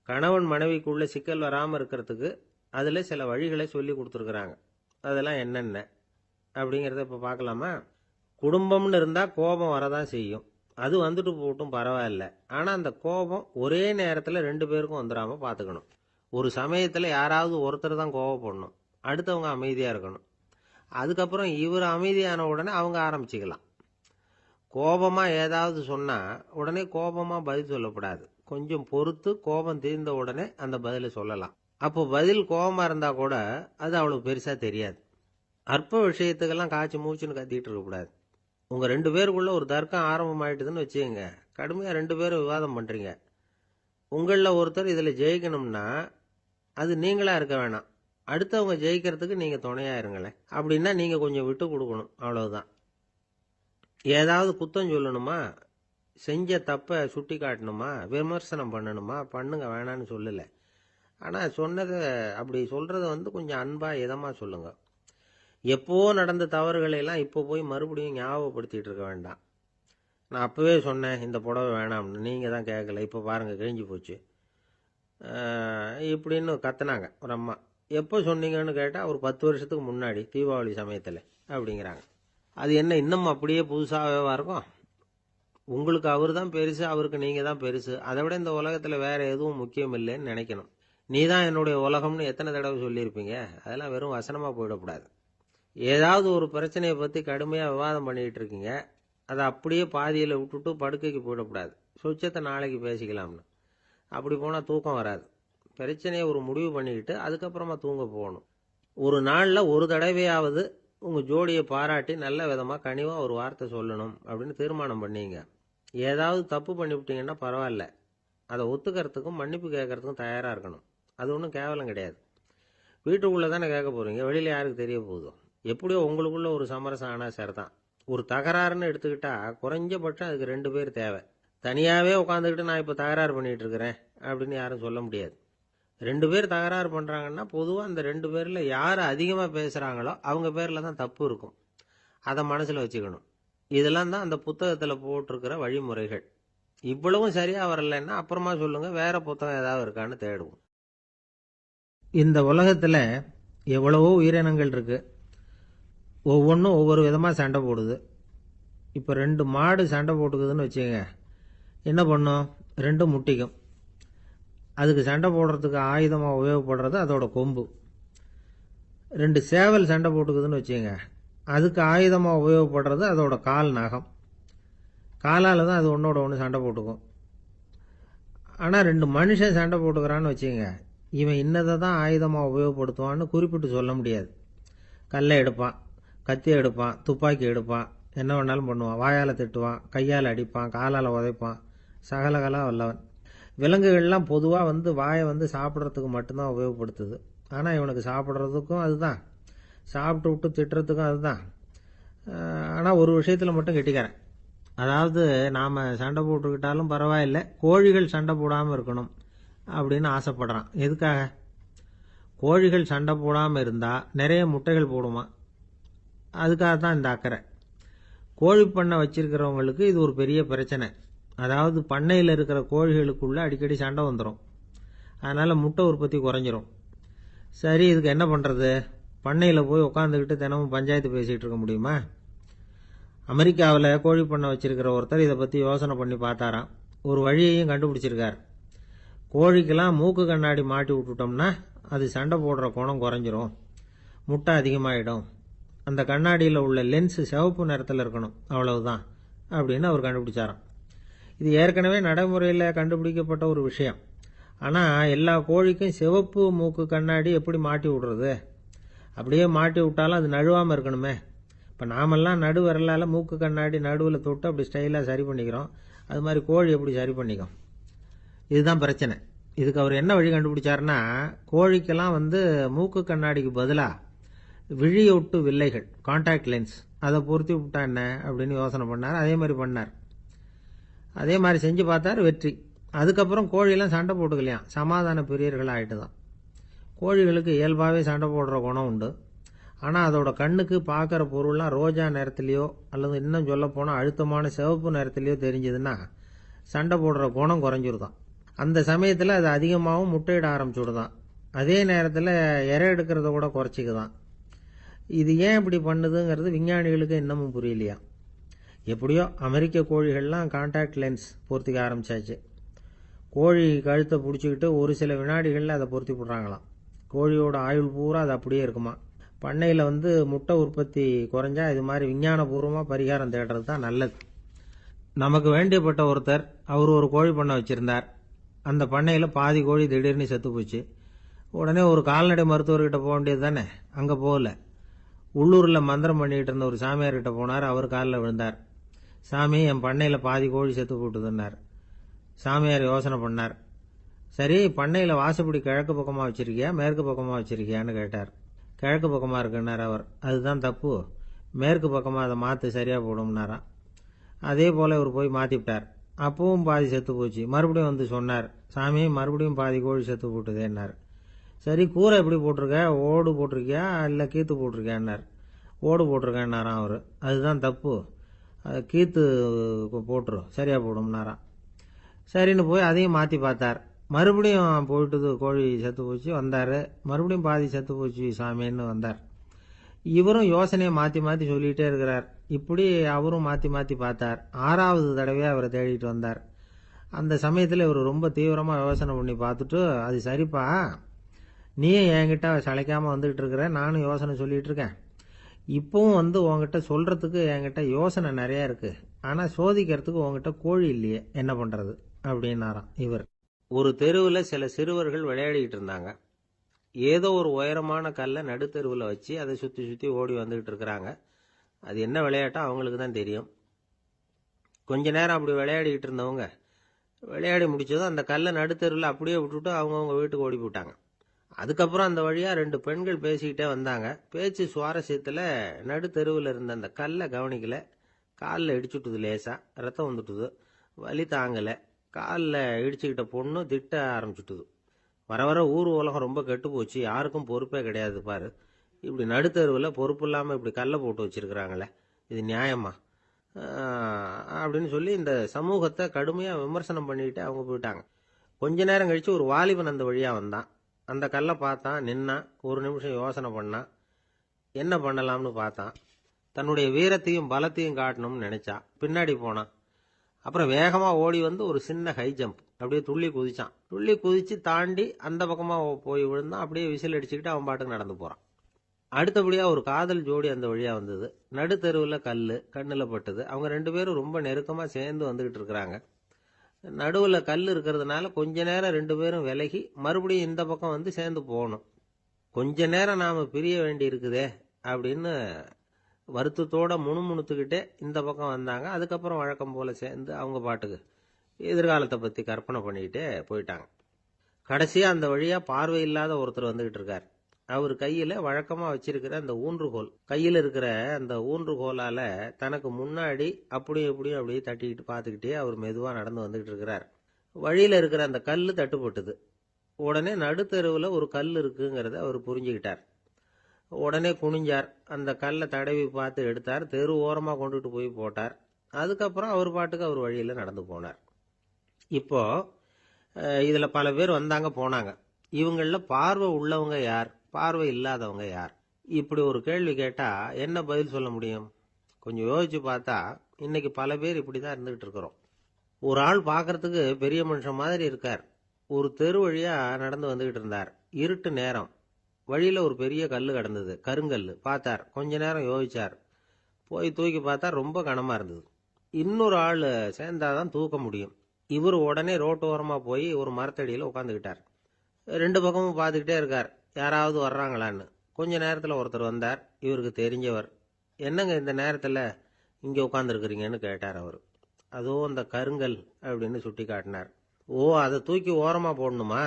கணவன் மனைவிக்குள்ள சிக்கல் வராமல் இருக்கிறதுக்கு அதில் சில வழிகளை சொல்லி கொடுத்துருக்குறாங்க. அதெல்லாம் என்னென்ன அப்படிங்கிறத இப்போ பார்க்கலாமா? குடும்பம்னு இருந்தால் கோபம் வரதான் செய்யும். அது வந்துட்டு போட்டும் பரவாயில்ல. ஆனால் அந்த கோபம் ஒரே நேரத்தில் 2 பேருக்கும் வந்துடாமல் பார்த்துக்கணும். ஒரு சமயத்தில் யாராவது ஒருத்தர் தான் கோபப்படணும், அடுத்தவங்க அமைதியாக இருக்கணும். அதுக்கப்புறம் இவர் அமைதியான உடனே அவங்க ஆரம்பிச்சுக்கலாம். கோபமாக ஏதாவது சொன்னால் உடனே கோபமாக பதில் சொல்லக்கூடாது. கொஞ்சம் பொறுத்து கோபம் தீர்ந்த உடனே அந்த பதிலை சொல்லலாம். அப்போ பதில் கோபமாக இருந்தால் கூட அது அவ்வளோ பெருசாக தெரியாது. அற்ப விஷயத்துக்கெல்லாம் காய்ச்சி மூச்சுன்னு கத்திட்டு இருக்கக்கூடாது. உங்கள் 2 பேருக்குள்ள ஒரு தர்க்கம் ஆரம்பமாயிட்டுதுன்னு வச்சுக்கோங்க. கடுமையாக 2 பேரும் விவாதம் பண்ணுறீங்க. உங்களில் ஒருத்தர் இதில் ஜெயிக்கணும்னா அது நீங்களாக இருக்க வேணாம், அடுத்தவங்க ஜெயிக்கிறதுக்கு நீங்கள் துணையாக இருங்களேன். அப்படின்னா நீங்கள் கொஞ்சம் விட்டு கொடுக்கணும், அவ்வளவுதான். ஏதாவது குத்தம் சொல்லணுமா, செஞ்ச தப்பை சுட்டி காட்டணுமா, விமர்சனம் பண்ணணுமா, பண்ணுங்க, வேணான்னு சொல்லலை. ஆனால் சொன்னதை அப்படி சொல்கிறத கொஞ்சம் அன்பாக இதமாக சொல்லுங்கள். எப்போ நடந்த தவறுகளையெல்லாம் இப்போ போய் மறுபடியும் ஞாபகப்படுத்திட்டு இருக்க வேண்டாம். நான் அப்போவே சொன்னேன் இந்த புடவை வேணாம்னு, நீங்கள் தான் கேட்கல, இப்போ பாருங்கள் கிழிஞ்சு போச்சு இப்படின்னு கத்துனாங்க ஒரு அம்மா. எப்போ சொன்னீங்கன்னு கேட்டால் ஒரு 10 வருஷத்துக்கு முன்னாடி தீபாவளி சமயத்தில் அப்படிங்கிறாங்க. அது என்ன இன்னும் அப்படியே புதுசாகவே இருக்கும்? உங்களுக்கு அவர் தான் பெருசு, அவருக்கு நீங்கள் தான் பெருசு. அதை விட இந்த உலகத்தில் வேறு எதுவும் முக்கியம் இல்லைன்னு நினைக்கணும். நீ தான் என்னுடைய உலகம்னு எத்தனை தடவை சொல்லியிருப்பீங்க? அதெல்லாம் வெறும் வசனமாக போயிடக்கூடாது. ஏதாவது ஒரு பிரச்சனையை பற்றி கடுமையாக விவாதம் பண்ணிக்கிட்டு இருக்கீங்க, அதை அப்படியே பாதியில் விட்டுட்டு படுக்கைக்கு போயிடக்கூடாது. சொச்சத்தை நாளைக்கு பேசிக்கலாம்னு. அப்படி போனால் தூக்கம் வராது. பிரச்சனையை ஒரு முடிவு பண்ணிக்கிட்டு அதுக்கப்புறமா தூங்க போகணும். ஒரு நாளில் ஒரு தடவையாவது உங்கள் ஜோடியை பாராட்டி நல்ல விதமாக கனிவாக ஒரு வார்த்தை சொல்லணும் அப்படின்னு தீர்மானம் பண்ணீங்க. ஏதாவது தப்பு பண்ணிவிட்டீங்கன்னா பரவாயில்ல, அதை ஒத்துக்கிறதுக்கும் மன்னிப்பு கேட்கறதுக்கும் தயாராக இருக்கணும். அது ஒன்றும் கேவலம் கிடையாது. வீட்டுக்குள்ளே தானே கேட்க போகிறீங்க, வெளியில் யாருக்கு தெரிய போகுதோ? எப்படியோ உங்களுக்குள்ள ஒரு சமரசம் ஆனால் சரிதான். ஒரு தகராறுன்னு எடுத்துக்கிட்டா குறைஞ்சபட்சம் அதுக்கு 2 பேர் தேவை. தனியாகவே உட்காந்துக்கிட்டு நான் இப்போ தகராறு பண்ணிகிட்டு இருக்கிறேன் அப்படின்னு யாரும் சொல்ல முடியாது. 2 பேர் தகராறு பண்ணுறாங்கன்னா பொதுவாக அந்த 2 பேரில் யார் அதிகமாக பேசுகிறாங்களோ அவங்க பேரில் தான் தப்பு இருக்கும். அதை மனசில் வச்சுக்கணும். இதெல்லாம் தான் அந்த புத்தகத்தில் போட்டிருக்கிற வழிமுறைகள். இவ்வளவும் சரியாக வரலைன்னா அப்புறமா சொல்லுங்கள், வேறு புத்தகம் ஏதாவது இருக்கான்னு தேடுவோம். இந்த உலகத்தில் எவ்வளவோ உயிரினங்கள் இருக்குது. ஒவ்வொன்றும் ஒவ்வொரு விதமாக சண்டை போடுது. இப்போ 2 மாடு சண்டை போட்டுக்குதுன்னு வச்சுக்கோங்க, என்ன பண்ணும்? 2 முட்டிக்கும். அதுக்கு சண்டை போடுறதுக்கு ஆயுதமாக உபயோகப்படுறது அதோட கொம்பு. 2 சேவல் சண்டை போட்டுக்குதுன்னு வச்சுக்கோங்க, அதுக்கு ஆயுதமாக உபயோகப்படுறது அதோட கால் நகம். காலால் தான் அது ஒன்றோட ஒன்று சண்டை போட்டுக்கும். ஆனால் 2 மனுஷன் சண்டை போட்டுக்கிறான்னு வச்சுக்கோங்க, இவன் இன்னதை தான் ஆயுதமாக உபயோகப்படுத்துவான்னு குறிப்பிட்டு சொல்ல முடியாது. கல்லை எடுப்பான், கத்தி எடுப்பான், துப்பாக்கி எடுப்பான், என்ன வேணாலும் பண்ணுவான். வாயால் திட்டுவான், கையால் அடிப்பான், காலால் உதைப்பான், சகலகலா வல்லவன். விலங்குகள்லாம் பொதுவாக வாயை சாப்பிட்றதுக்கு மட்டும்தான் உபயோகப்படுத்துது. ஆனால் இவனுக்கு சாப்பிட்றதுக்கும் அதுதான், சாப்பிட்டு விட்டு திட்டுறதுக்கும் அதுதான். ஆனால் ஒரு விஷயத்தில் மட்டும் கெட்டிக்கிறேன். அதாவது நாம் சண்டை போட்டுக்கிட்டாலும் பரவாயில்லை, கோழிகள் சண்டை போடாமல் இருக்கணும் அப்படின்னு ஆசைப்படுறான். எதுக்காக? கோழிகள் சண்டை போடாமல் இருந்தால் நிறைய முட்டைகள் போடுமா, அதுக்காக தான் இந்த அக்கறை. கோழி பண்ணை வச்சிருக்கிறவங்களுக்கு இது ஒரு பெரிய பிரச்சனை. அதாவது பண்ணையில் இருக்கிற கோழிகளுக்குள்ளே அடிக்கடி சண்டை வந்துடும். அதனால் முட்டை உற்பத்தி குறைஞ்சிரும். சரி, இதுக்கு என்ன பண்ணுறது? பண்ணையில் போய் உட்காந்துக்கிட்டு தினமும் பஞ்சாயத்து பேசிகிட்டு இருக்க முடியுமா? அமெரிக்காவில் கோழி பண்ணை வச்சிருக்கிற ஒருத்தர் இதை பற்றி யோசனை பண்ணி பார்த்தாராம். ஒரு வழியையும் கண்டுபிடிச்சிருக்கார். கோழிக்கெல்லாம் மூக்கு கண்ணாடி மாட்டி விட்டுட்டோம்னா அது சண்டை போடுற குணம் குறைஞ்சிரும், முட்டை அதிகமாகிடும். அந்த கண்ணாடியில் உள்ள லென்ஸு சிவப்பு நிறத்தில் இருக்கணும், அவ்வளவுதான் அப்படின்னு அவர் கண்டுபிடிச்சாராம். இது ஏற்கனவே நடைமுறையில் கண்டுபிடிக்கப்பட்ட ஒரு விஷயம். ஆனால் எல்லா கோழிக்கும் சிவப்பு மூக்கு கண்ணாடி எப்படி மாட்டி விடுறது? அப்படியே மாட்டி விட்டாலும் அது நழுவாமல் இருக்கணுமே. இப்போ நாமெல்லாம் நடு விரலால் மூக்கு கண்ணாடி நடுவில் தொட்டு அப்படி ஸ்டைலாக சரி பண்ணிக்கிறோம். அது மாதிரி கோழி எப்படி சரி பண்ணிக்கும்? இதுதான் பிரச்சனை. இதுக்கு அவர் என்ன வழி கண்டுபிடிச்சாருன்னா, கோழிக்கெல்லாம் மூக்கு கண்ணாடிக்கு பதிலாக விழியொட்டு வில்லைகள், கான்டாக்ட் லென்ஸ், அதை பொருத்தி விட்டா என்ன அப்படின்னு யோசனை பண்ணார். அதே மாதிரி பண்ணார். அதே மாதிரி செஞ்சு பார்த்தார், வெற்றி. அதுக்கப்புறம் கோழியெல்லாம் சண்டை போட்டுக்கலையாம், சமாதான பிரியர்கள் ஆகிட்டு தான். கோழிகளுக்கு இயல்பாகவே சண்டை போடுற குணம் உண்டு. ஆனால் அதோட கண்ணுக்கு பார்க்குற பொருள்லாம் ரோஜா நிறத்துலையோ அல்லது இன்னும் சொல்ல போனால் அழுத்தமான சிவப்பு நிறத்துலையோ தெரிஞ்சதுன்னா சண்டை போடுற குணம் குறைஞ்சிருதான். அந்த சமயத்தில் அது அதிகமாகவும் முட்டையிட ஆரம்பிச்சுடுதான். அதே நேரத்தில் இறை எடுக்கிறத கூட குறைச்சிக்குதான். இது ஏன் இப்படி பண்ணுதுங்கிறது விஞ்ஞானிகளுக்கு இன்னமும் புரியலையா. எப்படியோ அமெரிக்க கோழிகள்லாம் கான்டாக்ட் லென்ஸ் பொருத்திக்க ஆரம்பிச்சாச்சு. கோழி கழுத்தை பிடிச்சிக்கிட்டு ஒரு சில வினாடிகளில் அதை பொருத்தி விடுறாங்களாம். கோழியோட ஆயுள் பூரா அது அப்படியே இருக்குமா. பண்ணையில் முட்டை உற்பத்தி குறைஞ்சா இது மாதிரி விஞ்ஞானபூர்வமாக பரிகாரம் தேடுறது தான் நல்லது. நமக்கு வேண்டியப்பட்ட ஒருத்தர் அவர் ஒரு கோழி பண்ணை வச்சிருந்தார். அந்த பண்ணையில் பாதி கோழி திடீர்னு செத்து போச்சு. உடனே ஒரு கால்நடை மருத்துவர்கிட்ட போக வேண்டியது தானே. அங்கே போகல. உள்ளூரில் மந்திரம் பண்ணிக்கிட்டு இருந்த ஒரு சாமியார்கிட்ட போனார். அவர் காலில் விழுந்தார். சாமி, என் பண்ணையில் பாதி கோழி செத்து போட்டுதுன்னார். சாமியார் யோசனை பண்ணார். சரி, பண்ணையில் வாசப்படி கிழக்கு பக்கமாக வச்சிருக்கியா மேற்கு பக்கமாக வச்சிருக்கியான்னு கேட்டார். கிழக்கு பக்கமாக இருக்குன்னார் அவர். அதுதான் தப்பு, மேற்கு பக்கமாக அதை மாற்று சரியாக போடும்னாராம். அதே போல் இவர் போய் மாற்றிவிட்டார். அப்பவும் பாதி செத்து போச்சு. மறுபடியும் சொன்னார், சாமி மறுபடியும் பாதி கோழி செத்து போட்டுதேன்னார். சரி, கூரை எப்படி போட்டிருக்க, ஓடு போட்டிருக்கியா இல்லை கீத்து போட்டிருக்கியான்னார். ஓடு போட்டிருக்கேன்னாராம் அவர். அதுதான் தப்பு, கீத்து போட்டுரும் சரியாக போடும்னாராம். சரின்னு போய் அதையும் மாற்றி பார்த்தார். மறுபடியும் போயிட்டுது, கோழி செத்து போச்சு. வந்தார். மறுபடியும் பாதி செத்து போச்சு சாமின்னு வந்தார். இவரும் யோசனையை மாற்றி மாற்றி சொல்லிகிட்டே இருக்கிறார். இப்படி அவரும் மாற்றி மாற்றி பார்த்தார். 6வது தடவையாக அவரை தேடிட்டு வந்தார். அந்த சமயத்தில் இவர் ரொம்ப தீவிரமாக யோசனை பண்ணி பார்த்துட்டு, அது சரிப்பா, நீயும் என்கிட்ட சளைக்காமல் வந்துகிட்டு இருக்கிற, நானும் யோசனை சொல்லிகிட்டு இருக்கேன். இப்பவும் உங்ககிட்ட சொல்கிறதுக்கு என்கிட்ட யோசனை நிறையா இருக்குது. ஆனால் சோதிக்கிறதுக்கு உங்ககிட்ட கோழி இல்லையே, என்ன பண்ணுறது அப்படின்னாராம் இவர். ஒரு தெருவில் சில சிறுவர்கள் விளையாடிக்கிட்டு இருந்தாங்க. ஏதோ ஒரு உயரமான கல்லை நடுத்தெருவில் வச்சு அதை சுற்றி சுற்றி ஓடி வந்துக்கிட்டு இருக்கிறாங்க. அது என்ன விளையாட்டோ அவங்களுக்கு தான் தெரியும். கொஞ்ச நேரம் அப்படி விளையாடிக்கிட்டு இருந்தவங்க விளையாடி முடிச்சதும் அந்த கல்லை நடுத்தெருவில் அப்படியே விட்டுட்டு அவங்கவுங்க வீட்டுக்கு ஓடி போட்டாங்க. அதுக்கப்புறம் அந்த வழியாக 2 பெண்கள் பேசிக்கிட்டே வந்தாங்க. பேச்சு சுவாரஸ்யத்தில் நடுத்தெருவில் இருந்த அந்த கல்லை கவனிக்கல. காலில் இடிச்சுட்டுது, லேசாக ரத்தம் வந்துட்டுது. வலி தாங்கலை. காலில் இடிச்சுக்கிட்ட பொண்ணு திட்ட ஆரம்பிச்சுட்டுது. வர வர ஊர் உலகம் ரொம்ப கெட்டு போச்சு, யாருக்கும் பொறுப்பே கிடையாது பாரு, இப்படி நடுத்தருவில் பொறுப்பு இல்லாமல் இப்படி கல்லை போட்டு வச்சிருக்கிறாங்களே, இது நியாயமா அப்படின்னு சொல்லி இந்த சமூகத்தை கடுமையாக விமர்சனம் பண்ணிக்கிட்டு அவங்க போயிட்டாங்க. கொஞ்ச நேரம் கழித்து ஒரு வாலிபன் அந்த வழியாக வந்தான். அந்த கல்லை பார்த்தான், நின்னான். ஒரு நிமிஷம் யோசனை பண்ணான். என்ன பண்ணலாம்னு பார்த்தான். தன்னுடைய வீரத்தையும் பலத்தையும் காட்டணும்னு நினைச்சான். பின்னாடி போனான். அப்புறம் வேகமாக ஓடி ஒரு சின்ன ஹை ஜம்ப், அப்படியே துள்ளி குதிச்சான். துள்ளி குதிச்சு தாண்டி அந்த பக்கமாக போய் விழுந்தான். அப்படியே விசில் அடிச்சுக்கிட்டு அவன் பாட்டுக்கு நடந்து போகிறான். அடுத்தபடியாக ஒரு காதல் ஜோடி அந்த வழியாக வந்தது. நடுத்தெருவில் கல் கண்ணில் பட்டது. அவங்க 2 பேரும் ரொம்ப நெருக்கமாக சேர்ந்து வந்துக்கிட்டு இருக்கிறாங்க. நடுவில் கல் இருக்கிறதுனால கொஞ்ச நேரம் 2 பேரும் விலகி மறுபடியும் இந்த பக்கம் சேர்ந்து போகணும். கொஞ்ச நேரம் நாம் பிரிய வேண்டி இருக்குதே அப்படின்னு வருத்தத்தோட முணுமுணுத்துக்கிட்டே இந்த பக்கம் வந்தாங்க. அதுக்கப்புறம் வழக்கம் போல சேர்ந்து அவங்க பாட்டுக்கு எதிர்காலத்தை பற்றி கற்பனை பண்ணிக்கிட்டே போயிட்டாங்க. கடைசியாக அந்த வழியாக பார்வை இல்லாத ஒருத்தர் வந்துக்கிட்டு இருக்கார். அவர் கையில் வழக்கமாக வச்சிருக்கிற அந்த ஊன்றுகோல், கையில் இருக்கிற அந்த ஊன்றுகோலால் தனக்கு முன்னாடி அப்படியும் இப்படியும் அப்படியே தட்டிக்கிட்டு பார்த்துக்கிட்டே அவர் மெதுவாக நடந்து வந்துக்கிட்டு இருக்கிறார். வழியில் இருக்கிற அந்த கல் தட்டுப்பட்டுது. உடனே நடுத்தெருவில் ஒரு கல் இருக்குங்கிறத அவர் புரிஞ்சுக்கிட்டார். உடனே குனிஞ்சார். அந்த கல்லை தடவி பார்த்து எடுத்தார். தெரு ஓரமாக கொண்டுட்டு போய் போட்டார். அதுக்கப்புறம் அவர் பாட்டுக்கு அவர் வழியில் நடந்து போனார். இப்போ இதில் பல பேர் வந்தாங்க போனாங்க. இவங்களில் பார்வை உள்ளவங்க யார், பார்வை இல்லாதவங்க யார்? இப்படி ஒரு கேள்வி கேட்டால் என்ன பதில் சொல்ல முடியும்? கொஞ்சம் யோசிச்சு பார்த்தா இன்னைக்கு பல பேர் இப்படி தான் இருந்துகிட்டு இருக்கிறோம். ஒரு ஆள் பார்க்கறதுக்கு பெரிய மனுஷன் மாதிரி இருக்கார். ஒரு தெரு வழியாக நடந்து வந்துக்கிட்டு இருந்தார். இருட்டு நேரம். வழியில் ஒரு பெரிய கல் கிடந்தது, கருங்கல். பார்த்தார். கொஞ்ச நேரம் யோசிச்சார். போய் தூக்கி பார்த்தா ரொம்ப கனமாக இருந்தது. இன்னொரு ஆள் சேர்ந்தாதான் தூக்க முடியும். இவர் உடனே ரோட்டு ஓரமாக போய் ஒரு மரத்தடியில் உட்காந்துக்கிட்டார். 2 பக்கமும் பார்த்துக்கிட்டே இருக்கார், யாராவது வர்றாங்களான்னு. கொஞ்ச நேரத்தில் ஒருத்தர் வந்தார். இவருக்கு தெரிஞ்சவர். என்னங்க இந்த நேரத்தில் இங்கே உட்காந்துருக்குறீங்கன்னு கேட்டார் அவர். அதோ அந்த கருங்கல் அப்படின்னு சுட்டி காட்டினார். ஓ, அதை தூக்கி ஓரமாக போடணுமா?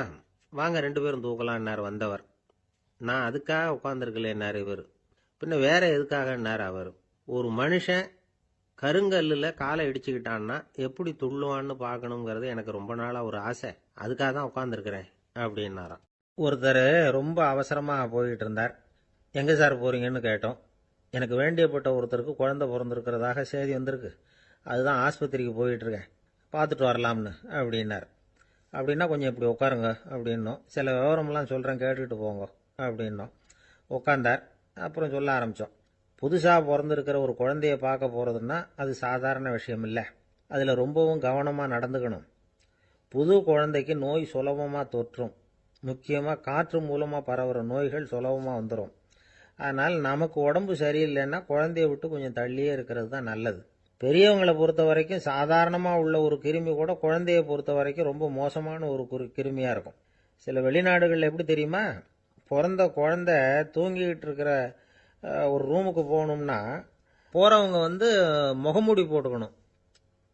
வாங்க 2 பேரும் தூக்கலான்னார் வந்தவர். நான் அதுக்காக உட்காந்துருக்கலேன்னார் இவர். பின்ன வேற எதுக்காகன்னார் அவர். ஒரு மனுஷன் கருங்கல்லில் காலை இடிச்சுக்கிட்டான்னா எப்படி துள்ளுவான்னு பார்க்கணுங்கிறது எனக்கு ரொம்ப நாளாக ஒரு ஆசை. அதுக்காக தான் உட்காந்துருக்கிறேன் அப்படின்னாராம். ஒருத்தர் ரொம்ப அவசரமாக போயிட்டு இருந்தார். எங்கே சார் போகிறீங்கன்னு கேட்டோம். எனக்கு வேண்டியப்பட்ட ஒருத்தருக்கு குழந்தை பிறந்திருக்கிறதாக செய்தி வந்திருக்கு, அதுதான் ஆஸ்பத்திரிக்கு போயிட்டுருக்கேன், பார்த்துட்டு வரலாம்னு அப்படின்னார். அப்படின்னா கொஞ்சம் இப்படி உட்காருங்க அப்படின்னோம். சில விவரம்லாம் சொல்கிறேன் கேட்டுக்கிட்டு போங்க அப்படின்னோம். உட்காந்தார். அப்புறம் சொல்ல ஆரம்பித்தோம். புதுசாக பிறந்திருக்கிற ஒரு குழந்தைய பார்க்க போகிறதுன்னா அது சாதாரண விஷயம் இல்லை. அதில் ரொம்பவும் கவனமாக நடந்துக்கணும். புது குழந்தைக்கு நோய் சுலபமாக தொற்றும். முக்கியமாக காற்று மூலமாக பரவுகிற நோய்கள் சுலபமாக வந்துடும். அதனால் நமக்கு உடம்பு சரியில்லைன்னா குழந்தைய விட்டு கொஞ்சம் தள்ளியே இருக்கிறது தான் நல்லது. பெரியவங்களை பொறுத்த வரைக்கும் சாதாரணமாக உள்ள ஒரு கிருமி கூட குழந்தைய பொறுத்த வரைக்கும் ரொம்ப மோசமான ஒரு கிருமியாக இருக்கும். சில வெளிநாடுகளில் எப்படி தெரியுமா, பிறந்த குழந்தை தூங்கிக்கிட்டு இருக்கிற ஒரு ரூமுக்கு போகணும்னா போகிறவங்க முகமூடி போட்டுக்கணும்,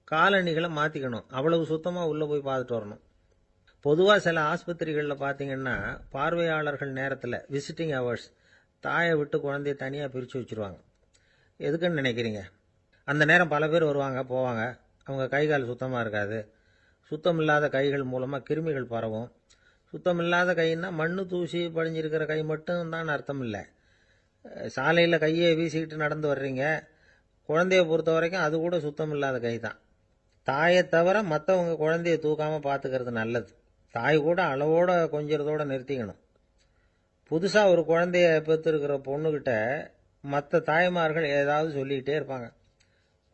காலணிகளை மாற்றிக்கணும், அவ்வளவு சுத்தமாக உள்ளே போய் பார்த்துட்டு வரணும். பொதுவாக சில ஆஸ்பத்திரிகளில் பார்த்தீங்கன்னா பார்வையாளர்கள் நேரத்தில் விசிட்டிங் ஹவர்ஸ் தாயை விட்டு குழந்தைய தனியாக பிரித்து வச்சுருவாங்க. எதுக்குன்னு நினைக்கிறீங்க? அந்த நேரம் பல பேர் வருவாங்க போவாங்க. அவங்க கை கால் சுத்தமாக இருக்காது. சுத்தம் இல்லாத கைகள் மூலமாக கிருமிகள் பரவும். சுத்தம் இல்லாத கைன்னா மண்ணு தூசி படிஞ்சிருக்கிற கை மட்டும் தான் அர்த்தம் இல்லை. சாலையில் கையை வீசிக்கிட்டு நடந்து வர்றீங்க, குழந்தைய பொறுத்த வரைக்கும் அது கூட சுத்தம் இல்லாத கை தான். தாயை தவிர மற்றவங்க குழந்தைய தூக்காமல் பார்த்துக்கிறது நல்லது. தாய் கூட அளவோட கொஞ்சிறதோட நிறுத்திக்கணும். புதுசாக ஒரு குழந்தைய பெற்றிருக்கிற பொண்ணுக்கிட்ட மற்ற தாய்மார்கள் ஏதாவது சொல்லிக்கிட்டே இருப்பாங்க.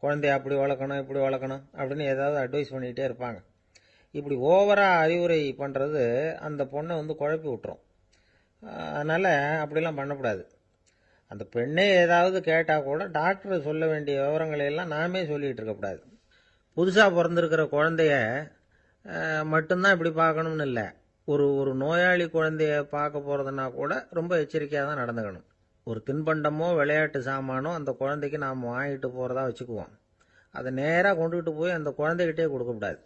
குழந்தைய அப்படி வளர்க்கணும் இப்படி வளர்க்கணும் அப்படின்னு ஏதாவது அட்வைஸ் பண்ணிக்கிட்டே இருப்பாங்க. இப்படி ஓவராக அறிவுரை பண்ணுறது அந்த பொண்ணை குழப்பி விட்டுரும். அதனால் அப்படிலாம் பண்ணக்கூடாது. அந்த பெண்ணே ஏதாவது கேட்டால் கூட டாக்டர் சொல்ல வேண்டிய விவரங்களை எல்லாம் நாமே சொல்லிகிட்டு இருக்கக்கூடாது. புதுசாக பிறந்திருக்கிற குழந்தைய மட்டும்தான் இப்படி பார்க்கணும்னு இல்லை. ஒரு நோயாளி குழந்தைய பார்க்க போகிறதுனா கூட ரொம்ப எச்சரிக்கையாக தான் நடந்துக்கணும். ஒரு தின்பண்டமோ விளையாட்டு சாமானோ அந்த குழந்தைக்கு நாம் வாங்கிட்டு போகிறதா வச்சுக்குவோம். அதை நேராக கொண்டுகிட்டு போய் அந்த குழந்தைகிட்டே கொடுக்கக்கூடாது.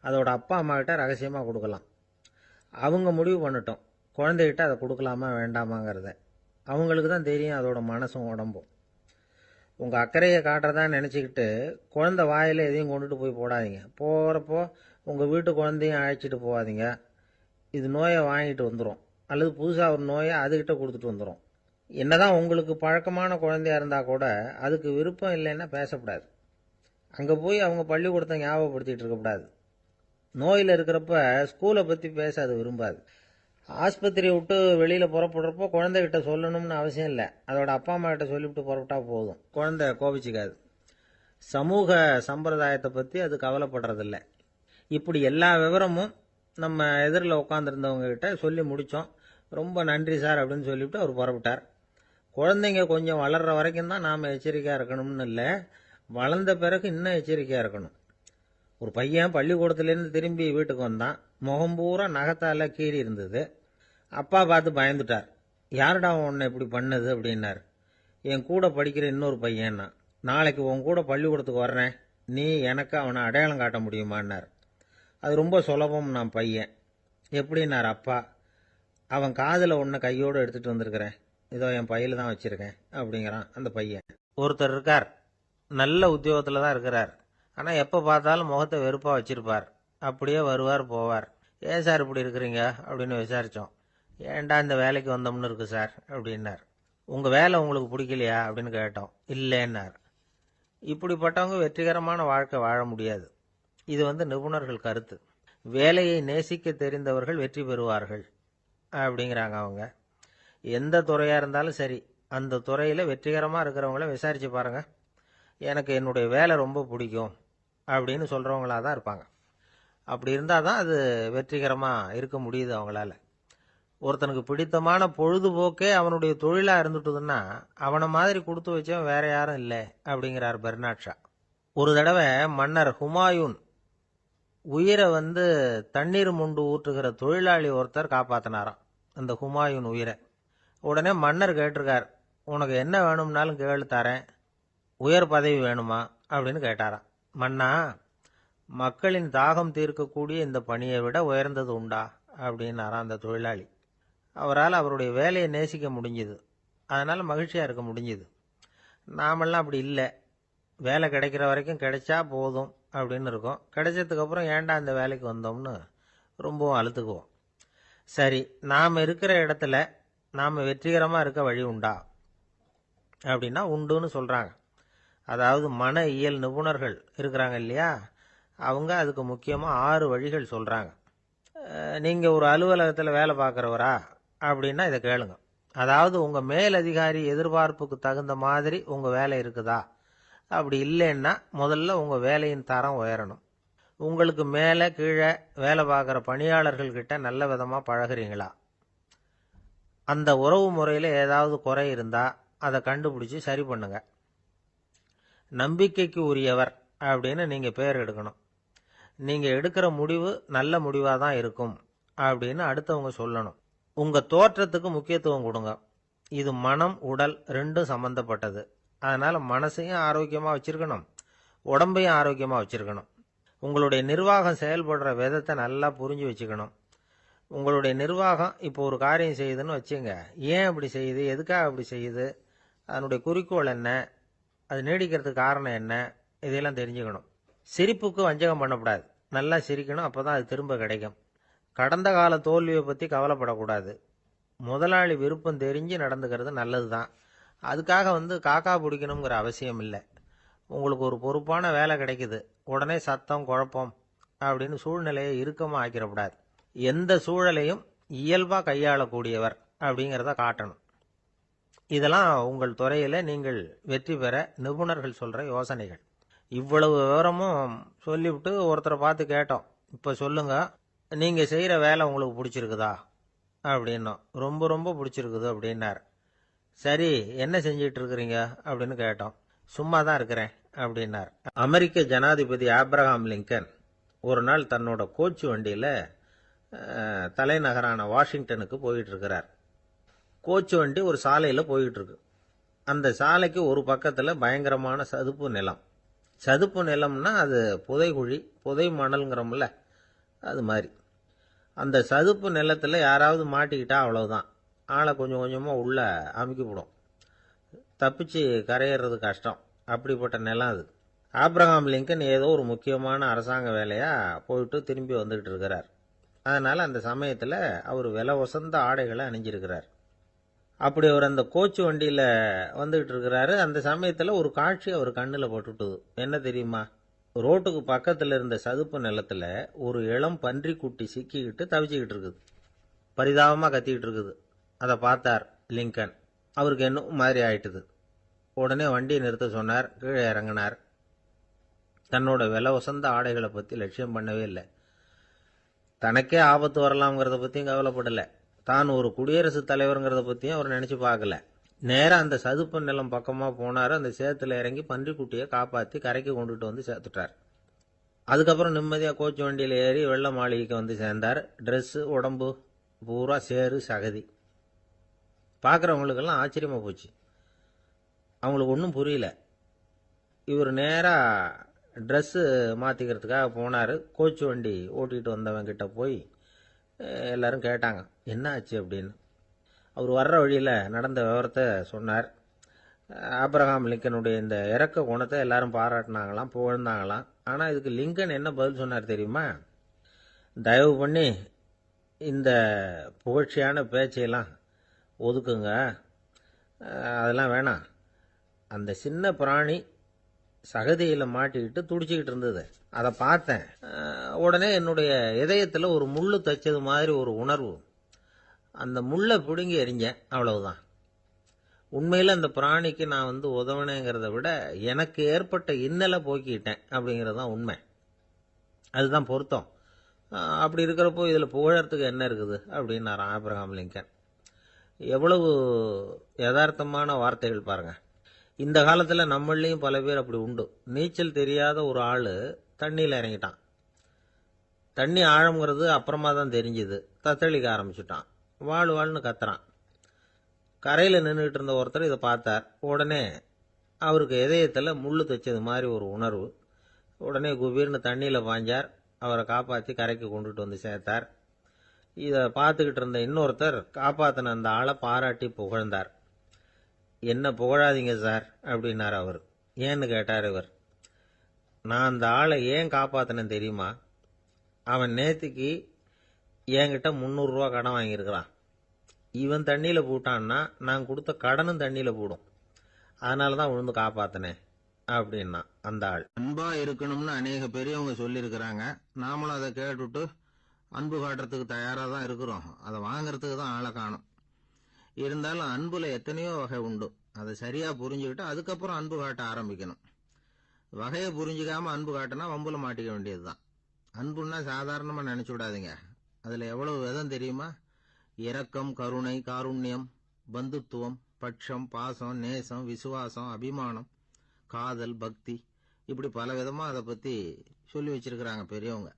அதோட அப்பா அம்மா கிட்ட ரகசியமாக கொடுக்கலாம். அவங்க முடிவு பண்ணட்டும் குழந்தைகிட்ட அதை கொடுக்கலாமா வேண்டாமாங்கிறத. அவங்களுக்கு தான் தெரியும் அதோட மனசும் உடம்பும். உங்கள் அக்கறையை காட்டுறதா நினச்சிக்கிட்டு குழந்தை வாயில் எதையும் கொண்டுட்டு போய் போடாதீங்க. போகிறப்போ உங்கள் வீட்டு குழந்தையும் அழைச்சிட்டு போகாதீங்க. இது நோயை வாங்கிட்டு வந்துடும், அல்லது புதுசாக ஒரு நோயை அதுகிட்ட கொடுத்துட்டு வந்துடும். என்னதான் உங்களுக்கு பழக்கமான குழந்தையா இருந்தால் கூட அதுக்கு விருப்பம் இல்லைன்னா பேசக்கூடாது. அங்கே போய் அவங்க பள்ளிக்கூடத்தை ஞாபகப்படுத்திகிட்டு இருக்கக்கூடாது. நோயில் இருக்கிறப்ப ஸ்கூலை பற்றி பேச அது விரும்பாது. ஆஸ்பத்திரியை விட்டு வெளியில் புறப்படுறப்போ குழந்தைகிட்ட சொல்லணும்னு அவசியம் இல்லை. அதோட அப்பா அம்மா கிட்ட சொல்லிவிட்டு புறப்பட்டா போதும். குழந்தை கோபிச்சிக்காது. சமூக சம்பிரதாயத்தை பற்றி அது கவலைப்படுறதில்ல. இப்படி எல்லா விவரமும் நம்ம எதிரில் உட்காந்துருந்தவங்க கிட்ட சொல்லி முடித்தோம். ரொம்ப நன்றி சார் அப்படின்னு சொல்லிவிட்டு அவர் புறப்பட்டார். குழந்தைங்க கொஞ்சம் வளர்கிற வரைக்கும் தான் நாம் எச்சரிக்கையாக இருக்கணும்னு இல்லை, வளர்ந்த பிறகு இன்னும் எச்சரிக்கையாக இருக்கணும். ஒரு பையன் பள்ளிக்கூடத்துலேருந்து திரும்பி வீட்டுக்கு வந்தான். முகம் பூரா நகத்தால் கீறி இருந்தது. அப்பா பார்த்து பயந்துட்டார். யாருடா உன்னை இப்படி பண்ணது அப்படின்னார். என் கூட படிக்கிற இன்னொரு பையன்னா. நாளைக்கு உன் கூட பள்ளிக்கூடத்துக்கு வர்றேன், நீ எனக்கு அவனை அடையாளம் காட்ட முடியுமான்னார். அது ரொம்ப சுலபம் நான் பையன். எப்படின்னார் அப்பா. அவன் காதில் ஒன்றை கையோடு எடுத்துகிட்டு வந்திருக்கிறேன், இதோ என் பையில தான் வச்சுருக்கேன் அப்படிங்கிறான் அந்த பையன். ஒருத்தர் இருக்கார், நல்ல உத்தியோகத்தில் தான் இருக்கிறார். ஆனால் எப்போ பார்த்தாலும் முகத்தை வெறுப்பாக வச்சிருப்பார். அப்படியே வருவார் போவார். ஏன் சார் இப்படி இருக்கிறீங்க அப்படின்னு விசாரித்தோம். ஏன்டா இந்த வேலைக்கு வந்தோம்னு இருக்கு சார் அப்படின்னார். உங்கள் வேலை உங்களுக்கு பிடிக்கலையா அப்படின்னு கேட்டோம். இல்லைன்னார். இப்படிப்பட்டவங்க வெற்றிகரமான வாழ்க்கை வாழ முடியாது. இது நிபுணர்கள் கருத்து. வேலையை நேசிக்க தெரிந்தவர்கள் வெற்றி பெறுவார்கள் அப்படிங்கிறாங்க அவங்க. எந்த துறையாக இருந்தாலும் சரி, அந்த துறையில் வெற்றிகரமாக இருக்கிறவங்கள விசாரித்து பாருங்கள். எனக்கு என்னுடைய வேலை ரொம்ப பிடிக்கும் அப்படின்னு சொல்கிறவங்களாக தான் இருப்பாங்க. அப்படி இருந்தால் தான் அது வெற்றிகரமாக இருக்க முடியுது அவங்களால. ஒருத்தனுக்கு பிடித்தமான பொழுதுபோக்கே அவனுடைய தொழிலாக இருந்துட்டுதுன்னா அவனை மாதிரி கொடுத்து வச்சவன் வேற யாரும் இல்லை அப்படிங்கிறார் பெர்னாட் ஷா. ஒரு தடவை மன்னர் ஹுமாயூன் உயிரை தண்ணீர் முண்டு ஊற்றுகிற தொழிலாளி ஒருத்தர் காப்பாற்றினாராம் அந்த ஹுமாயூன் உயிரை. உடனே மன்னர் கேட்டிருக்கார், உனக்கு என்ன வேணும்னாலும் கேளு தரேன், உயர் பதவி வேணுமா அப்படின்னு கேட்டாராம். மன்னா, மக்களின் தாகம் தீர்க்கக்கூடிய இந்த பணியை விட உயர்ந்தது உண்டா அப்படின்னாராம் அந்த தொழிலாளி. அவரால் அவருடைய வேலையை நேசிக்க முடிஞ்சுது, அதனால் மகிழ்ச்சியாக இருக்க முடிஞ்சுது. நாமெல்லாம் அப்படி இல்லை. வேலை கிடைக்கிற வரைக்கும் கிடைச்சா போதும் அப்படின்னு இருக்கோம். கிடைச்சதுக்கப்புறம் ஏன்டா இந்த வேலைக்கு வந்தோம்னு ரொம்பவும் அழுத்துக்குவோம். சரி, நாம் இருக்கிற இடத்துல நாம் வெற்றிகரமாக இருக்க வழி உண்டா அப்படின்னா உண்டுன்னு சொல்கிறாங்க. அதாவது மன இயல் நிபுணர்கள் இருக்கிறாங்க இல்லையா, அவங்க அதுக்கு முக்கியமாக 6 வழிகள் சொல்கிறாங்க. நீங்கள் ஒரு அலுவலகத்தில் வேலை பார்க்குறவரா அப்படின்னா இதை கேளுங்க. அதாவது உங்கள் மேலதிகாரி எதிர்பார்ப்புக்கு தகுந்த மாதிரி உங்கள் வேலை இருக்குதா? அப்படி இல்லைன்னா முதல்ல உங்கள் வேலையின் தரம் உயரணும். உங்களுக்கு மேலே கீழே வேலை பார்க்குற பணியாளர்கள்கிட்ட நல்ல விதமாக பழகுறீங்களா? அந்த உறவு முறையில் ஏதாவது குறை இருந்தால் அதை கண்டுபிடிச்சி சரி பண்ணுங்க. நம்பிக்கைக்கு உரியவர் அப்படின்னு நீங்கள் பேர் எடுக்கணும். நீங்கள் எடுக்கிற முடிவு நல்ல முடிவாக தான் இருக்கும் அப்படின்னு அடுத்தவங்க சொல்லணும். உங்கள் தோற்றத்துக்கு முக்கியத்துவம் கொடுங்க. இது மனம் உடல் ரெண்டும் சம்பந்தப்பட்டது. அதனால் மனசையும் ஆரோக்கியமாக வச்சுருக்கணும், உடம்பையும் ஆரோக்கியமாக வச்சுருக்கணும். உங்களுடைய நிர்வாகம் செயல்படுற விதத்தை நல்லா புரிஞ்சு வச்சுக்கணும். உங்களுடைய நிர்வாகம் இப்போ ஒரு காரியம் செய்யுதுன்னு வச்சுங்க, ஏன் அப்படி செய்யுது, எதுக்காக அப்படி செய்யுது, அதனுடைய குறிக்கோள் என்ன, அது நீடிக்கிறதுக்கு காரணம் என்ன, இதையெல்லாம் தெரிஞ்சுக்கணும். சிரிப்புக்கு வஞ்சகம் பண்ணக்கூடாது. நல்லா சிரிக்கணும், அப்போ தான் அது திரும்ப கிடைக்கும். கடந்த கால தோல்வியை பற்றி கவலைப்படக்கூடாது. முதலாளி விருப்பம் தெரிஞ்சு நடந்துக்கிறது நல்லது தான். அதுக்காக காக்கா பிடிக்கணுங்கிற அவசியம் இல்லை. உங்களுக்கு ஒரு பொறுப்பான வேலை கிடைக்குது, உடனே சத்தம் குழப்பம் அப்படின்னு சூழ்நிலையை இறுக்கமாக ஆக்கிடக்கூடாது. எந்த சூழலையும் இயல்பாக கையாளக்கூடியவர் அப்படிங்கிறத காட்டணும். இதெல்லாம் உங்கள் துறையில் நீங்கள் வெற்றி பெற நிபுணர்கள் சொல்கிற யோசனைகள். இவ்வளவு விவரமும் சொல்லிவிட்டு ஒருத்தரை பார்த்து கேட்டோம், இப்போ சொல்லுங்க, நீங்கள் செய்கிற வேலை உங்களுக்கு பிடிச்சிருக்குதா அப்படின்னோம். ரொம்ப ரொம்ப பிடிச்சிருக்குது அப்படின்னார். சரி, என்ன செஞ்சிட்டு இருக்கிறீங்க அப்படின்னு கேட்டோம். சும்மா தான் இருக்கிறேன் அப்படின்னார். அமெரிக்க ஜனாதிபதி ஆப்ரஹாம் லிங்கன் ஒரு நாள் தன்னோட கோச்சு வண்டியில் தலைநகரான வாஷிங்டனுக்கு போயிட்டு இருக்கிறார். கோச்சு வண்டி ஒரு சாலையில் போயிட்டு இருக்கு. அந்த சாலைக்கு ஒரு பக்கத்தில் பயங்கரமான சதுப்பு நிலம். சதுப்பு நிலம்னா அது புதைகுழி, புதை மணல்ங்கிறோம்ல, அது மாதிரி. அந்த சதுப்பு நிலத்தில் யாராவது மாட்டிக்கிட்டா அவ்வளவுதான், ஆளை கொஞ்சம் கொஞ்சமாக உள்ள அமுக்கிவிடும். தப்பிச்சு கரையேறது கஷ்டம். அப்படிப்பட்ட நிலம் அது. ஆப்ரஹாம் லிங்கன் ஏதோ ஒரு முக்கியமான அரசாங்க வேலையாக போயிட்டு திரும்பி வந்துக்கிட்டு இருக்கிறார். அதனால் அந்த சமயத்தில் அவர் விலை உசந்த ஆடைகளை அணிஞ்சிருக்கிறார். அப்படி அவர் அந்த கோச்சு வண்டியில் வந்துகிட்டு இருக்கிறாரு. அந்த சமயத்தில் ஒரு காட்சி அவர் கண்ணில் பட்டுட்டுது. என்ன தெரியுமா? ரோட்டுக்கு பக்கத்தில் இருந்த சதுப்பு நிலத்தில் ஒரு இளம் பன்றி குட்டி சிக்கிக்கிட்டு தவிச்சிக்கிட்டு இருக்குது. பரிதாபமாக கத்திக்கிட்டு இருக்குது. அதை பார்த்தார் லிங்கன். அவருக்கு என்ன மாதிரி ஆயிட்டுது. உடனே வண்டியை நிறுத்த சொன்னார். கீழே இறங்கினார். தன்னோட விலை உசந்த ஆடைகளை பற்றி லட்சியம் பண்ணவே இல்லை. தனக்கே ஆபத்து வரலாம்ங்கிறத பற்றியும் கவலைப்படலை. தான் ஒரு குடியரசுத் தலைவருங்கிறத பற்றியும் அவர் நினச்சி பார்க்கல. நேராக அந்த சதுப்பு நிலம் பக்கமாக போனார். அந்த சேத்துல இறங்கி பன்றிக்குட்டியை காப்பாற்றி கரைக்கு கொண்டுட்டு வந்து சேர்த்துட்டார். அதுக்கப்புறம் நிம்மதியாக கோச்சு வண்டியில் ஏறி வெள்ள மாளிகைக்கு வந்து சேர்ந்தார். ட்ரெஸ்ஸு உடம்பு பூரா சேறு சகதி. பார்க்குறவங்களுக்கெல்லாம் ஆச்சரியமாக போச்சு. அவங்களுக்கு ஒன்றும் புரியல. இவர் நேராக ட்ரெஸ்ஸு மாற்றிக்கிறதுக்காக போனார். கோச்சு வண்டி ஓட்டிகிட்டு வந்தவங்கிட்ட போய் எல்லாரும் கேட்டாங்க, என்ன ஆச்சு அப்படின்னு. அவர் வர்ற வழியில் நடந்த விவரத்தை சொன்னார். ஆப்ரஹாம் லிங்கனுடைய இந்த இறக்க குணத்தை எல்லாரும் பாராட்டினாங்களாம், புகழ்ந்தாங்களாம். ஆனால் இதுக்கு லிங்கன் என்ன பதில் சொன்னார் தெரியுமா? தயவு பண்ணி இந்த புகழ்ச்சியான பேச்சையெல்லாம் ஒதுக்குங்க, அதெல்லாம் வேணாம். அந்த சின்ன பிராணி சகதியில் மாட்டிக்கிட்டு துடிச்சிக்கிட்டு இருந்தது, அதை பார்த்தேன். உடனே என்னுடைய இதயத்தில் ஒரு முள்ளு தைச்சது மாதிரி ஒரு உணர்வு. அந்த முள்ளை பிடுங்கி எறிஞ்சேன், அவ்வளவுதான். உண்மையில் அந்த பிராணிக்கு நான் உதவினேங்கிறத விட எனக்கு ஏற்பட்ட இன்னலை போக்கிட்டேன் அப்படிங்கிறது தான் உண்மை. அதுதான் பொருத்தம். அப்படி இருக்கிறப்போ இதில் புகழறதுக்கு என்ன இருக்குது அப்படின்னாரு ஆப்ரஹாம் லிங்கன். எவ்வளவு யதார்த்தமான வார்த்தைகள் பாருங்க. இந்த காலத்தில் நம்மளையும் பல பேர் அப்படி உண்டு. நீச்சல் தெரியாத ஒரு ஆள் தண்ணியில் இறங்கிட்டான். தண்ணி ஆழம்ங்கிறது அப்புறமா தான் தெரிஞ்சுது. தத்தளிக்க ஆரம்பிச்சுட்டான். வாழ் வாழ்னு கத்துறான். கரையில் நின்றுட்டு இருந்த ஒருத்தர் இதை பார்த்தார். உடனே அவருக்கு இதயத்தில் முள்ளு தைச்சது மாதிரி ஒரு உணர்வு. உடனே குபீர்னு தண்ணியில் பாய்ஞ்சார். அவரை காப்பாற்றி கரைக்கு கொண்டுட்டு வந்து சேர்த்தார். இதை பார்த்துக்கிட்டு இருந்த இன்னொருத்தர் காப்பாற்றின அந்த ஆளை பாராட்டி புகழ்ந்தார். என்ன புகழாதீங்க சார் அப்படின்னார் அவர். ஏன்னு கேட்டார் இவர். நான் அந்த ஆளை ஏன் காப்பாற்றினேன் தெரியுமா? அவன் நேற்றுக்கு என்கிட்ட 300 ரூபா கடன் வாங்கியிருக்கிறான். இவன் தண்ணியில் போட்டான்னா நான் கொடுத்த கடனும் தண்ணியில் போடும். அதனால தான் விழுந்து காப்பாற்றினேன் அப்படின்னா அந்த ஆள். அன்பா இருக்கணும்னு அநேக பெரியவங்க சொல்லியிருக்கிறாங்க. நாமளும் அதை கேட்டுட்டு அன்பு காட்டுறதுக்கு தயாரா தான் இருக்கிறோம். அதை வாங்கறதுக்கு தான் ஆளை காணும். இருந்தாலும் அன்புல எத்தனையோ வகை உண்டு. அதை சரியா புரிஞ்சுக்கிட்டு அதுக்கப்புறம் அன்பு காட்ட ஆரம்பிக்கணும். வகையை புரிஞ்சுக்காம அன்பு காட்டினா வம்புல மாட்டிக்க வேண்டியதுதான். அன்புன்னா சாதாரணமா நினைச்சு விடாதீங்க. அதுல எவ்வளவு விதம் தெரியுமா? இரக்கம், கருணை, காருண்யம், பந்துத்துவம், பட்சம், பாசம், நேசம், விசுவாசம், அபிமானம், காதல், பக்தி, இப்படி பல விதமா அதை பத்தி சொல்லி வச்சிருக்கிறாங்க பெரியவங்க.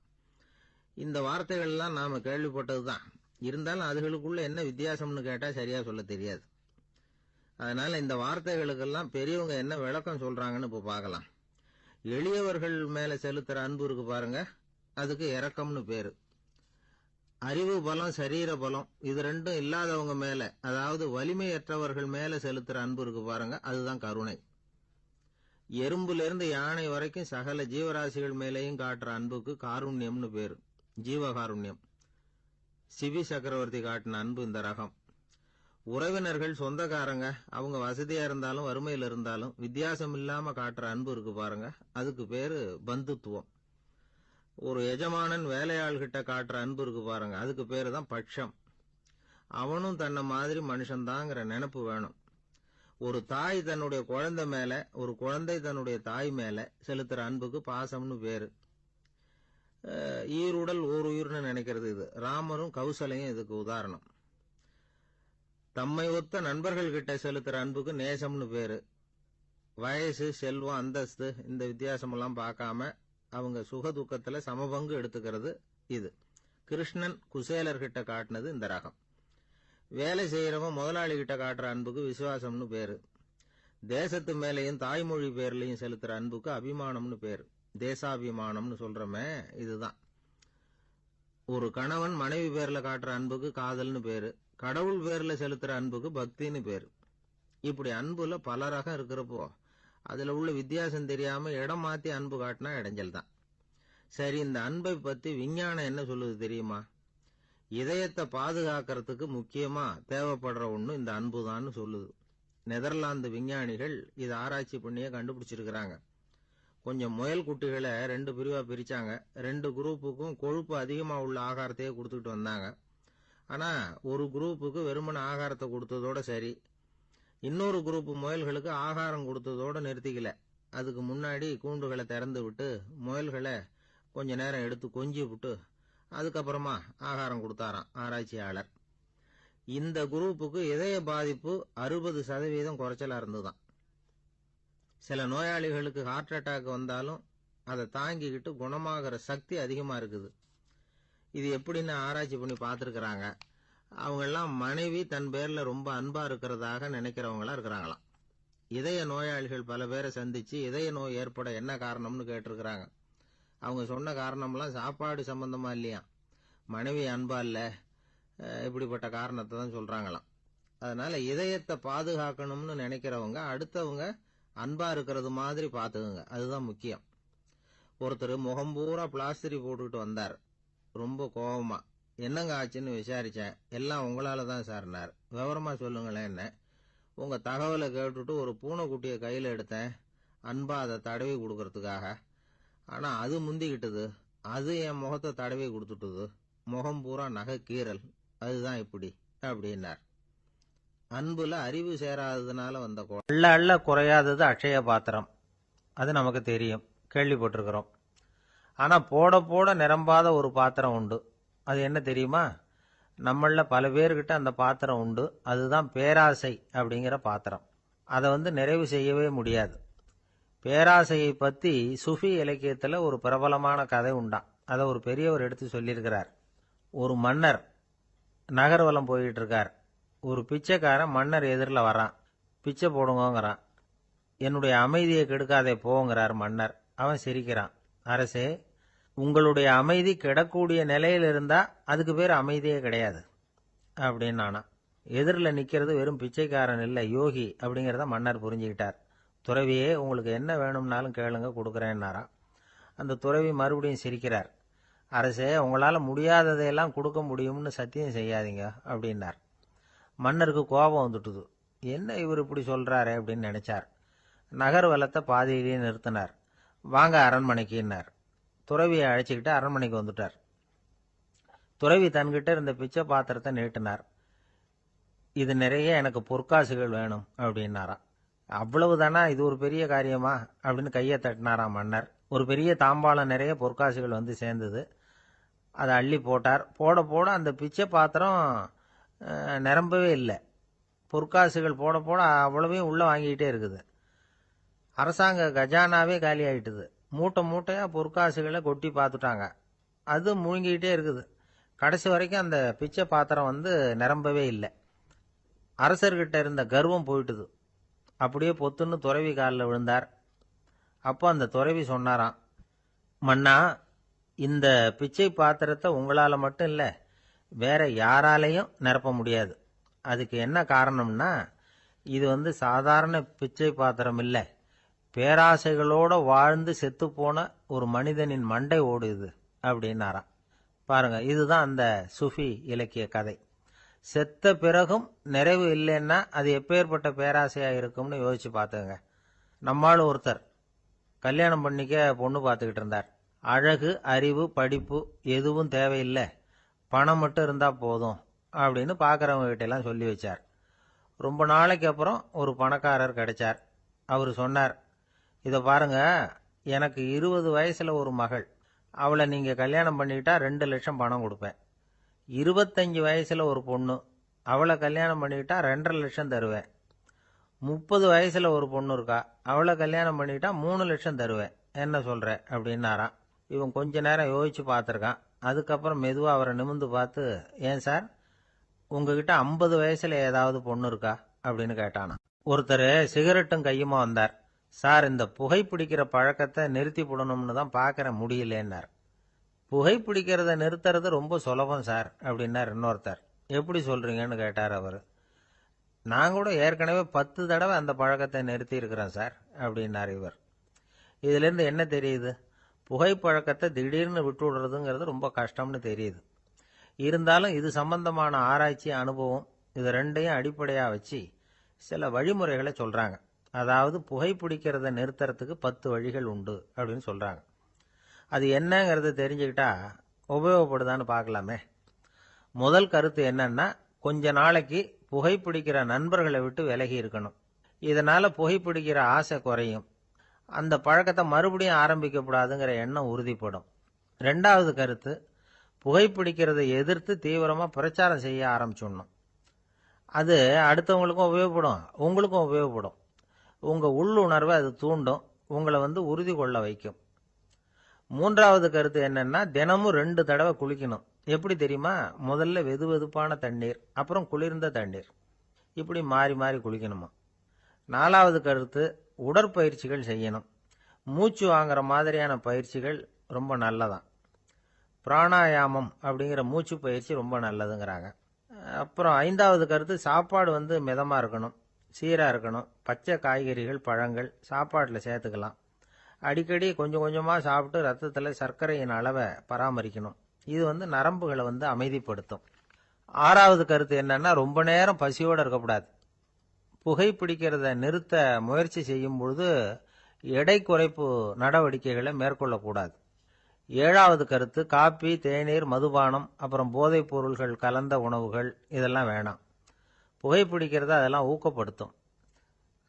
இந்த வார்த்தைகள் எல்லாம் நாம கேள்விப்பட்டதுதான். இருந்தாலும் அதுகளுக்குள்ள என்ன வித்தியாசம்னு கேட்டா சரியா சொல்ல தெரியாது. அதனால இந்த வார்த்தைகளுக்கெல்லாம் பெரியவங்க என்ன விளக்கம் சொல்றாங்கன்னு இப்ப பார்க்கலாம். எளியவர்கள் மேல செலுத்துற அன்பு இருக்கு பாருங்க, அதுக்கு இரக்கம்னு பேரு. அறிவு பலம், சரீர பலம், இது ரெண்டும் இல்லாதவங்க மேல, அதாவது வலிமையற்றவர்கள் மேல செலுத்துற அன்பு இருக்கு பாருங்க, அதுதான் கருணை. எறும்புல இருந்து யானை வரைக்கும் சகல ஜீவராசிகள் மேலேயும் காட்டுற அன்புக்கு காருண்யம்னு பேரு, ஜீவகாருண்யம். சிவி சக்கரவர்த்தி காட்டின அன்பு இந்த ரகம். உறவினர்கள், சொந்தக்காரங்க, அவங்க வசதியா இருந்தாலும் வறுமையில இருந்தாலும் வித்தியாசம் இல்லாம காட்டுற அன்பு இருக்கு பாருங்க, அதுக்கு பேரு பந்துத்துவம். ஒரு எஜமானன் வேலையாள்கிட்ட காட்டுற அன்பு இருக்கு பாருங்க, அதுக்கு பேரு தான் பட்சம். அவனும் தன்னை மாதிரி மனுஷன்தாங்கிற நினைப்பு வேணும். ஒரு தாய் தன்னுடைய குழந்தை மேல, ஒரு குழந்தை தன்னுடைய தாய் மேல செலுத்துற அன்புக்கு பாசம்னு பேரு. ஈருடல் ஓர் உயிர்னு நினைக்கிறது இது. ராமரும் கௌசலையும் இதுக்கு உதாரணம். தம்மை ஒத்த நண்பர்கள் கிட்ட செலுத்துற அன்புக்கு நேசம்னு பேரு. வயசு, செல்வம், அந்தஸ்து, இந்த வித்தியாசமெல்லாம் பார்க்காம அவங்க சுக துக்கத்துல சமபங்கு எடுத்துக்கிறது இது. கிருஷ்ணன் குசேலர்கிட்ட காட்டினது இந்த ரகம். வேலை செய்யறவன் முதலாளி கிட்ட காட்டுற அன்புக்கு விசுவாசம்னு பேரு. தேசத்து மேலையும் தாய்மொழி பேர்லையும் செலுத்துற அன்புக்கு அபிமானம்னு பேரு. தேசாபிமானம்னு சொல்றமே இதுதான். ஒரு கணவன் மனைவி பேர்ல காட்டுற அன்புக்கு காதல்னு பேரு. கடவுள் பேர்ல செலுத்துற அன்புக்கு பக்தின்னு பேரு. இப்படி அன்புல பல ரகம் இருக்கிறப்போ அதுல உள்ள வித்தியாசம் தெரியாம இடம் மாத்தி அன்பு காட்டினா இடைஞ்சல் தான். சரி, இந்த அன்பை பத்தி விஞ்ஞானம் என்ன சொல்லுது தெரியுமா? இதயத்தை பாதுகாக்கிறதுக்கு முக்கியமா தேவைப்படுற ஒண்ணு இந்த அன்புதான்னு சொல்லுது. நெதர்லாந்து விஞ்ஞானிகள் இதை ஆராய்ச்சி பண்ணியே கண்டுபிடிச்சிருக்கிறாங்க. கொஞ்சம் முயல் குட்டிகளை 2 பிரிவா பிரிச்சாங்க. 2 குரூப்புக்கும் கொழுப்பு அதிகமா உள்ள ஆகாரத்தையே கொடுத்துட்டு வந்தாங்க. ஆனா ஒரு குரூப்புக்கு வெறுமன ஆகாரத்தை கொடுத்ததோட சரி, இன்னொரு குரூப் முயல்களுக்கு ஆகாரம் கொடுத்ததோட நிறுத்திக்கல. அதுக்கு முன்னாடி கூண்டுகளை திறந்து விட்டு முயல்களை கொஞ்ச நேரம் எடுத்து கொஞ்சி விட்டு அதுக்கப்புறமா ஆகாரம் கொடுத்தாராம் ஆராய்ச்சியாளர். இந்த குரூப்புக்கு இதய பாதிப்பு 60% குறைச்சலா இருந்துதான். சில நோயாளிகளுக்கு ஹார்ட் அட்டாக் வந்தாலும் அதை தாங்கிக்கிட்டு குணமாகிற சக்தி அதிகமா இருக்குது. இது எப்படின்னு ஆராய்ச்சி பண்ணி பார்த்துருக்கிறாங்க. அவங்கெல்லாம் மனைவி தன் பேர்ல ரொம்ப அன்பா இருக்கிறதாக நினைக்கிறவங்களா இருக்கிறாங்களாம். இதய நோயாளிகள் பல பேரை சந்திச்சு இதய நோய் ஏற்பட என்ன காரணம்னு கேட்டிருக்கிறாங்க. அவங்க சொன்ன காரணம்லாம் சாப்பாடு சம்பந்தமா இல்லையா, மனைவி அன்பா இல்ல, இப்படிப்பட்ட காரணத்தை தான் சொல்றாங்களாம். அதனால இதயத்தை பாதுகாக்கணும்னு நினைக்கிறவங்க அடுத்தவங்க அன்பா இருக்கிறது மாதிரி பாத்துக்குங்க, அதுதான் முக்கியம். ஒருத்தர் முகம் பூரா பிளாஸ்டரி போட்டுக்கிட்டு வந்தார். ரொம்ப கோபமா, என்னங்க ஆச்சுன்னு விசாரிச்சேன். எல்லாம் உங்களால தான் சார்னார். விவரமா சொல்லுங்களேன். என்ன, உங்க தகவலை கேட்டுட்டு ஒரு பூனைக்குட்டியை கையில எடுத்தேன், அன்பா அதை தடவி கொடுக்கறதுக்காக. ஆனா அது முந்திக்கிட்டது, அது என் முகத்தை தடவி கொடுத்துட்டுது, முகம் பூரா நகை கீறல், அதுதான் இப்படி அப்படின்னார். அன்புல அறிவு சேராததுனால வந்த அள்ள அள்ள குறையாதது அட்சய பாத்திரம், அது நமக்கு தெரியும், கேள்விப்பட்டிருக்கிறோம். ஆனா போட போட நிரம்பாத ஒரு பாத்திரம் உண்டு. அது என்ன தெரியுமா? நம்மள பல பேர்கிட்ட அந்த பாத்திரம் உண்டு. அதுதான் பேராசை அப்படிங்கிற பாத்திரம். அதை நிறைவு செய்யவே முடியாது. பேராசையை பத்தி சுஃபி இலக்கியத்துல ஒரு பிரபலமான கதை உண்டாம். அதை ஒரு பெரியவர் எடுத்து சொல்லியிருக்கிறார். ஒரு மன்னர் நகர்வலம் போயிட்டு இருக்கார். ஒரு பிச்சைக்காரன் மன்னர் எதிரில் வரான். பிச்சை போடுங்கிறான். என்னுடைய அமைதியை கெடுக்காதே போங்கிறார் மன்னர். அவன் சிரிக்கிறான். அரசே, உங்களுடைய அமைதி கெடக்கூடிய நிலையில் இருந்தா அதுக்கு பேர் அமைதியே கிடையாது அப்படின்னு. எதிரில் நிக்கிறது வெறும் பிச்சைக்காரன் இல்லை, யோகி அப்படிங்கிறத மன்னர் புரிஞ்சுக்கிட்டார். துறவியே, உங்களுக்கு என்ன வேணும்னாலும் கேளுங்க, கொடுக்குறேன்னாராம். அந்த துறவி மறுபடியும் சிரிக்கிறார். அரசே, உங்களால முடியாததையெல்லாம் கொடுக்க முடியும்னு சத்தியம் செய்யாதீங்க அப்படின்னார். மன்னருக்கு கோபம் வந்துட்டுது. என்ன இவர் இப்படி சொல்றாரு அப்படின்னு நினைச்சார். நகர்வலத்தை பாதியிலேயே நிறுத்தினார். வாங்க அரண்மனைக்குன்னார். துறவியை அழைச்சிக்கிட்டு அரண்மனைக்கு வந்துட்டார். துறவி தன்கிட்ட இருந்த பிச்சை பாத்திரத்தை நீட்டினார். இது நிறைய எனக்கு பொற்காசுகள் வேணும் அப்படின்னாராம். அவ்வளவுதானா, இது ஒரு பெரிய காரியமா அப்படின்னு கையை தட்டினாராம் மன்னர். ஒரு பெரிய தாம்பாளம் நிறைய பொற்காசுகள் வந்து சேர்ந்தது. அதை அள்ளி போட்டார். போட போட அந்த பிச்சை பாத்திரம் நிரம்பவே இல்லை. பொற்காசுகள் போட போட அவ்வளவையும் உள்ள வாங்கிக்கிட்டே இருக்குது. அரசாங்க கஜானாவே காலி ஆயிட்டுது. மூட்டை மூட்டையா பொற்காசுகளை கொட்டி பார்த்துட்டாங்க. அது முழுங்கிக்கிட்டே இருக்குது. கடைசி வரைக்கும் அந்த பிச்சை பாத்திரம் வந்து நிரம்பவே இல்லை. அரசர்கிட்ட இருந்த கர்வம் போயிட்டுது. அப்படியே பொத்துன்னு துறவி காலில் விழுந்தார். அப்போ அந்த துறவி சொன்னாராம், மன்னா, இந்த பிச்சை பாத்திரத்தை உங்களால மட்டும் இல்லை, வேற யாராலையும் நிரப்ப முடியாது. அதுக்கு என்ன காரணம்னா, இது வந்து சாதாரண பிச்சை பாத்திரம் இல்லை, பேராசைகளோட வாழ்ந்து செத்துப்போன ஒரு மனிதனின் மண்டை ஓடுது அப்படின்னாராம். பாருங்க, இதுதான் அந்த சுஃபி இலக்கிய கதை. செத்த பிறகும் நிறைவு இல்லைன்னா அது எப்பேற்பட்ட பேராசையா இருக்கும்னு யோசிச்சு பார்த்துங்க. நம்மால் ஒருத்தர் கல்யாணம் பண்ணிக்க பொண்ணு பார்த்துக்கிட்டு இருந்தார். அழகு, அறிவு, படிப்பு எதுவும் தேவையில்லை, பணம் மட்டும் இருந்தா போதும் அப்படின்னு பார்க்குறவங்க கிட்ட எல்லாம் சொல்லி வச்சார். ரொம்ப நாளைக்கு அப்புறம் ஒரு பணக்காரர் கிடைச்சார். அவர் சொன்னார், இதை பாருங்க, எனக்கு 20 வயசுல ஒரு மகள், அவளை நீங்க கல்யாணம் பண்ணிக்கிட்டா 2 லட்சம் பணம் கொடுப்பேன். 25 வயசுல ஒரு பொண்ணு, அவளை கல்யாணம் பண்ணிக்கிட்டா 2.5 லட்சம் தருவேன். 30 வயசுல ஒரு பொண்ணு இருக்கா, அவளை கல்யாணம் பண்ணிக்கிட்டா 3 லட்சம் தருவேன். என்ன சொல்ற அப்படின்னாராம். இவன் கொஞ்ச நேரம் யோசிச்சு பார்த்துருக்கான். அதுக்கப்புறம் மெதுவா அவரை நிமிர்ந்து பார்த்து, ஏன் சார், உங்ககிட்ட 50 வயசுல ஏதாவது பொண்ணு இருக்கா அப்படின்னு கேட்டானா. ஒருத்தர் சிகரெட்டும் கையுமா வந்தார். சார், இந்த புகைப்பிடிக்கிற பழக்கத்தை நிறுத்தி போடணும்னு தான் பார்க்கறேன், முடியலன்னார். புகைப்பிடிக்கிறத நிறுத்துறது ரொம்ப சுலபம் சார் அப்படின்னார் இன்னொருத்தர். எப்படி சொல்றீங்கன்னு கேட்டார் அவர். நான் கூட ஏற்கனவே 10 தடவை அந்த பழக்கத்தை நிறுத்தி இருக்கிறேன் சார் அப்படின்னார் இவர். இதுல இருந்து என்ன தெரியுது? புகைப்பழக்கத்தை திடீர்னு விட்டு விடுறதுங்கிறது ரொம்ப கஷ்டம்னு தெரியுது. இருந்தாலும் இது சம்பந்தமான ஆராய்ச்சி, அனுபவம், இது ரெண்டையும் அடிப்படையா வச்சு சில வழிமுறைகளை சொல்றாங்க. அதாவது புகைப்பிடிக்கிறத நிறுத்துறதுக்கு 10 வழிகள் உண்டு அப்படின்னு சொல்றாங்க. அது என்னங்கிறத தெரிஞ்சுக்கிட்டா உபயோகப்படுதான்னு பார்க்கலாமே. முதல் கருத்து என்னன்னா, கொஞ்ச நாளைக்கு புகைப்பிடிக்கிற நண்பர்களை விட்டு விலகி இருக்கணும். இதனால புகைப்பிடிக்கிற ஆசை குறையும். அந்த பழக்கத்தை மறுபடியும் ஆரம்பிக்கப்படாதுங்கிற எண்ணம் உறுதிப்படும். 2வது கருத்து, புகைப்பிடிக்கிறதை எதிர்த்து தீவிரமா பிரச்சாரம் செய்ய ஆரம்பிச்சிடணும். அது அடுத்தவங்களுக்கும் உபயோகப்படும், உங்களுக்கும் உபயோகப்படும். உங்க உள்ளுணர்வை அது தூண்டும், உங்களை வந்து உறுதி கொள்ள வைக்கும். 3வது கருத்து என்னன்னா, தினமும் 2 தடவை குளிக்கணும். எப்படி தெரியுமா? முதல்ல வெது வெதுப்பான தண்ணீர், அப்புறம் குளிர்ந்த தண்ணீர், இப்படி மாறி மாறி குளிக்கணுமா. 4வது கருத்து, உடற்பயிற்சிகள் செய்யணும். மூச்சு வாங்குற மாதிரியான பயிற்சிகள் ரொம்ப நல்லதான். பிராணாயாமம் அப்படிங்கிற மூச்சு பயிற்சி ரொம்ப நல்லதுங்கிறாங்க. அப்புறம் 5வது கருத்து, சாப்பாடு வந்து மிதமா இருக்கணும், சீரா இருக்கணும். பச்சை காய்கறிகள், பழங்கள் சாப்பாட்டில் சேர்த்துக்கலாம். அடிக்கடி கொஞ்சம் கொஞ்சமா சாப்பிட்டு ரத்தத்தில் சர்க்கரையின் அளவை பராமரிக்கணும். இது வந்து நரம்புகளை வந்து அமைதிப்படுத்தும். 6வது கருத்து என்னன்னா, ரொம்ப நேரம் பசியோடு இருக்கக்கூடாது. புகைப்பிடிக்கிறத நிறுத்த முயற்சி செய்யும் பொழுது எடை குறைப்பு நடவடிக்கைகளை மேற்கொள்ளக்கூடாது. 7வது கருத்து, காப்பி, தேநீர், மதுபானம், அப்புறம் போதைப் பொருள்கள் கலந்த உணவுகள் இதெல்லாம் வேணாம். புகைப்பிடிக்கிறத அதெல்லாம் ஊக்கப்படுத்தும்.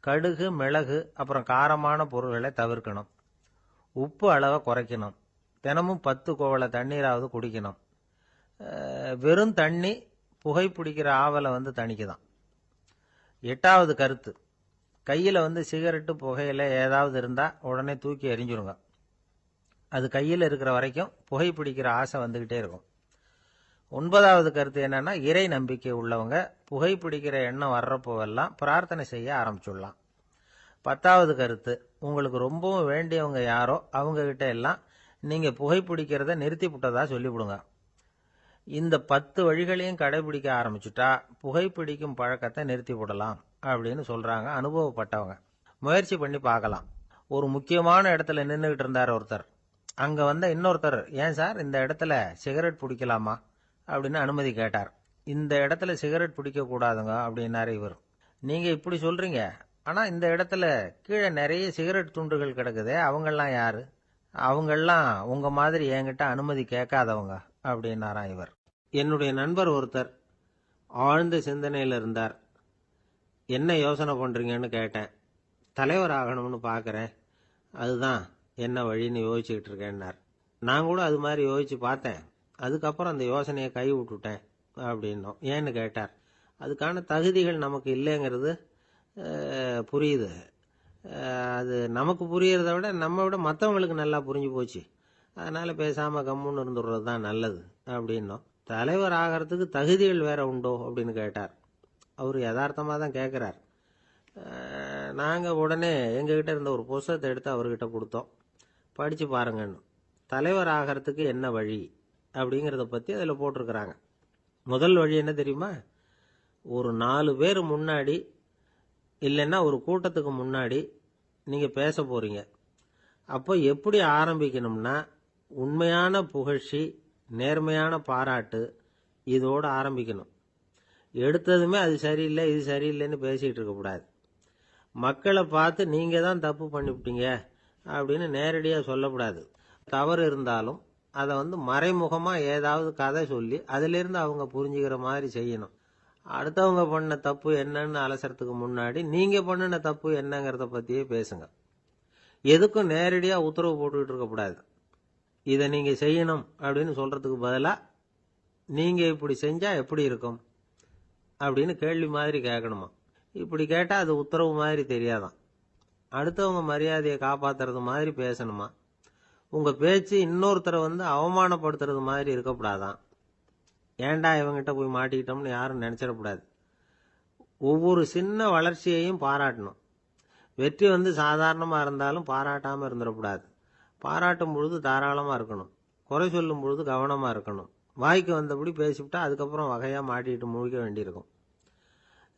கடுகு, மிளகு, அப்புறம் காரமான பொருள்களை தவிர்க்கணும். உப்பு அளவை குறைக்கணும். தினமும் 10 குவளை தண்ணீராவது குடிக்கணும். வெறும் தண்ணி புகைப்பிடிக்கிற ஆவலை வந்து தணிக்குதான். 8வது கருத்து, கையில் வந்து சிகரெட்டு, புகையில ஏதாவது இருந்தால் உடனே தூக்கி எறிஞ்சிருங்க. அது கையில் இருக்கிற வரைக்கும் புகைப்பிடிக்கிற ஆசை வந்துக்கிட்டே இருக்கும். 9வது கருத்து என்னன்னா, இறை நம்பிக்கை உள்ளவங்க புகைப்பிடிக்கிற எண்ணம் வர்றப்போவெல்லாம் பிரார்த்தனை செய்ய ஆரம்பிச்சுடலாம். 10வது கருத்து, உங்களுக்கு ரொம்பவும் வேண்டியவங்க யாரோ அவங்க கிட்ட எல்லாம் நீங்க புகைப்பிடிக்கிறத நிறுத்தி விட்டதா சொல்லிவிடுங்க. இந்த 10 வழிகளையும் கடைபிடிக்க ஆரம்பிச்சுட்டா புகைப்பிடிக்கும் பழக்கத்தை நிறுத்தி விடலாம் அப்படின்னு சொல்றாங்க அனுபவப்பட்டவங்க. முயற்சி பண்ணி பார்க்கலாம். ஒரு முக்கியமான இடத்துல நின்றுகிட்டு இருந்தார் ஒருத்தர். அங்க வந்த இன்னொருத்தர், ஏன் சார், இந்த இடத்துல சிகரெட் பிடிக்கலாமா அப்படின்னு அனுமதி கேட்டார். இந்த இடத்துல சிகரெட் பிடிக்க கூடாதுங்க அப்படின்னாரு இவர். நீங்க இப்படி சொல்றீங்க, ஆனா இந்த இடத்துல கீழே நிறைய சிகரெட் துண்டுகள் கிடக்குதே, அவங்கெல்லாம் யாரு? அவங்கெல்லாம் உங்க மாதிரி என்கிட்ட அனுமதி கேட்காதவங்க அப்படின்னாராம் இவர். என்னுடைய நண்பர் ஒருத்தர் ஆழ்ந்த சிந்தனையில் இருந்தார். என்ன யோசனை பண்ணுறீங்கன்னு கேட்டேன். தலைவர் ஆகணும்னு பார்க்குறேன், அதுதான் என்ன வழின்னு யோசிச்சுக்கிட்டு இருக்கேன்னார். நான் கூட அது மாதிரி யோசித்து பார்த்தேன். அதுக்கப்புறம் அந்த யோசனையை கை விட்டுட்டேன் அப்படின்னோம். ஏன்னு கேட்டார். அதுக்கான தகுதிகள் நமக்கு இல்லைங்கிறது புரியுது. அது நமக்கு புரியறத விட நம்ம விட மற்றவங்களுக்கு நல்லா புரிஞ்சு போச்சு. அதனால் பேசாமல் கம்முன்னு இருந்துடுறது தான் நல்லது அப்படின்னோம். தலைவர் ஆகிறதுக்கு தகுதிகள் வேற உண்டோ அப்படின்னு கேட்டார். அவர் யதார்த்தமாக தான் கேட்குறார். நாங்கள் உடனே எங்ககிட்ட இருந்த ஒரு புஸ்தகத்தை எடுத்து அவர்கிட்ட கொடுத்தோம். படித்து பாருங்கன்னு. தலைவர் ஆகிறதுக்கு என்ன வழி அப்படிங்கிறத பற்றி அதில் போட்டிருக்கிறாங்க. முதல் வழி என்ன தெரியுமா? ஒரு 4 பேர் முன்னாடி இல்லைன்னா ஒரு கூட்டத்துக்கு முன்னாடி நீங்கள் பேச போகிறீங்க. அப்போ எப்படி ஆரம்பிக்கணும்னா, உண்மையான புகழ்ச்சி, நேர்மையான பாராட்டு, இதோடு ஆரம்பிக்கணும். எடுத்ததுமே அது சரியில்லை இது சரியில்லைன்னு பேசிகிட்டு இருக்கக்கூடாது. மக்களை பார்த்து நீங்கள் தான் தப்பு பண்ணிவிட்டீங்க அப்படின்னு நேரடியாக சொல்லக்கூடாது. தவறு இருந்தாலும் அதை மறைமுகமாக ஏதாவது கதை சொல்லி அதிலிருந்து அவங்க புரிஞ்சுக்கிற மாதிரி செய்யணும். அடுத்தவங்க பண்ண தப்பு என்னன்னு அலசறதுக்கு முன்னாடி நீங்கள் பண்ணின தப்பு என்னங்கிறத பற்றியே பேசுங்க. எதுக்கும் நேரடியாக உத்தரவு போட்டுக்கிட்டு இருக்கக்கூடாது. இதை நீங்கள் செய்யணும் அப்படின்னு சொல்கிறதுக்கு பதிலாக நீங்கள் இப்படி செஞ்சால் எப்படி இருக்கும் அப்படின்னு கேள்வி மாதிரி கேட்கணுமா. இப்படி கேட்டால் அது உத்தரவு மாதிரி தெரியாதான். அடுத்தவங்க மரியாதையை காப்பாற்றுறது மாதிரி பேசணுமா. உங்கள் பேச்சு இன்னொருத்தரை அவமானப்படுத்துறது மாதிரி இருக்கக்கூடாதான். ஏண்டா இவங்கிட்ட போய் மாட்டிக்கிட்டோம்னு யாரும் நினச்சிடக்கூடாது. ஒவ்வொரு சின்ன வளர்ச்சியையும் பாராட்டணும். வெற்றி சாதாரணமாக இருந்தாலும் பாராட்டாமல் இருந்துடக்கூடாது. பாராட்டும் பொழுது தாராளமாக இருக்கணும். குறை சொல்லும் பொழுது கவனமாக இருக்கணும். வாய்க்கு வந்தபடி பேசிவிட்டா அதுக்கப்புறம் வகையாக மாட்டிக்கிட்டு முழிக்க வேண்டியிருக்கும்.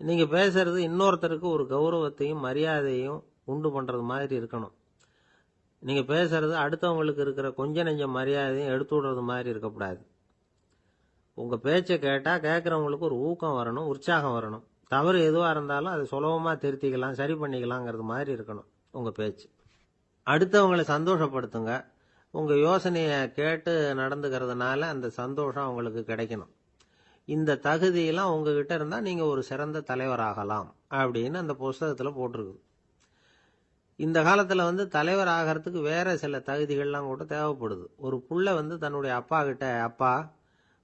நீங்கள் பேசுறது இன்னொருத்தருக்கு ஒரு கௌரவத்தையும் மரியாதையும் உண்டு பண்ணுறது மாதிரி இருக்கணும். நீங்கள் பேசுறது அடுத்தவங்களுக்கு இருக்கிற கொஞ்ச நெஞ்ச மரியாதையும் எடுத்து விடுறது மாதிரி இருக்கக்கூடாது. உங்கள் பேச்சை கேட்டால் கேட்குறவங்களுக்கு ஒரு ஊக்கம் வரணும், உற்சாகம் வரணும். தவறு எதுவாக இருந்தாலும் அதை சுலபமாக திருத்திக்கலாம், சரி பண்ணிக்கலாங்கிறது மாதிரி இருக்கணும் உங்கள் பேச்சு. அடுத்தவங்களை சந்தோஷப்படுத்துங்க. உங்கள் யோசனையை கேட்டு நடந்துக்கிறதுனால அந்த சந்தோஷம் அவங்களுக்கு கிடைக்கணும். இந்த தகுதியெல்லாம் உங்ககிட்ட இருந்தால் நீங்கள் ஒரு சிறந்த தலைவராகலாம் அப்படின்னு அந்த புஸ்தகத்தில் போட்டிருக்கு. இந்த காலத்தில் தலைவர் ஆகிறதுக்கு வேற சில தகுதிகள்லாம் கூட தேவைப்படுது. ஒரு புள்ள தன்னுடைய அப்பா கிட்ட, அப்பா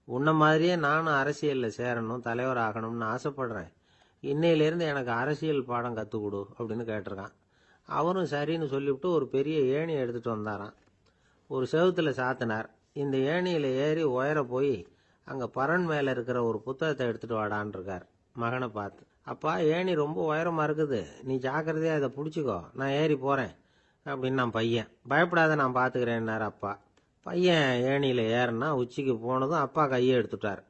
உன்ன மாதிரியே நானும் அரசியலில் சேரணும், தலைவர் ஆகணும்னு ஆசைப்படுறேன், இன்னையிலேருந்து எனக்கு அரசியல் பாடம் கற்றுக் கொடு அப்படின்னு கேட்டிருக்கான். அவரும் சரின்னு சொல்லிவிட்டு ஒரு பெரிய ஏணியை எடுத்துகிட்டு வந்தாராம். ஒரு செவுத்தில் சாத்தினார். இந்த ஏணியில் ஏறி உயர போய் அங்கே பரன் மேலே இருக்கிற ஒரு புத்தகத்தை எடுத்துகிட்டு வாடான் இருக்கார். மகனை பார்த்து, அப்பா ஏணி ரொம்ப உயரமாக இருக்குது, நீ ஜாக்கிரதையாக இதை பிடிச்சிக்கோ, நான் ஏறி போகிறேன் அப்படின்னு நான் பையன். பயப்படாத, நான் பார்த்துக்கிறேன்னார் அப்பா. பையன் ஏணியில் ஏறினா உச்சிக்கு போனதும் அப்பா கையை எடுத்துட்டார்.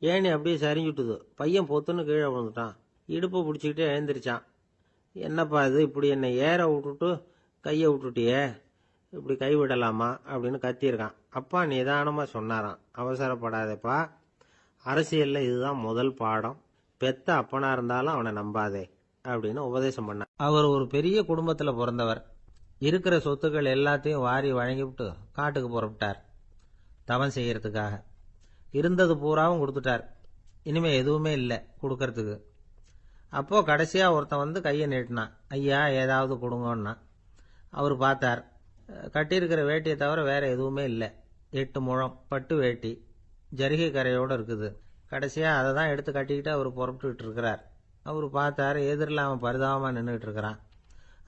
ஏணி அப்படியே சரிஞ்சுட்டுது. பையன் பொத்துன்னு கீழே விழுந்துட்டான். இடுப்பை பிடிச்சிக்கிட்டே எழுந்திரிச்சான். என்னப்பா இது, இப்படி என்னை ஏற விட்டுட்டு கையை விட்டுட்டியே, இப்படி கை விடலாமா அப்படின்னு கத்தியிருக்கான். அப்பா நிதானமாக சொன்னாராம், அவசரப்படாதேப்பா, அரசியலில் இதுதான் முதல் பாடம், பெத்த அப்பனா இருந்தாலும் அவனை நம்பாதே அப்படின்னு உபதேசம் பண்ணார். அவர் ஒரு பெரிய குடும்பத்தில் பிறந்தவர். இருக்கிற சொத்துக்கள் எல்லாத்தையும் வாரி வழங்கிவிட்டு காட்டுக்கு புறப்பட்டார் தவம் செய்யறதுக்காக. இருந்தது பூராவும் கொடுத்துட்டார். இனிமே எதுவுமே இல்லை கொடுக்கறதுக்கு. அப்போ கடைசியா ஒருத்தன் கையை நீட்டினான். ஐயா ஏதாவது கொடுங்கன்னா. அவர் பார்த்தார். கட்டியிருக்கிற வேட்டியை தவிர வேற எதுவுமே இல்லை. 8 முழம் பட்டு வேட்டி, ஜரிகை கரையோடு இருக்குது. கடைசியா அதை தான் எடுத்து கட்டிக்கிட்டு அவர் புறப்பட்டுக்கிட்டு இருக்கிறார். அவர் பார்த்தார், எதிரில் அவன் பரிதாபமாக நின்றுட்டு இருக்கிறான்.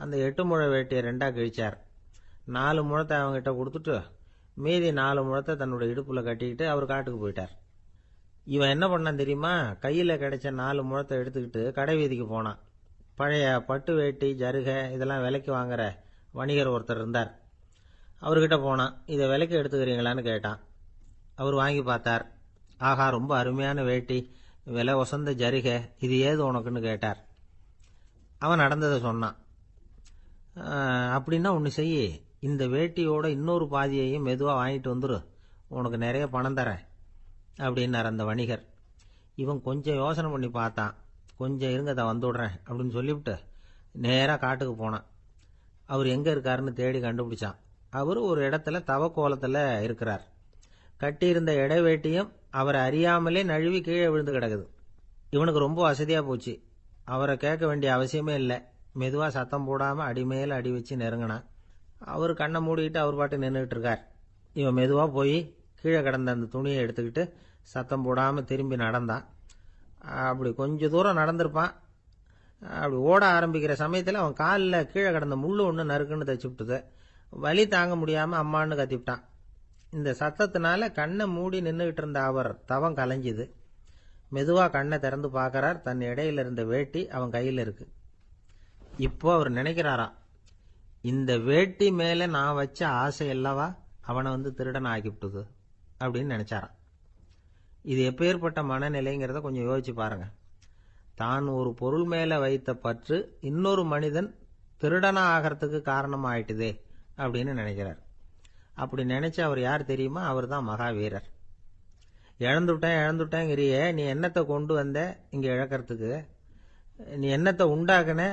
அந்த 8 முழ வேட்டியை 2ஆ கிழிச்சார். 4 முழத்தை அவங்ககிட்ட கொடுத்துட்டு மீதி 4 முழத்தை தன்னுடைய இடுப்பில் கட்டிக்கிட்டு அவர் காட்டுக்கு போயிட்டார். இவன் என்ன பண்ணான் தெரியுமா? கையில் கிடைச்ச 4 முழத்தை எடுத்துக்கிட்டு கடை வீதிக்கு போனான். பழைய பட்டு வேட்டி ஜருகை இதெல்லாம் விலைக்கு வாங்குற வணிகர் ஒருத்தர் இருந்தார். அவர்கிட்ட போனான். இதை விலைக்கு எடுத்துக்கிறீங்களான்னு கேட்டான். அவர் வாங்கி பார்த்தார். ஆஹா, ரொம்ப அருமையான வேட்டி, விலை ஒசந்த ஜருகை, இது ஏது உனக்குன்னு கேட்டார். அவன் நடந்ததை சொன்னான். அப்படின்னா ஒன்று செய், இந்த வேட்டியோட இன்னொரு பாதியையும் மெதுவாக வாங்கிட்டு வந்துரு, உனக்கு நிறைய பணம் தரேன் அப்படின்னார் அந்த வணிகர். இவன் கொஞ்சம் யோசனை பண்ணி பார்த்தான். கொஞ்சம் இருங்க, அதை வந்துவிடுறேன் அப்படின்னு சொல்லிவிட்டு நேராக காட்டுக்கு போனான். அவர் எங்கே இருக்காருன்னு தேடி கண்டுபிடிச்சான். அவர் ஒரு இடத்துல தவக்கோலத்தில் இருக்கிறார். கட்டியிருந்த இடைவேட்டியும் அவரை அறியாமலே நழுவி கீழே விழுந்து கிடக்குது. இவனுக்கு ரொம்ப வசதியா போச்சு. அவரை கேட்க வேண்டிய அவசியமே இல்லை. மெதுவா சத்தம் போடாம அடிமேல அடி வச்சு நெருங்கினான். அவர் கண்ணை மூடிக்கிட்டு அவர் பாட்டு நின்றுட்டு இருக்கார். இவன் மெதுவா போய் கீழே கிடந்த அந்த துணியை எடுத்துக்கிட்டு சத்தம் போடாம திரும்பி நடந்தான். அப்படி கொஞ்ச தூரம் நடந்திருப்பான். அப்படி ஓட ஆரம்பிக்கிற சமயத்தில் அவன் காலில் கீழே கிடந்த முள்ளு ஒன்று நறுக்குன்னு தச்சுவிட்டுது. வலி தாங்க முடியாம அம்மான்னு கத்திவிட்டான். இந்த சத்தத்தினால கண்ணை மூடி நின்றுகிட்டு இருந்த அவர் தவம் கலைஞ்சுது. மெதுவா கண்ணை திறந்து பார்க்கறார். தன் இடையில இருந்த வேட்டி அவன் கையில் இருக்கு. இப்போ அவர் நினைக்கிறாராம், இந்த வேட்டி மேல நான் வச்ச ஆசை அல்லவா அவனை திருடன் ஆக்கிவிட்டுது அப்படின்னு நினைச்சாராம். இது எப்பேற்பட்ட மனநிலைங்கிறத கொஞ்சம் யோசிச்சு பாருங்க. தான் ஒரு பொருள் மேல வைத்த பற்று இன்னொரு மனிதன் திருடனா ஆகிறதுக்கு காரணம் ஆயிட்டுதே அப்படின்னு நினைக்கிறார். அப்படி நினைச்ச அவர் யார் தெரியுமா? அவர் தான் மகாவீரர். இழந்துட்டேங்கிறியே, நீ என்னத்தை கொண்டு வந்த இங்க இழக்கிறதுக்கு? நீ என்னத்தை உண்டாக்குன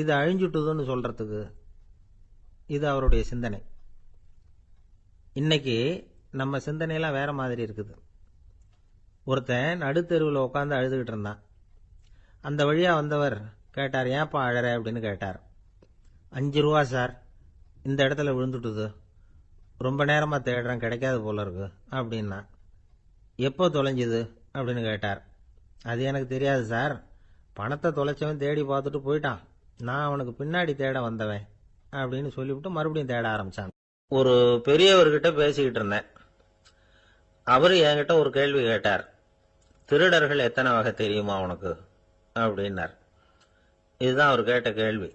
இது அழிஞ்சுட்டுதுன்னு சொல்றதுக்கு? இது அவருடைய சிந்தனை. இன்னைக்கு நம்ம சிந்தனையெல்லாம் வேற மாதிரி இருக்குது. ஒருத்தன் நடுத்தெருவில் உட்காந்து அழுதுகிட்டு இருந்தான். அந்த வழியா வந்தவர் கேட்டார், ஏன்ப்பா அழற அப்படின்னு கேட்டார். 5 ரூபா சார், இந்த இடத்துல விழுந்துட்டுது, ரொம்ப நேரமா தேடுறேன், கிடைக்காது போல இருக்கு அப்படின்னா. எப்போ தொலைஞ்சுது அப்படின்னு கேட்டார். அது எனக்கு தெரியாது சார், பணத்தை தொலைச்சவன் தேடி பார்த்துட்டு போயிட்டான், நான் அவனுக்கு பின்னாடி தேட வந்தவன் அப்படின்னு சொல்லிவிட்டு மறுபடியும் தேட ஆரம்பிச்சான். ஒரு பெரியவர்கிட்ட பேசிக்கிட்டு இருந்தேன். அவரு என்கிட்ட ஒரு கேள்வி கேட்டார். திருடர்கள் எத்தனை வகை தெரியுமா உனக்கு அப்படின்னார். இதுதான் அவர் கேட்ட கேள்வி.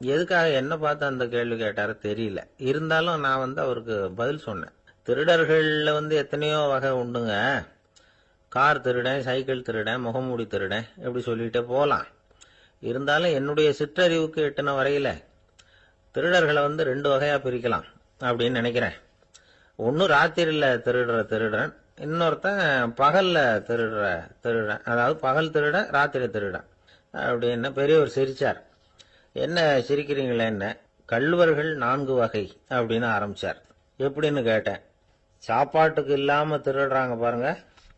எதுக்காக என்ன பார்த்து அந்த கேள்வி கேட்டாரு தெரியல. இருந்தாலும் நான் அவருக்கு பதில் சொன்னேன். திருடர்கள்ல எத்தனையோ வகை உண்டுங்க. கார் திருடன், சைக்கிள் திருடன், முகமூடி திருடன், எப்படி சொல்லிட்டே போலாம். இருந்தாலும் என்னுடைய சிற்றறிவுக்கு எட்டின வரையில திருடர்களை 2 வகையா பிரிக்கலாம் அப்படின்னு நினைக்கிறேன். ஒன்னு ராத்திரில திருடுற திருடன், இன்னொருத்தன் பகல்ல திருடுற திருடன். அதாவது பகல் திருடன், ராத்திரி திருடன் அப்படின்னு பெரியவர் சிரிச்சார். என்ன சிரிக்கிறீங்களே? என்ன கள்வர்கள் 4 வகை அப்படின்னு ஆரம்பிச்சார். எப்படின்னு கேட்டேன். சாப்பாட்டுக்கு இல்லாம திருடுறாங்க பாருங்க,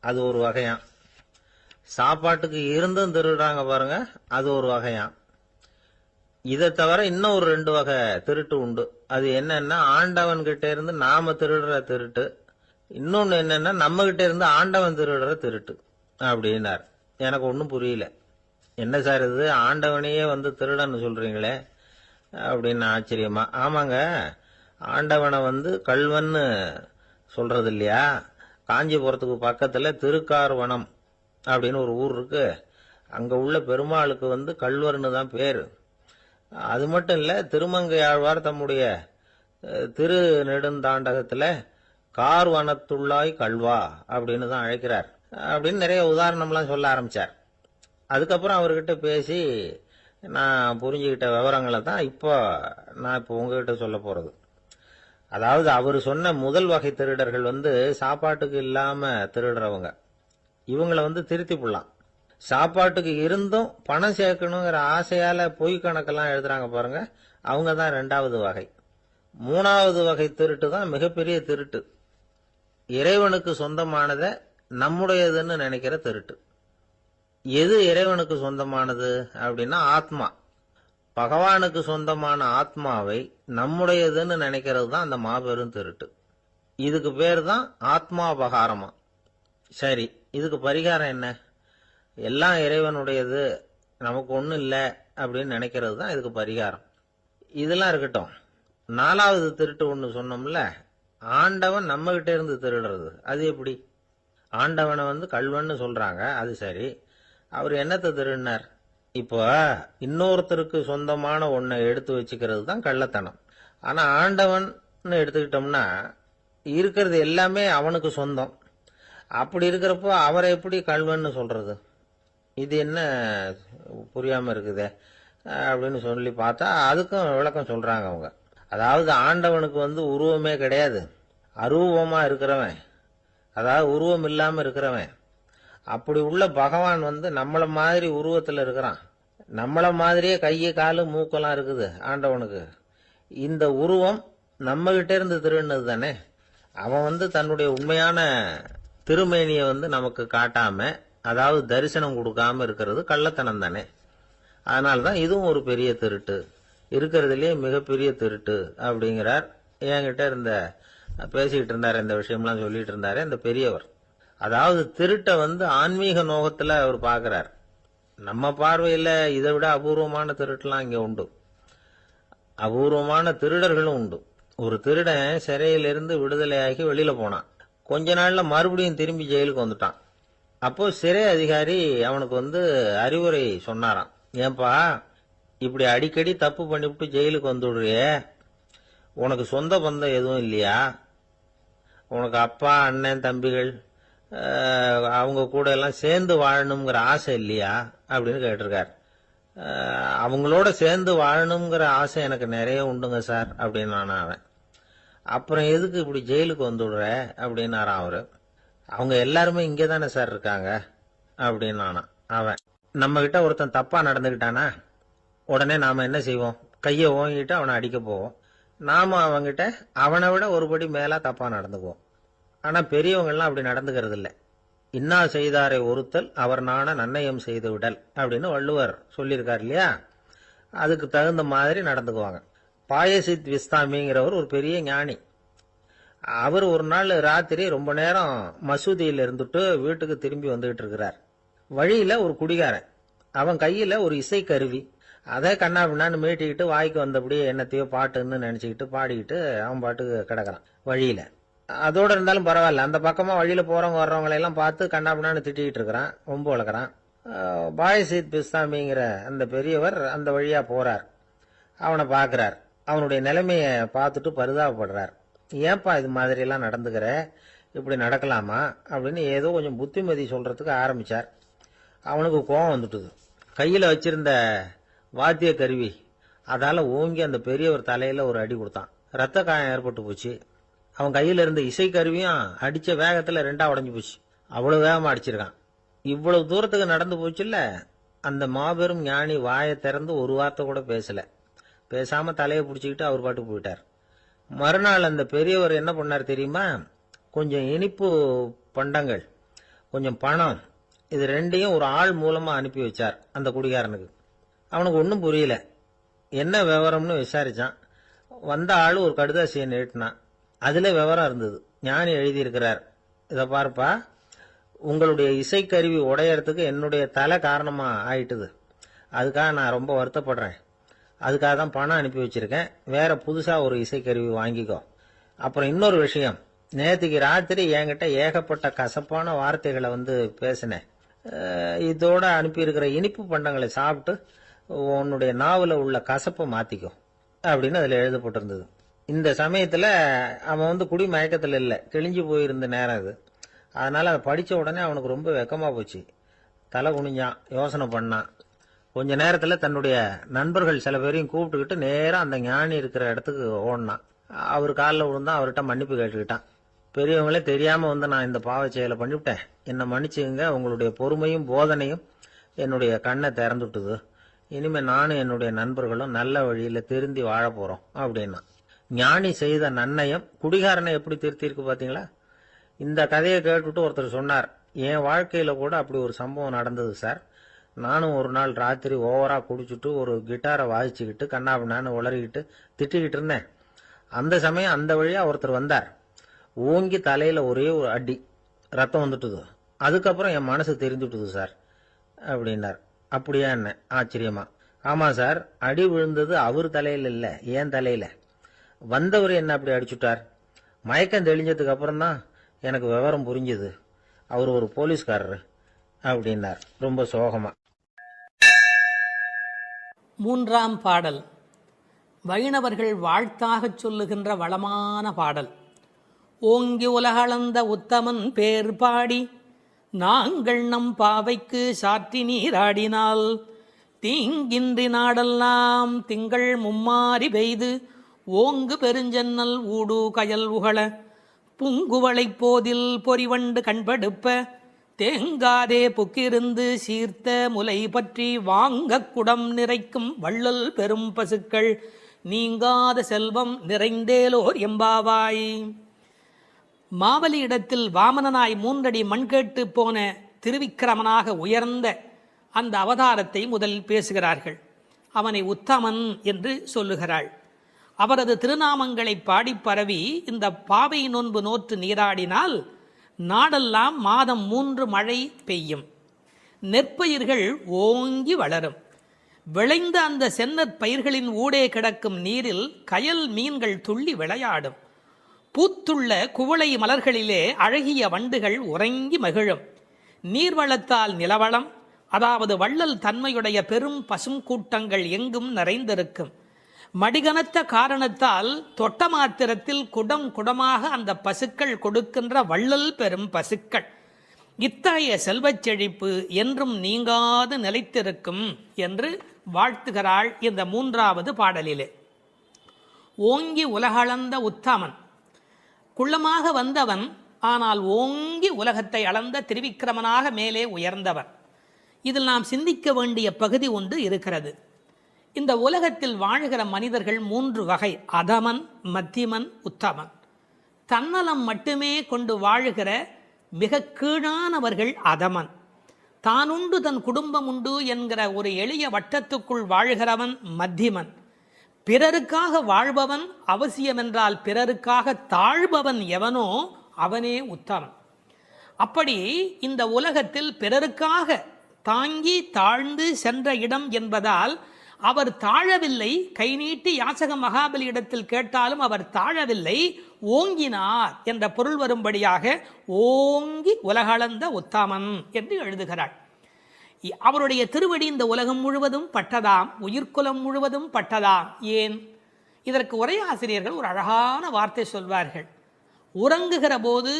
அது ஒரு வகையாம். சாப்பாட்டுக்கு இருந்தும் திருடுறாங்க பாருங்க, அது ஒரு வகையாம். இதை தவிர இன்னும் ஒரு 2 வகை திருட்டு உண்டு. அது என்னன்னா, ஆண்டவன் கிட்ட இருந்து நாம திருடுற திருட்டு, இன்னொன்னு என்னன்னா நம்ம கிட்ட இருந்து ஆண்டவன் திருடுற திருட்டு அப்படின்னார். எனக்கு ஒன்றும் புரியல. என்ன சார் இது, ஆண்டவனையே திருடன்னு சொல்றீங்களே அப்படின்னு ஆச்சரியமா. ஆமாங்க, ஆண்டவனை கள்வன்னு சொல்றது இல்லையா? காஞ்சிபுரத்துக்கு பக்கத்துல திருக்கார்வனம் அப்படின்னு ஒரு ஊர் இருக்கு. அங்க உள்ள பெருமாளுக்கு கள்வர்னு தான் பேரு. அது மட்டும் இல்ல, திருமங்கையாழ்வார் தம்முடைய திரு நெடுந்தாண்டகத்துல கார்வனத்துள்ளாய் கல்வா அப்படின்னு தான் அழைக்கிறார் அப்படின்னு நிறைய உதாரணம்லாம் சொல்ல ஆரம்பிச்சார். அதுக்கப்புறம் அவர்கிட்ட பேசி நான் புரிஞ்சுக்கிட்ட விவரங்களை தான் நான் இப்போ உங்ககிட்ட சொல்ல போறது. அதாவது அவர் சொன்ன முதல் வகை திருடர்கள் சாப்பாட்டுக்கு இல்லாம திருடுறவங்க. இவங்களை திருத்தி போடலாம். சாப்பாட்டுக்கு இருந்தும் பணம் சேர்க்கணுங்கிற ஆசையால பொய் கணக்கெல்லாம் எழுதுறாங்க பாருங்க, அவங்க தான் 2வது வகை. 3வது வகை திருட்டு தான் மிகப்பெரிய திருட்டு. இறைவனுக்கு சொந்தமானதை நம்முடையதுன்னு நினைக்கிற திருட்டு. எது இறைவனுக்கு சொந்தமானது அப்படின்னா ஆத்மா. பகவானுக்கு சொந்தமான ஆத்மாவை நம்முடையதுன்னு நினைக்கிறது தான் அந்த மாபெரும் திருட்டு. இதுக்கு பேர் தான் ஆத்மாபகாரமா. சரி, இதுக்கு பரிகாரம் என்ன? எல்லாம் இறைவனுடையது, நமக்கு ஒன்றும் இல்லை அப்படின்னு நினைக்கிறது தான் இதுக்கு பரிகாரம். இதெல்லாம் இருக்கட்டும். 4வது திருட்டு ஒன்று சொன்னோம்ல, ஆண்டவன் நம்ம கிட்ட இருந்து திருடுறது. அது எப்படி? ஆண்டவனை கள்வன்னு சொல்றாங்க, அது சரி. அவர் என்னத்தை திருடினார்? இப்போ இன்னொருத்தருக்கு சொந்தமான ஒன்றை எடுத்து வச்சுக்கிறது தான் கள்ளத்தனம். ஆனா ஆண்டவன் எடுத்துக்கிட்டோம்னா இருக்கிறது எல்லாமே அவனுக்கு சொந்தம். அப்படி இருக்கிறப்போ அவரை எப்படி கள்வன்னு சொல்றது? இது என்ன புரியாம இருக்குதே அப்படின்னு சொல்லி பார்த்தா அதுக்கும் விளக்கம் சொல்றாங்க அவங்க. அதாவது ஆண்டவனுக்கு உருவமே கிடையாது, அரூபமா இருக்கிறவன், அதாவது உருவம் இல்லாம இருக்கிறவன். அப்படி உள்ள பகவான் நம்மள மாதிரி உருவத்துல இருக்கிறான். நம்மள மாதிரியே கையை காலு மூக்கெல்லாம் இருக்குது ஆண்டவனுக்கு. இந்த உருவம் நம்ம கிட்ட இருந்து திருடுனது தானே. அவன் தன்னுடைய உண்மையான திருமேனியை நமக்கு காட்டாம, அதாவது தரிசனம் கொடுக்காம இருக்கிறது கள்ளத்தனம் தானே. அதனால்தான் இதுவும் ஒரு பெரிய திருட்டு, இருக்கிறதுலயே மிகப்பெரிய திருட்டு அப்படிங்கிறார். என்கிட்ட பேசிக்கிட்டு இருந்தாரு, இந்த விஷயம்லாம் சொல்லிட்டு இருந்தாரு இந்த பெரியவர். அதாவது திருட்டை ஆன்மீக நோகத்துல அவர் பார்க்கிறார். நம்ம பார்வையில இதை விட அபூர்வமான திருட்டுலாம் இங்க உண்டு, அபூர்வமான திருடர்களும் உண்டு. ஒரு திருடன் சிறையிலிருந்து விடுதலையாகி வெளியில போனான். கொஞ்ச நாள்ல மறுபடியும் திரும்பி ஜெயிலுக்கு வந்துட்டான். அப்போ சிறை அதிகாரி அவனுக்கு அறிவுரை சொன்னாராம். ஏன்பா, இப்படி அடிக்கடி தப்பு பண்ணிவிட்டு ஜெயிலுக்கு வந்துடுறியே, உனக்கு சொந்த பந்தம் எதுவும் இல்லையா? உனக்கு அப்பா, அண்ணன், தம்பிகள் அவங்க கூட எல்லாம் சேர்ந்து வாழணுங்கிற ஆசை இல்லையா அப்படின்னு கேட்டிருக்கார். அவங்களோட சேர்ந்து வாழணுங்கிற ஆசை எனக்கு நிறைய உண்டுங்க சார் அப்படின்னு அவன். அப்புறம் எதுக்கு இப்படி ஜெயிலுக்கு வந்துடுற அப்படின்னாரான் அவரு. அவங்க எல்லாருமே இங்கே தானே சார் இருக்காங்க அப்படின்னு அவன். நம்ம கிட்ட ஒருத்தன் தப்பா நடந்துக்கிட்டானா உடனே நாம என்ன செய்வோம்? கையை ஓங்கிட்டு அவனை அடிக்க போவோம். நாம அவங்கிட்ட அவனை விட ஒருபடி மேலா தப்பா நடந்துக்குவோம். ஆனா பெரியவங்கெல்லாம் அப்படி நடந்துக்கிறது இல்லை. இன்னா செய்தாரை ஒருத்தல் அவர் நாண நன்னயம் செய்து விடல் அப்படின்னு வள்ளுவர் சொல்லியிருக்கார் இல்லையா? அதுக்கு தகுந்த மாதிரி நடந்துக்குவாங்க. பாயசித் விஸ்தாமிங்கிறவர் ஒரு பெரிய ஞானி. அவர் ஒரு நாள் ராத்திரி ரொம்ப நேரம் மசூதியில் இருந்துட்டு வீட்டுக்கு திரும்பி வந்துகிட்டு இருக்கிறார். வழியில ஒரு குடிகாரன், அவன் கையில ஒரு இசை கருவி, அதை கண்ணா பின்னான்னு மீட்டிக்கிட்டு வாய்க்கு வந்தபடியே என்னத்தையோ பாட்டுன்னு நினைச்சுக்கிட்டு பாடிக்கிட்டு அவன் பாட்டுக்கு கிடக்குறான் வழியில. அதோட இருந்தாலும் பரவாயில்ல, அந்த பக்கமா வழியில போறவங்க வர்றவங்களை எல்லாம் பார்த்து கண்ணா பின்னான்னு திட்டிக்கிட்டு இருக்கிறான், ரொம்ப வளர்க்குறான். பாயசித் பிஸ்தாமிங்கிற அந்த பெரியவர் அந்த வழியா போறார். அவனை பார்க்கிறார். அவனுடைய நிலைமைய பார்த்துட்டு பரிதாபப்படுறார். ஏன்பா இது மாதிரி எல்லாம் நடந்துக்கிற, இப்படி நடக்கலாமா அப்படின்னு ஏதோ கொஞ்சம் புத்திமதி சொல்றதுக்கு ஆரம்பிச்சார். அவனுக்கு கோபம் வந்துட்டுது. கையில வச்சிருந்த வாத்திய கருவி அதால ஓங்கி அந்த பெரியவர் தலையில ஒரு அடி கொடுத்தான். ரத்த காயம் ஏற்பட்டு போச்சு. அவன் கையில இருந்த இசை கருவியும் அடிச்ச வேகத்துல ரெண்டா உடஞ்சு போச்சு. அவ்வளவு வேகமா அடிச்சிருக்கான். இவ்வளவு தூரத்துக்கு நடந்து போச்சுல்ல, அந்த மாபெரும் ஞானி வாயை திறந்து ஒரு வார்த்தை கூட பேசல. பேசாம தலையை பிடிச்சிக்கிட்டு அவர் பாட்டுக்கு போயிட்டார். மறுநாள் அந்த பெரியவர் என்ன பண்ணார் தெரியுமா? கொஞ்சம் இனிப்பு பண்டங்கள், கொஞ்சம் பணம், இது ரெண்டையும் ஒரு ஆள் மூலமா அனுப்பி வச்சார் அந்த குடிகாரனுக்கு. அவனுக்கு ஒன்றும் புரியல. என்ன விவரம்னு விசாரிச்சான். வந்த ஆள் ஒரு கடுதாசியை நீட்டினான். அதுல விவரம் இருந்தது. ஞானி எழுதியிருக்கிறார், இதை பார்ப்பா, உங்களுடைய இசைக்கருவி உடையறதுக்கு என்னுடைய தலை காரணமா ஆயிட்டுது. அதுக்காக நான் ரொம்ப வருத்தப்படுறேன். அதுக்காக தான் பணம் அனுப்பி வச்சிருக்கேன். வேற புதுசா ஒரு இசைக்கருவி வாங்கிக்கோ. அப்புறம் இன்னொரு விஷயம், நேற்றுக்கு ராத்திரி என்கிட்ட ஏகப்பட்ட கசப்பான வார்த்தைகளை பேசினேன். இதோட அனுப்பியிருக்கிற இனிப்பு பண்டங்களை சாப்பிட்டு உன்னுடைய நாவல உள்ள கசப்பை மாத்திக்கோ அப்படின்னு அதுல எழுதப்பட்டிருந்தது. இந்த சமயத்துல அவன் குடி மயக்கத்துல இல்ல, கிழிஞ்சு போயிருந்த நேரம் அது. அதனால அதை படிச்ச உடனே அவனுக்கு ரொம்ப வெக்கமா போச்சு. தலை குனிஞ்சான், யோசனை பண்ணான். கொஞ்ச நேரத்துல தன்னுடைய நண்பர்கள் சில பேரையும் கூப்பிட்டுக்கிட்டு நேரம் அந்த ஞானி இருக்கிற இடத்துக்கு ஓடினான். அவர் காலில் விழுந்தான், அவர்கிட்ட மன்னிப்பு கேட்டுக்கிட்டான். பெரியவங்களே தெரியாம நான் இந்த பாவ செயலை பண்ணிவிட்டேன், என்னை மன்னிச்சுங்க, உங்களுடைய பொறுமையும் போதனையும் என்னுடைய கண்ணை திறந்துட்டுது. இனிமே நானும் என்னுடைய நண்பர்களும் நல்ல வழியில திருந்தி வாழ போறோம் அப்படின்னா. ஞானி செய்த நன்னயம் குடிகாரனை எப்படி திருத்திருக்கு பாத்தீங்களா? இந்த கதையை கேட்டுட்டு ஒருத்தர் சொன்னார், என் வாழ்க்கையில கூட அப்படி ஒரு சம்பவம் நடந்தது சார். நானும் ஒரு நாள் ராத்திரி ஓவரா குடிச்சுட்டு ஒரு கிட்டாரை வாசிச்சுக்கிட்டு கண்ணாபின்னான்னு உளறிக்கிட்டு திட்டிக்கிட்டு இருந்தேன். அந்த சமயம் அந்த வழியா ஒருத்தர் வந்தார். ஓங்கி தலையில ஒரே ஒரு அடி, ரத்தம் வந்துட்டுது. அதுக்கப்புறம் என் மனசு தெரிஞ்சுட்டுது சார் அப்படின்னார். அப்படியா என்ன ஆச்சரியமா? ஆமா சார், அடி விழுந்தது அவர் தலையில இல்ல, என் தலையில. வந்தவர் என்ன அப்படி அடிச்சுட்டார். மயக்கம் தெளிஞ்சதுக்கு அப்புறம் தான் எனக்கு விவரம் புரிஞ்சுது. அவர் ஒரு போலீஸ்காரரு அப்படின்னார் ரொம்ப சோகமா. மூன்றாம் பாடல் வைணவர்கள் வாழ்த்தாகச் சொல்லுகின்ற வளமான பாடல். ஓங்கி உலகளந்த உத்தமன் பேர் பாடி நாங்கள் நம் பாவைக்கு சாற்றி நீராடினால் தீங்கின்றி நாடெல்லாம் திங்கள் மும்மாறி பெய்து ஓங்கு பெருஞ்சன்னல் ஊடு கயல் உகள பூங்குவளைப் போதில் பொறிவண்டு கண்படுப்ப தேங்காதே புக்கிருந்து சீர்த்த முலை பற்றி வாங்க குடம் நிறைக்கும் வள்ளல் பெரும் பசுக்கள் நீங்காத செல்வம் நிறைந்தேலோர் எம்பாவாய். மாவலியிடத்தில் வாமனனாய் 3 அடி மண் கேட்டு போன திருவிக்கிரமனாக உயர்ந்த அந்த அவதாரத்தை முதலில் பேசுகிறார்கள். அவனை உத்தமன் என்று சொல்லுகிறாள். அவரது திருநாமங்களை பாடி பரவி இந்த பாவை நோன்பு நோற்று நீராடினால் நாடெல்லாம் மாதம் 3 மழை பெய்யும், நெற்பயிர்கள் ஓங்கி வளரும். விளைந்த அந்த செந்நற் பயிர்களின் ஊடே கிடக்கும் நீரில் கயல் மீன்கள் துள்ளி விளையாடும். பூத்துள்ள குவளை மலர்களிலே அழகிய வண்டுகள் உறங்கி மகிழும். நீர்வளத்தால் நிலவளம், அதாவது வள்ளல் தன்மையுடைய பெரும் பசும் கூட்டங்கள் எங்கும் நிறைந்திருக்கும். மடிகனத்த காரணத்தால் தொட்ட மாத்திரத்தில் குடம் குடமாக அந்த பசுக்கள் கொடுக்கின்ற வள்ளல் பெரும் பசுக்கள். இத்தகைய செல்வச் செழிப்பு என்றும் நீங்காது நிலைத்திருக்கும் என்று வாழ்த்துகிறாள் இந்த 3வது பாடலிலே. ஓங்கி உலகளந்த உத்தமன், குள்ளமாக வந்தவன், ஆனால் ஓங்கி உலகத்தை அளந்த திருவிக்கிரமனாக மேலே உயர்ந்தவன். இதில் நாம் சிந்திக்க வேண்டிய பகுதி ஒன்று இருக்கிறது. இந்த உலகத்தில் வாழ்கிற மனிதர்கள் 3 வகை: அதமன், மத்தியமன், உத்தமன். தன்னலம் மட்டுமே கொண்டு வாழ்கிற மிக கீழானவர்கள் அதமன். தானுண்டு தன் குடும்பம் உண்டு என்கிற ஒரு எளிய வட்டத்துக்குள் வாழ்கிறவன் மத்தியமன். பிறருக்காக வாழ்பவன், அவசியமென்றால் பிறருக்காக தாழ்பவன் எவனோ அவனே உத்தமன். அப்படி இந்த உலகத்தில் பிறருக்காக தாங்கி தாழ்ந்து சென்ற இடம் என்பதால் அவர் தாழவில்லை. கை நீட்டி யாசக மகாபலியிடத்தில் கேட்டாலும் அவர் தாழவில்லை, ஓங்கினார் என்ற பொருள் வரும்படியாக ஓங்கி உலகளந்த உத்தமன் என்று எழுதுகிறார். அவருடைய திருவடி இந்த உலகம் முழுவதும் பட்டதாம், உயிர்குலம் முழுவதும் பட்டதாம். ஏன்? இதற்கு உரையாசிரியர்கள் ஒரு அழகான வார்த்தை சொல்வார்கள். உறங்குகிற போது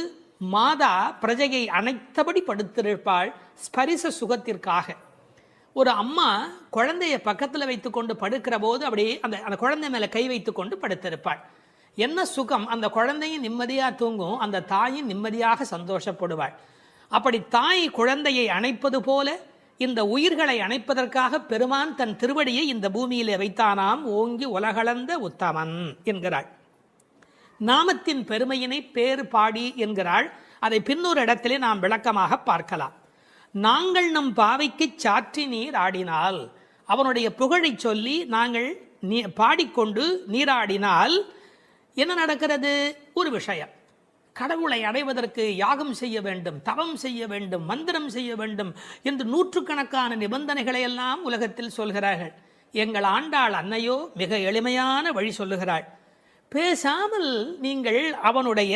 மாதா பிரஜையை அனைத்தபடி படுத்திருப்பாள் ஸ்பரிச சுகத்திற்காக. ஒரு அம்மா குழந்தைய பக்கத்தில் வைத்து கொண்டு படுக்கிற போது அப்படியே அந்த குழந்தை மேலே கை வைத்து கொண்டு படுத்திருப்பாள். என்ன சுகம்! அந்த குழந்தையும் நிம்மதியாக தூங்கும், அந்த தாயும் நிம்மதியாக சந்தோஷப்படுவாள். அப்படி தாய் குழந்தையை அணைப்பது போல இந்த உயிர்களை அணைப்பதற்காக பெருமான் தன் திருவடியை இந்த பூமியிலே வைத்தானாம். ஓங்கி உலகளந்த உத்தமன் என்கிறாள். நாமத்தின் பெருமையினை பேறு பாடி என்கிறாள். அதை பின்னொரு இடத்திலே நாம் விளக்கமாக பார்க்கலாம். நாங்கள் நம் பாவைக்கு சாற்றி நீர் ஆடினால், அவனுடைய புகழை சொல்லி நாங்கள் பாடிக்கொண்டு நீராடினால் என்ன நடக்கிறது? ஒரு விஷயம், கடவுளை அடைவதற்கு யாகம் செய்ய வேண்டும், தவம் செய்ய வேண்டும், மந்திரம் செய்ய வேண்டும் என்று 100கணக்கான நிபந்தனைகளை எல்லாம் உலகத்தில் சொல்கிறார்கள். எங்கள் ஆண்டாள் அன்னையோ மிக எளிமையான வழி சொல்லுகிறாள். பேசாமல் நீங்கள் அவனுடைய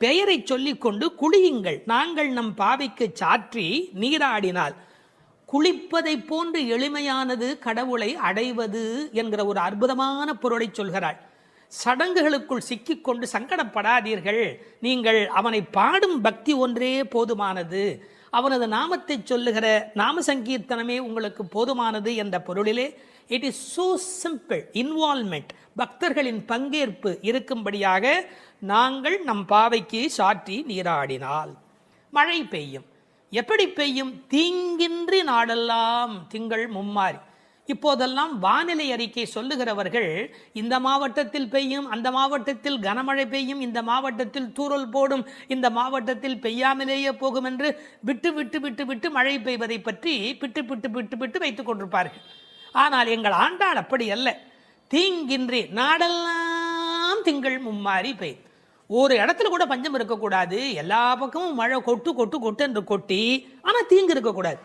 பெயரை சொல்லிக்கொண்டு குளியுங்கள். நாங்கள் நம் பாவைக்கு சாற்றி நீராடினால், குளிப்பதை போன்று எளிமையானது கடவுளை அடைவது என்கிற ஒரு அற்புதமான பொருளை சொல்கிறாள். சடங்குகளுக்குள் சிக்கிக்கொண்டு சங்கடப்படாதீர்கள். நீங்கள் அவனை பாடும் பக்தி ஒன்றே போதுமானது, அவனது நாமத்தை சொல்லுகிற நாம சங்கீர்த்தனமே உங்களுக்கு போதுமானது என்ற பொருளிலே it is so simple. Involvement, பக்தர்களின் பங்கேற்பு இருக்கும்படியாக நாங்கள் நம் பாவைக்கு சாற்றி நீராடினால் மழை பெய்யும். எப்படி பெய்யும்? தீங்கின்றி நாடெல்லாம் திங்கள் மும்மாறி. இப்போதெல்லாம் வானிலை அறிக்கை சொல்லுகிறவர்கள் இந்த மாவட்டத்தில் பெய்யும், அந்த மாவட்டத்தில் கனமழை பெய்யும், இந்த மாவட்டத்தில் தூறல் போடும், இந்த மாவட்டத்தில் பெய்யாமலேயே போகும் என்று விட்டு விட்டு விட்டு விட்டு மழை பெய்வதை பற்றி பிட்டு பிட்டு பிட்டு பிட்டு வைத்துக் கொண்டிருப்பார்கள். ஆனால் எங்கள் ஆண்டாள் அப்படி அல்ல. தீங்கின்றி நாடெல்லாம் திங்கள் மும்மாறி பெய்யும். ஒரு இடத்துல கூட பஞ்சம் இருக்கக்கூடாது. எல்லா பக்கமும் மழை கொட்டு கொட்டு கொட்டு என்று கொட்டி, ஆனால் தீங்கு இருக்கக்கூடாது.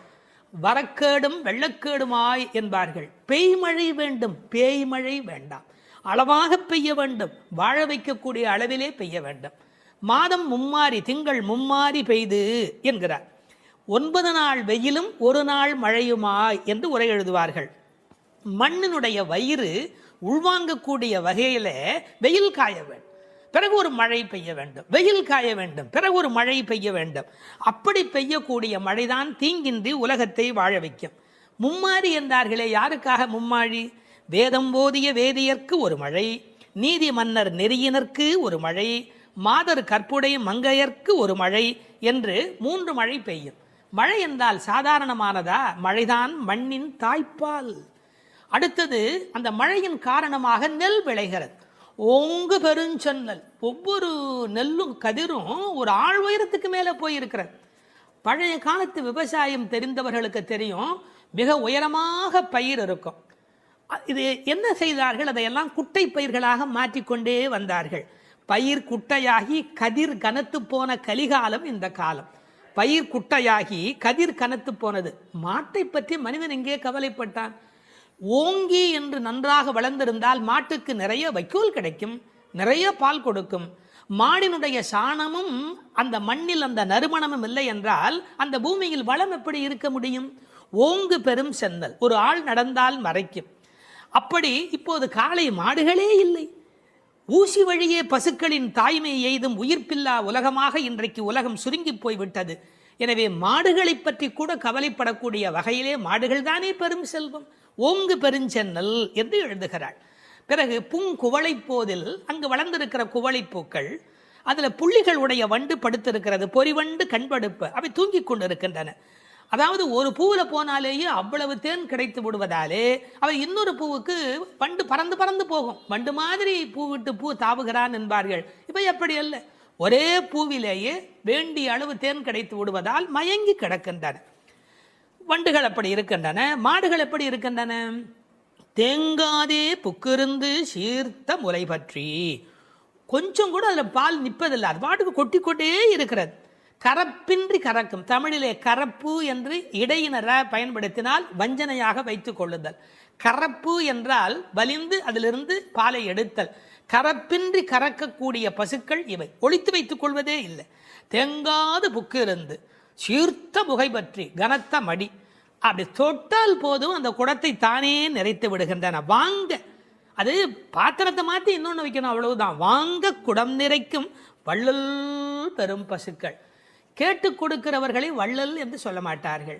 வரக்கேடும் வெள்ளக்கேடுமாய் என்பார்கள். பெய்மழை வேண்டும், பேய்மழை வேண்டாம். அளவாக பெய்ய வேண்டும், வாழ வைக்கக்கூடிய அளவிலே பெய்ய வேண்டும். மாதம் மும்மாறி, திங்கள் மும்மாறி பெய்து என்கிறார். 9 நாள் வெயிலும் 1 நாள் மழையுமாய் என்று உரை எழுதுவார்கள். மண்ணினுடைய வயிறு உள்வாங்கக்கூடிய வகையில வெயில் காய வேண்டும், பிறகு ஒரு மழை பெய்ய வேண்டும், வெயில் காய வேண்டும், பிறகு ஒரு மழை பெய்ய வேண்டும். அப்படி பெய்யக்கூடிய மழைதான் தீங்கின்றி உலகத்தை வாழ வைக்கும். மும்மாறி என்றார்களே, யாருக்காக மும்மாழி? வேதம் போதிய வேதியர்க்கு ஒரு மழை, நீதி மன்னர் நெறியினர்க்கு ஒரு மழை, மாதர் கற்புடை மங்கையர்க்கு ஒரு மழை என்று 3 மழை பெய்யும். மழை என்றால் சாதாரணமானதா? மழைதான் மண்ணின் தாய்ப்பால். அடுத்தது, அந்த மழையின் காரணமாக நெல் விளைகிறது. ஓங்கு பெருஞ்சன்னல், ஒவ்வொரு நெல்லும் கதிரும் ஒரு ஆள் உயரத்துக்கு மேலே போயிருக்கிறது. பழைய காலத்து விவசாயம் தெரிந்தவர்களுக்கு தெரியும், மிக உயரமாக பயிர் இருக்கும். இது என்ன செய்தார்கள், அதையெல்லாம் குட்டை பயிர்களாக மாற்றிக்கொண்டே வந்தார்கள். பயிர் குட்டையாகி கதிர் கனத்து போன கலிகாலம் இந்த காலம். பயிர் குட்டையாகி கதிர் கனத்து போனது. மாட்டை பற்றி மனிதன் எங்கே கவலைப்பட்டான்? ஓங்கி என்று நன்றாக வளர்ந்திருந்தால் மாட்டுக்கு நிறைய வைக்கோல் கிடைக்கும், நிறைய பால் கொடுக்கும். மாடினுடைய சாணமும் அந்த மண்ணில் அந்த நறுமணமும் இல்லை என்றால் அந்த பூமியில் வளம் எப்படி இருக்க முடியும்? ஓங்கு பெரும் சென்னல், ஒரு ஆள் நடந்தால் மறைக்கும். அப்படி இப்போது காளை மாடுகளே இல்லை. ஊசி வழியே பசுக்களின் தாய்மை எய்தும் உயிர்ப்பில்லா உலகமாக இன்றைக்கு உலகம் சுருங்கி போய்விட்டது. எனவே மாடுகளை பற்றி கூட கவலைப்படக்கூடிய வகையிலே மாடுகள் தானே பெரும் செல்வம். ஓங்கு பெருஞ்சென்னல் என்று எழுதுகிறாள். பிறகு பூங்குவளை போதில், அங்கு வளர்ந்திருக்கிற குவளைப்பூக்கள், அதுல புள்ளிகள் உடைய வண்டு படுத்திருக்கிறது, பொறிவண்டு கண்படுப்பு, அவை தூங்கிக் கொண்டிருக்கின்றன. அதாவது ஒரு பூவில் போனாலேயே அவ்வளவு தேன் கிடைத்து விடுவதாலே அவை இன்னொரு பூவுக்கு வண்டு பறந்து பறந்து போகும். வண்டு மாதிரி பூ விட்டு பூ தாவுகிறான் என்பார்கள். இப்போ எப்படி அல்ல, ஒரே பூவிலேயே வேண்டிய அளவு தேன் கிடைத்து விடுவதால் மயங்கி கிடக்கின்றன. வண்டுகள் அப்படி இருக்கின்றன. மாடுகள் எப்படி இருக்கின்றன? தேங்காதே புக்கிருந்து சீர்த்த முலை பற்றி, கொஞ்சம் கூட அதில் பால் நிற்பதில்லை, அது பாட்டுக்கு கொட்டி கொண்டே இருக்கிறது. கரப்பின்றி கறக்கும். தமிழிலே கரப்பு என்று இடையினர பயன்படுத்தினால் வஞ்சனையாக வைத்துக் கொள்ளுதல். கரப்பு என்றால் வலிந்து அதிலிருந்து பாலை எடுத்தல். கரப்பின்றி கறக்கக்கூடிய பசுக்கள் இவை. ஒளித்து வைத்துக் கொள்வதே இல்லை. தேங்காது புக்கு இருந்து சீர்த்த முகை பற்றி, கனத்த மடி, அப்படி தொட்டால் போதும் அந்த குடத்தை தானே நிறைத்து விடுகின்றன. வாங்க, அது பாத்திரத்தை மாற்றி இன்னொன்று வைக்கணும், அவ்வளவுதான். வாங்க குடம் நிறைக்கும் வள்ளல் பெரும் பசுக்கள். கேட்டு கொடுக்கிறவர்களை வள்ளல் என்று சொல்ல மாட்டார்கள்.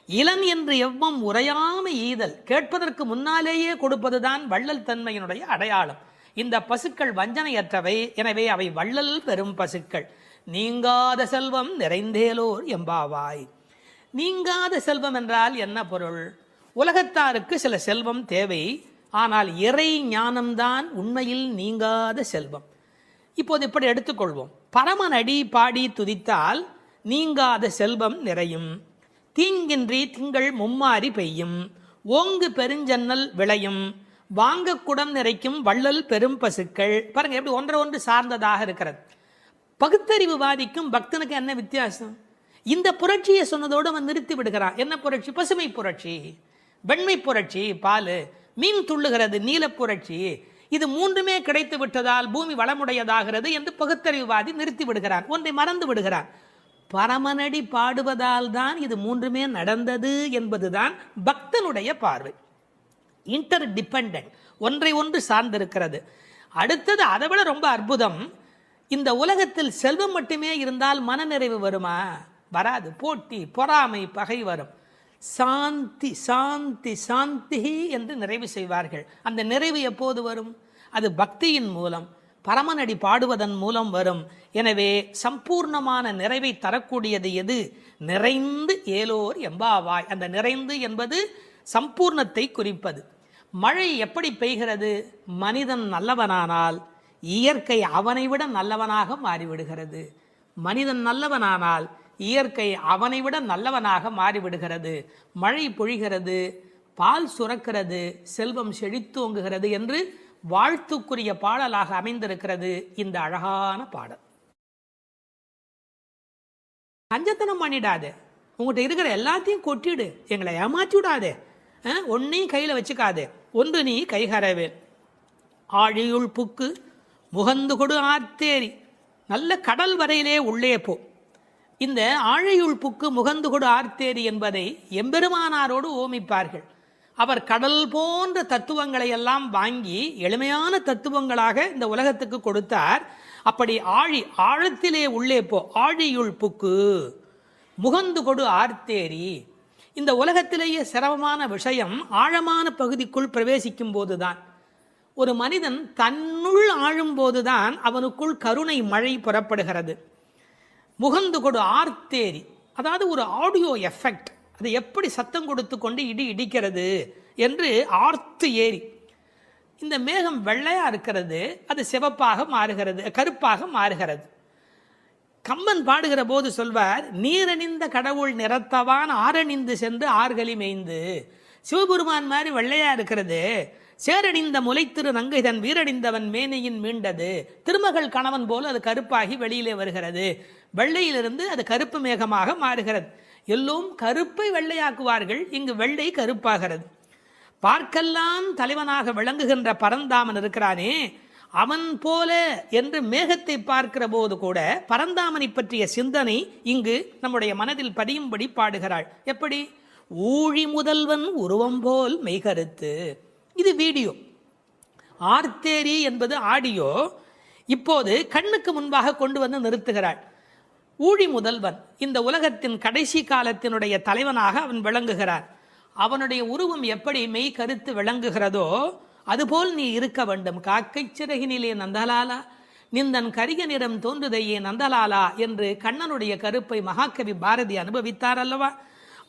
இளன் என்று எவ்வம் உரையாமை ஈதல், கேட்பதற்கு முன்னாலேயே கொடுப்பதுதான் வள்ளல் தன்மையினுடைய அடையாளம். இந்த பசுக்கள் வஞ்சனையற்றவை, எனவே அவை வள்ளல் பெரும் பசுக்கள். நீங்காத செல்வம் நிறைந்தேலோர் எம்பாவாய். நீங்காத செல்வம் என்றால் என்ன பொருள்? உலகத்தாருக்கு சில செல்வம் தேவை, ஆனால் இறை ஞானம்தான் உண்மையில் நீங்காத செல்வம். இப்போது இப்படி எடுத்துக்கொள்வோம். பரமனடி பாடி துதித்தால் நீங்காத செல்வம் நிறையும். தீங்கின்றி திங்கள் மும்மாறி பெய்யும். ஓங்கு பெருஞ்சன்னல் விளையும். வாங்க குடம் நிறைக்கும் வள்ளல் பெரும் பசுக்கள். பாருங்க எப்படி ஒன்றை ஒன்று சார்ந்ததாக இருக்கிறது. பகுத்தறிவுவாதிக்கும் பக்தனுக்கு என்ன வித்தியாசம்? இந்த புரட்சியை சொன்னதோடு அவன் நிறுத்தி விடுகிறான். என்ன புரட்சி? பசுமை புரட்சி, வெண்மை புரட்சி, பால், மீன் துள்ளுகிறது, நீல புரட்சி. இது மூன்றுமே கிடைத்து விட்டதால் பூமி வளமுடையதாகிறது என்று பகுத்தறிவுவாதி நிறுத்தி விடுகிறான். ஒன்றை மறந்து விடுகிறான். பரமனடி பாடுவதால் தான் இது மூன்றுமே நடந்தது என்பதுதான் பக்தனுடைய பார்வை. இன்டர் டிபெண்டன்ட், ஒன்றை ஒன்று சார்ந்திருக்கிறது. அடுத்தது அதை விட ரொம்ப அற்புதம். இந்த உலகத்தில் செல்வம் மட்டுமே இருந்தால் மனநிறைவு வருமா? வராது. போட்டி, பொறாமை, பகை வரும். சாந்தி சாந்தி சாந்தி என்று நிறைவு செய்வார்கள். அந்த நிறைவு எப்போது வரும்? அது பக்தியின் மூலம், பரமனடி பாடுவதன் மூலம் வரும். எனவே சம்பூர்ணமான நிறைவை தரக்கூடியது எது? நிறைந்து ஏலோர் எம்பாவாய். அந்த நிறைந்து என்பது சம்பூர்ணத்தை குறிப்பது. மழை எப்படி பெய்கிறது? மனிதன் நல்லவனானால் இயற்கை அவனை விட நல்லவனாக மாறிவிடுகிறது. மனிதன் நல்லவனானால் இயற்கை அவனை விட நல்லவனாக மாறிவிடுகிறது. மழை பொழிகிறது, பால் சுரக்கிறது, செல்வம் செழித்தோங்குகிறது என்று வாழ்த்துக்குரிய பாடலாக அமைந்திருக்கிறது இந்த அழகான பாடல். கஞ்சத்தனம் பண்ணிடாதே, உங்கள்கிட்ட இருக்கிற எல்லாத்தையும் கொட்டிடு, எங்களை ஏமாற்றி விடாதே, ஒன்னையும் கையில் வச்சுக்காதே. ஒன்று நீ கைகரவேல். ஆழியுள் புக்கு முகந்து கொடு ஆர்த்தேரி. நல்ல கடல் வரையிலே உள்ளே போ. இந்த ஆழியுள் புக்கு முகந்து கொடு ஆர்த்தேரி என்பதை எம்பெருமானாரோடு ஓமிப்பார்கள். அவர் கடல் போன்ற தத்துவங்களை எல்லாம் வாங்கி எளிமையான தத்துவங்களாக இந்த உலகத்துக்கு கொடுத்தார். அப்படி ஆழத்திலே உள்ளே போ. ஆழியுள் புக்கு முகந்து கொடு ஆர்த்தேரி. இந்த உலகத்திலேயே சிரமமான விஷயம் ஆழமான பகுதிக்குள் பிரவேசிக்கும் போதுதான். ஒரு மனிதன் தன்னுள் ஆழும் போதுதான் அவனுக்குள் கருணை மழை புறப்படுகிறது. முகந்து கொடு ஆர்த்தேரி, அதாவது ஒரு ஆடியோ எஃபெக்ட். அது எப்படி சத்தம் கொடுத்து கொண்டு இடி இடிக்கிறது என்று ஆர்த்து ஏரி. இந்த மேகம் வெள்ளையா இருக்கிறது, அது சிவப்பாக மாறுகிறது, கருப்பாக மாறுகிறது. கம்பன் பாடுகிற போது சொல்வார், நீரணிந்த கடவுள் நிறத்தவான் ஆரணிந்து சென்று ஆர்களி மேய்ந்து. சிவபெருமான் மாதிரி வெள்ளையா இருக்கிறது, சேரணிந்த முலைத்திரு நங்கைதன் வீரணிந்தவன் மேனையின் மீண்டது. திருமகள் கணவன் போல அது கருப்பாகி வெளியிலே வருகிறது. வெள்ளையிலிருந்து அது கருப்பு மேகமாக மாறுகிறது. எல்லோரும் கருப்பை வெள்ளையாக்குவார்கள், இங்கு வெள்ளை கருப்பாகிறது. பார்க்கெல்லாம் தலைவனாக விளங்குகின்ற பரந்தாமன் இருக்கிறானே, அவன் போல என்று மேகத்தை பார்க்கிற போது கூட பரந்தாமனை பற்றிய சிந்தனை இங்கு நம்முடைய மனதில் பதியும்படி பாடுகிறாள். எப்படி? ஊழி முதல்வன் உருவம் போல் மெய்கருத்து. இது வீடியோ. ஆர்த்தேரி என்பது ஆடியோ. இப்போது கண்ணுக்கு முன்பாக கொண்டு வந்து நிறுத்துகிறாள். ஊழி முதல்வன், இந்த உலகத்தின் கடைசி காலத்தினுடைய தலைவனாக அவன் விளங்குகிறான். அவனுடைய உருவம் எப்படி மெய் கருத்து விளங்குகிறதோ அதுபோல் நீ இருக்க வேண்டும். காக்கை சிறகினிலே நந்தலாலா நிந்தன் கரிய நிறம் தோன்றுதையே நந்தலாலா என்று கண்ணனுடைய கருப்பை மகாகவி பாரதி அனுபவித்தார் அல்லவா?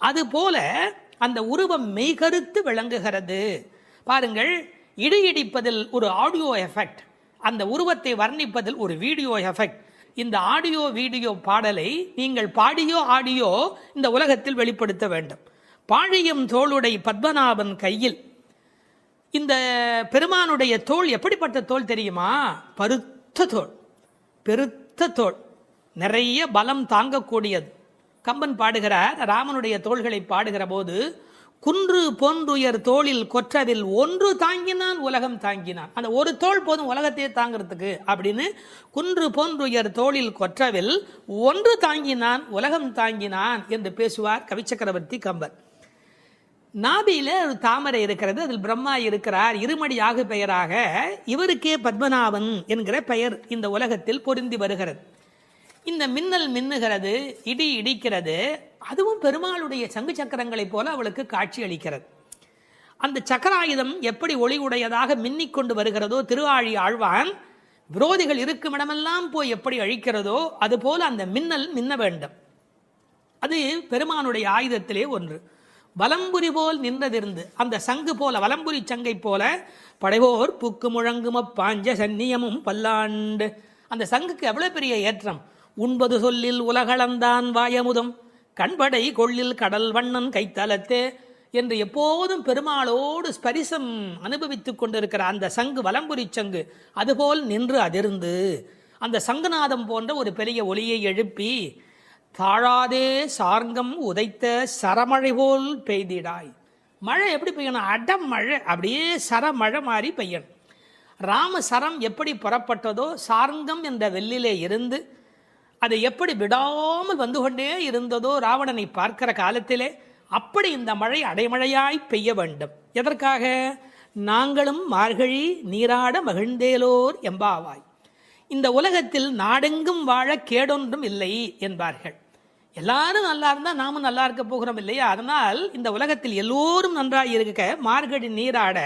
அதுபோல அந்த உருவம் மெய்கருத்து விளங்குகிறது. பாருங்கள், இடி இடிப்பதில் ஒரு ஆடியோ எஃபெக்ட், அந்த உருவத்தை வர்ணிப்பதில் ஒரு வீடியோ எஃபெக்ட். இந்த ஆடியோ வீடியோ பாடலை நீங்கள் பாடியோ ஆடியோ இந்த உலகத்தில் வெளிப்படுத்த வேண்டும். பாழியம் தோளுடை பத்மநாபன் கையில், இந்த பெருமானுடைய தோள் எப்படிப்பட்ட தோள் தெரியுமா? பருத்த தோள், பெருத்த தோள், நிறைய பலம் தாங்கக்கூடியது. கம்பன் பாடுகிறார், ராமனுடைய தோள்களை பாடுகிற போது, குன்று போன்றுயர் தோளில் கொற்றவில் ஒன்று தாங்கினான் உலகம் தாங்கினான். அந்த ஒரு தோள் போதும் உலகத்தையே தாங்கிறதுக்கு அப்படின்னு, குன்று போன்றுயர் தோளில் கொற்றவில் ஒன்று தாங்கினான் உலகம் தாங்கினான் என்று பேசுவார் கவிச்சக்கரவர்த்தி கம்பன். நாபியில ஒரு தாமரை இருக்கிறது, அதில் பிரம்மா இருக்கிறார். இருமடியாக பெயராக இவருக்கே பத்மநாபன் என்கிற பெயர் இந்த உலகத்தில் பொருந்தி வருகிறது. இந்த மின்னல் மின்னுகிறது, இடி இடிக்கிறது, அதுவும் பெருமாளுடைய சங்கு சக்கரங்களைப் போல அவளுக்கு காட்சி அளிக்கிறது. அந்த சக்கராயுதம் எப்படி ஒளி உடையதாக மின்னிக்கொண்டு வருகிறதோ, திருவாழி ஆழ்வான் விரோதிகள் இருக்கும் இடமெல்லாம் போய் எப்படி அழிக்கிறதோ அதுபோல அந்த மின்னல் மின்ன வேண்டும். அது பெருமானுடைய ஆயுதத்திலே ஒன்று. வலம்புரி போல் நின்றதிருந்து, அந்த சங்கு போல, வலம்புரி சங்கை போல, படைவோர் புக்கு முழங்கும பாஞ்ச சன்னியமும் பல்லாண்டு. அந்த சங்குக்கு எவ்வளவு பெரிய ஏற்றம்! உண்பது சொல்லில் உலகளந்தான் வாயமுதம், கண்படை கொள்ளில் கடல் வண்ணன் கைத்தலத்தே என்று எப்போதும் பெருமாளோடு ஸ்பரிசம் அனுபவித்துக் கொண்டிருக்கிற அந்த சங்கு, வலம்புரி சங்கு, அதுபோல் நின்று அதிர்ந்து அந்த சங்குநாதம் போன்ற ஒரு பெரிய ஒலியை எழுப்பி, தாழாதே சார்ங்கம் உதைத்த சரமழை போல் பெய்திடாய். மழை எப்படி பெய்யணும்? அடம் மழை, அப்படியே சரமழை மாதிரி பெய்யணும். ராம சரம் எப்படி புறப்பட்டதோ, சார்ங்கம் என்ற வெள்ளிலே இருந்து அது எப்படி விடாமல் வந்து கொண்டே இருந்ததோ ராவணனை பார்க்கிற காலத்திலே, அப்படி இந்த மழை அடைமழையாய் பெய்ய வேண்டும். எதற்காக? நாங்களும் மார்கழி நீராட மகிழ்ந்தேலோர் எம்பாவாய். இந்த உலகத்தில் நாடெங்கும் வாழ கேடொன்றும் இல்லை என்பார்கள். எல்லாரும் நல்லா இருந்தால் நாமும் நல்லா இருக்க போகிறோம் இல்லையா? அதனால் இந்த உலகத்தில் எல்லோரும் நன்றாக இருக்க மார்கழி நீராட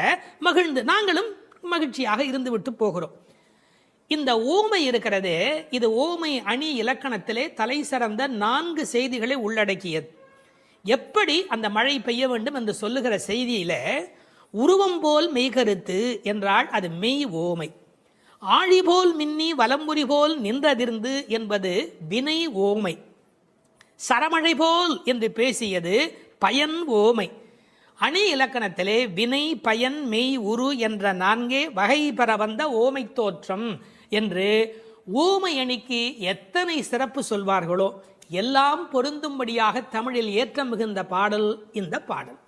மகிழ்ந்து நாங்களும் மகிழ்ச்சியாக இருந்து விட்டு போகிறோம். இந்த ஓமை இருக்கிறதே, இது ஓமை அணி இலக்கணத்திலே தலை சிறந்த 4 செய்திகளை உள்ளடக்கியது. எப்படி அந்த மழை பெய்ய வேண்டும் என்று சொல்லுகிற செய்தியில, உருவம் போல் மெய்கருத்து என்றால் அது மெய் ஓமை. ஆழி போல் மின்னி வலம்புரி போல் நின்றதிர்ந்து என்பது வினை ஓமை. சரமழை போல் என்று பேசியது பயன் ஓமை. அணி இலக்கணத்திலே வினை, பயன், மெய், உரு என்ற 4 வகை பெற வந்த ஓமை தோற்றம் என்று ஓமை அணிக்கு எத்தனை சிறப்பு சொல்வார்களோ எல்லாம் பொருந்தும்படியாக தமிழில் ஏற்றம் மிகுந்த பாடல் இந்த பாடல்.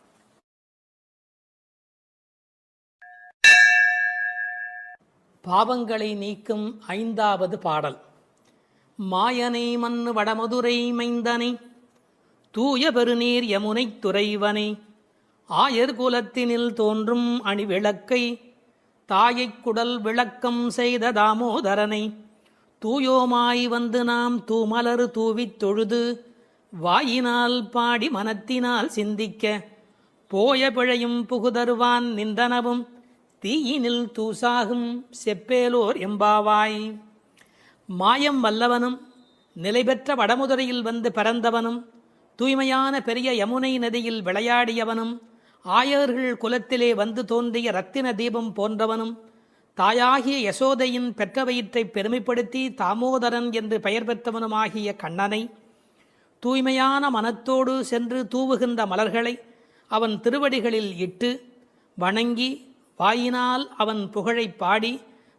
பாவங்களை நீக்கும் 5வது பாடல். மாயனை மன்னு வடமதுரை மைந்தனை, தூய பெருநீர் யமுனை துறைவனை, ஆயர் குலத்தினில் தோன்றும் அணிவிளக்கை, தாயைக் குடல் விளக்கம் செய்த தாமோதரனை, தூயோமாய் வந்து நாம் தூமலர் தூவித் தொழுது, வாயினால் பாடி மனத்தினால் சிந்திக்க, போய பிழையும் புகுதருவான் நின்றனவும், தீயினில் தூசாகும் செப்பேலோர் எம்பாவாய். மாயம் வல்லவனும் நிலைபெற்ற வடமுதுரையில் வந்து பிறந்தவனும், தூய்மையான பெரிய யமுனை நதியில் விளையாடியவனும், ஆயர்கள் குலத்திலே வந்து தோன்றிய இரத்தின தீபம் போன்றவனும் தாயாகிய யசோதையின் பெற்ற வயிற்றை பெருமைப்படுத்தி தாமோதரன் என்று பெயர் பெற்றவனுமாகிய கண்ணனை தூய்மையான மனத்தோடு சென்று தூவுகின்ற மலர்களை அவன் திருவடிகளில் இட்டு வணங்கி வாயினால் அவன் புகழைப் பாடி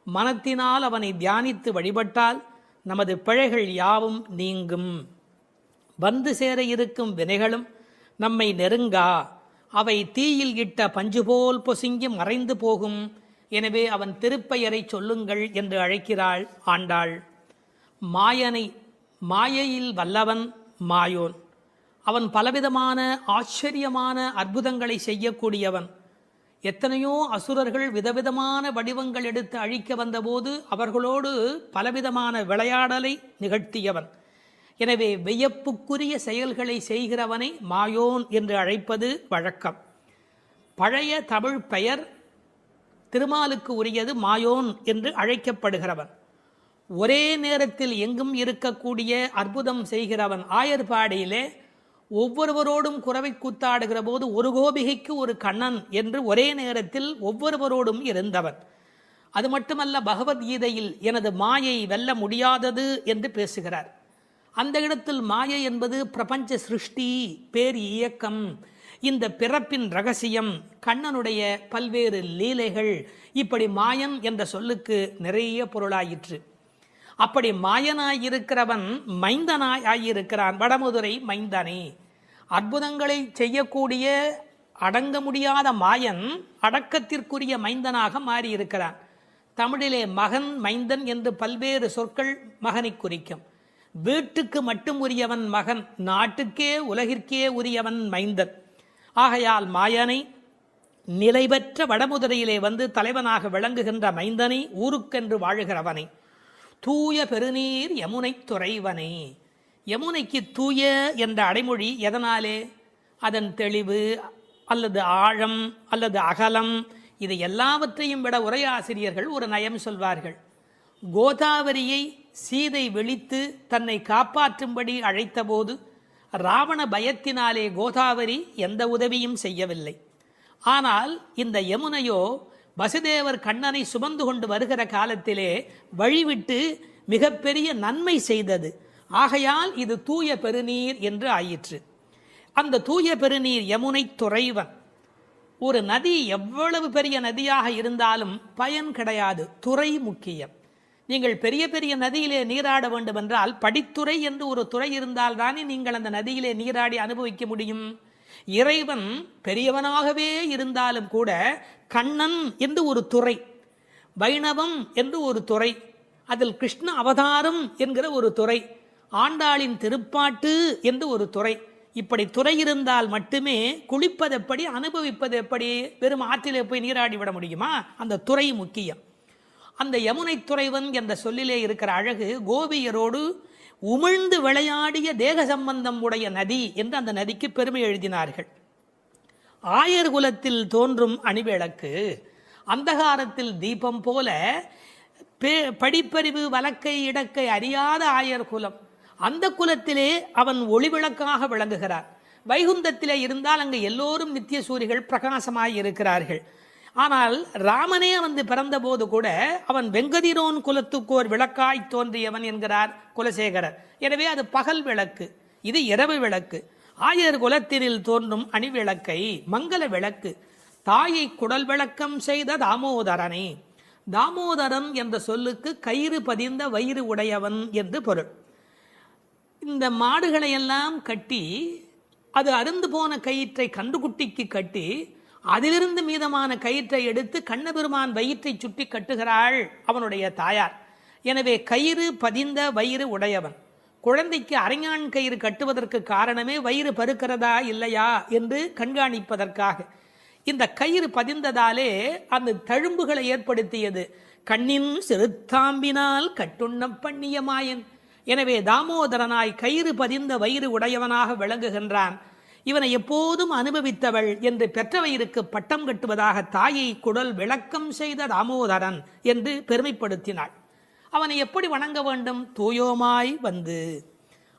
மனத்தினால் அவனை தியானித்து வழிபட்டால் நமது பிழைகள் யாவும் நீங்கும். வந்து சேர இருக்கும் வினைகளும் நம்மை நெருங்கா. அவை தீயில் இட்ட பஞ்சு போல் பொசுங்கி மறைந்து போகும். எனவே அவன் திருப்பெயரை சொல்லுங்கள் என்று அழைக்கிறாள் ஆண்டாள். மாயனை மாயையில் வல்லவன் மாயோன். அவன் பலவிதமான ஆச்சரியமான அற்புதங்களை செய்யக்கூடியவன். எத்தனையோ அசுரர்கள் விதவிதமான வடிவங்கள் எடுத்து அழிக்க வந்தபோது அவர்களோடு பலவிதமான விளையாடலை நிகழ்த்தியவன். எனவே வியப்புக்குரிய செயல்களை செய்கிறவனை மாயோன் என்று அழைப்பது வழக்கம். பழைய தமிழ் பெயர் திருமாலுக்கு உரியது மாயோன் என்று அழைக்கப்படுகிறவன். ஒரே நேரத்தில் எங்கும் இருக்கக்கூடிய அற்புதம் செய்கிறவன். ஆயர்பாடியிலே ஒவ்வொருவரோடும் குறவை கூத்தாடுகிற போது ஒரு கோபிகைக்கு ஒரு கண்ணன் என்று ஒரே நேரத்தில் ஒவ்வொருவரோடும் இருந்தவன். அது மட்டுமல்ல, பகவத்கீதையில் எனது மாயை வெல்ல முடியாதது என்று பேசுகிறார். அந்த இடத்தில் மாயை என்பது பிரபஞ்ச சிருஷ்டி, பேர் இயக்கம், இந்த பிறப்பின் ரகசியம், கண்ணனுடைய பல்வேறு லீலைகள். இப்படி மாயன் என்ற சொல்லுக்கு நிறைய பொருளாயிற்று. அப்படி மாயனாயிருக்கிறவன் மைந்தனாய் ஆகியிருக்கிறான். வடமதுரை மைந்தனே. அற்புதங்களை செய்யக்கூடிய அடங்க முடியாத மாயன் அடக்கத்திற்குரிய மைந்தனாக மாறியிருக்கிறான். தமிழிலே மகன் மைந்தன் என்று பல்வேறு சொற்கள் மகனை குறிக்கும். வீட்டுக்கு மட்டும் உரியவன் மகன், நாட்டுக்கே உலகிற்கே உரியவன் மைந்தன். ஆகையால் மாயனை நிலைபெற்ற வடமுதுரையிலே வந்து தலைவனாக விளங்குகின்ற மைந்தனை, ஊருக்கென்று வாழுகிறவனை, தூய பெருநீர் யமுனை துறைவனே. யமுனைக்கு தூய என்ற அடைமொழி எதனாலே? அதன் தெளிவு அல்லது ஆழம் அல்லது அகலம், இது எல்லாவற்றையும் விட உரையாசிரியர்கள் ஒரு நயம் சொல்வார்கள். கோதாவரியை சீதை விழித்து தன்னை காப்பாற்றும்படி அழைத்தபோது ராவண பயத்தினாலே கோதாவரி எந்த உதவியும் செய்யவில்லை. ஆனால் இந்த யமுனையோ வசுதேவர் கண்ணனை சுமந்து கொண்டு வருகிற காலத்திலே வழிவிட்டு மிகப்பெரிய நன்மை செய்தது. ஆகையால் இது தூய பெருநீர் என்று ஆயிற்று. அந்த தூய பெருநீர் யமுனை துறைவன். ஒரு நதி எவ்வளவு பெரிய நதியாக இருந்தாலும் பயன் கிடையாது, துறை முக்கியம். நீங்கள் பெரிய பெரிய நதியிலே நீராட வேண்டும் என்றால் படித்துறை என்று ஒரு துறை இருந்தால் தானே நீங்கள் அந்த நதியிலே நீராடி அனுபவிக்க முடியும். இறைவன் பெரியவனாகவே இருந்தாலும் கூட கண்ணன் என்று ஒரு துறை, வைணவம் என்று ஒரு துறை, அதில் கிருஷ்ண அவதாரம் என்கிற ஒரு துறை, ஆண்டாளின் திருப்பாட்டு என்று ஒரு துறை. இப்படி துறை இருந்தால் மட்டுமே குளிப்பது எப்படி, அனுபவிப்பது எப்படி? வெறும் ஆற்றிலே போய் நீராடி விட முடியுமா? அந்த துறை முக்கியம். அந்த யமுனை துறைவன் என்ற சொல்லிலே இருக்கிற அழகு, கோபியரோடு உமிழ்ந்து விளையாடிய தேக சம்பந்தம் உடைய நதி என்று அந்த நதிக்கு பெருமை எழுதினார்கள். ஆயர் குலத்தில் தோன்றும் அணிவிளக்கு, அந்தகாரத்தில் தீபம் போல படிப்பறிவு வழக்கை இடக்கை அறியாத ஆயர் குலம். அந்த குலத்திலே அவன் ஒளிவிளக்காக விளங்குகிறார். வைகுந்தத்திலே இருந்தால் அங்கு எல்லோரும் நித்திய சூரிகள் பிரகாசமாய் இருக்கிறார்கள். ஆனால் ராமனே வந்து பிறந்த போது கூட அவன் வெங்கதிரோன் குலத்துக்கோர் விளக்காய் தோன்றியவன் என்கிறார் குலசேகரர். எனவே அது பகல் விளக்கு, இது இரவு விளக்கு. ஆயர் குலத்தினில் தோன்றும் அணிவிளக்கை மங்கள விளக்கு, தாயை குடல் விளக்கம் செய்த தாமோதரனே. தாமோதரன் என்ற சொல்லுக்கு கயிறு பதிந்த வயிறு உடையவன் என்று பொருள். இந்த மாடுகளை எல்லாம் கட்டி அது அருந்து போன கயிற்றை கன்றுக்குட்டிக்கு கட்டி அதிலிருந்து மீதமான கயிற்றை எடுத்து கண்ணபெருமான் வயிற்றை சுட்டி கட்டுகிறாள் அவனுடைய தாயார். எனவே கயிறு பதிந்த வயிறு உடையவன். குழந்தைக்கு அரைஞான் கயிறு கட்டுவதற்கு காரணமே வயிறு பருக்கிறதா இல்லையா என்று கண்காணிப்பதற்காக. இந்த கயிறு பதிந்ததாலே அந்த தழும்புகளை ஏற்படுத்தியது. கண்ணின் சிறுத்தாம்பினால் கட்டுண்ண பண்ணிய மாயன். எனவே தாமோதரனாய் கயிறு பதிந்த வயிறு உடையவனாக விளங்குகின்றான். இவனை எப்போதும் அனுபவித்தவள் என்று பெற்றவயிருக்கு பட்டம் கட்டுவதாக தாயை குடல் விளக்கம் செய்த தாமோதரன் என்று பெருமைப்படுத்தினாள். அவனை எப்படி வணங்க வேண்டும்? தூயோமாய் வந்து.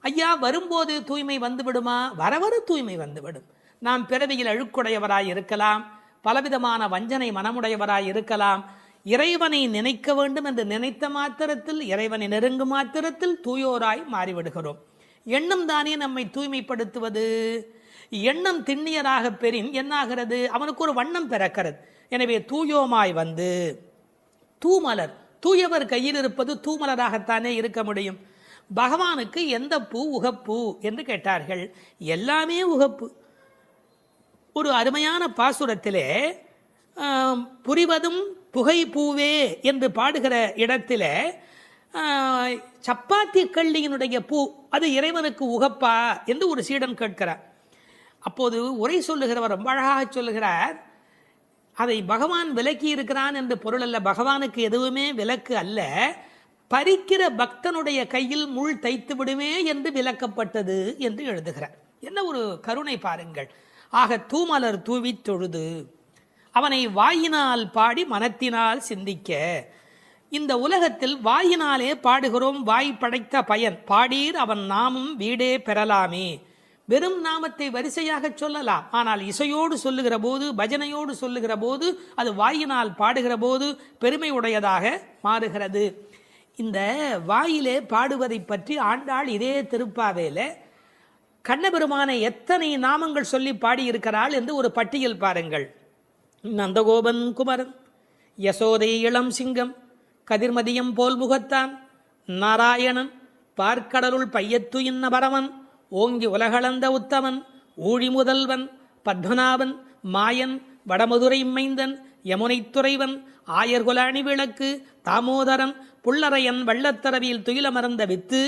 ஐயா, வரும்போது தூய்மை வந்துவிடுமா? வரவர தூய்மை வந்துவிடும். நாம் பிறவியில் அழுக்குடையவராய் இருக்கலாம், பலவிதமான வஞ்சனை மனமுடையவராய் இருக்கலாம். இறைவனை நினைக்க வேண்டும் என்று நினைத்த மாத்திரத்தில், இறைவனை நெருங்கும் மாத்திரத்தில் தூயோராய் மாறிவிடுகிறோம். எண்ணம் தானே நம்மை தூய்மைப்படுத்துவது. எண்ணம் திண்ணியராக பெறின் என்னாகிறது? அவனுக்கு ஒரு வண்ணம் பிறக்கிறது. எனவே தூயோமாய் வந்து தூமலர், தூயவர் கையில் இருப்பது தூமலராகத்தானே இருக்க முடியும். பகவானுக்கு எந்த பூ உகப்பு என்று கேட்டார்கள். எல்லாமே உகப்பு. ஒரு அருமையான பாசுரத்திலே புரிவதும் புகை பூவே என்று பாடுகிற இடத்திலே சப்பாத்தி கள்ளியினுடைய பூ அது இறைவனுக்கு உகப்பா என்று ஒரு சீடன் கேட்கிறார். அப்போது உரை சொல்லுகிறவர் ரொம்ப அழகாக சொல்லுகிறார், அதை பகவான் விலக்கி இருக்கிறான் என்று பொருள் அல்ல. பகவானுக்கு எதுவுமே விலக்கு அல்ல. பறிக்கிற பக்தனுடைய கையில் முள் தைத்து விடுமே என்று விலக்கப்பட்டது என்று எழுதுகிறார். என்ன ஒரு கருணை பாருங்கள். ஆக தூமலர் தூவி தொழுது அவனை வாயினால் பாடி மனத்தினால் சிந்திக்க. இந்த உலகத்தில் வாயினாலே பாடுகிறோம். வாய் படைத்த பயன் பாடீர் அவன் நாமும் வீடே பெறலாமே. வெறும் நாமத்தை வரிசையாக சொல்லலாம். ஆனால் இசையோடு சொல்லுகிற போது, பஜனையோடு சொல்லுகிற போது, அது வாயினால் பாடுகிற போது பெருமை உடையதாக மாறுகிறது. இந்த வாயிலே பாடுவதை பற்றி ஆண்டாள் இதே திருப்பாவேல கண்ணபெருமானை எத்தனை நாமங்கள் சொல்லி பாடியிருக்கிறாள் என்று ஒரு பட்டியல் பாருங்கள். நந்தகோபன் குமரன், யசோதை இளம் சிங்கம், கதிர்மதியம் போல் முகத்தான், நாராயணன், பார்க்கடலுள் பையத்து இன்ன பரவன், ஓங்கி உலகளந்த உத்தமன், ஊழி முதல்வன், பத்மநாபன், மாயன், வடமதுரை மைந்தன், யமுனை துறைவன், ஆயர்குலாணி விளக்கு, தாமோதரன், புள்ளரையன், வள்ளத்தரவியில் துயிலமர்ந்த வித்து,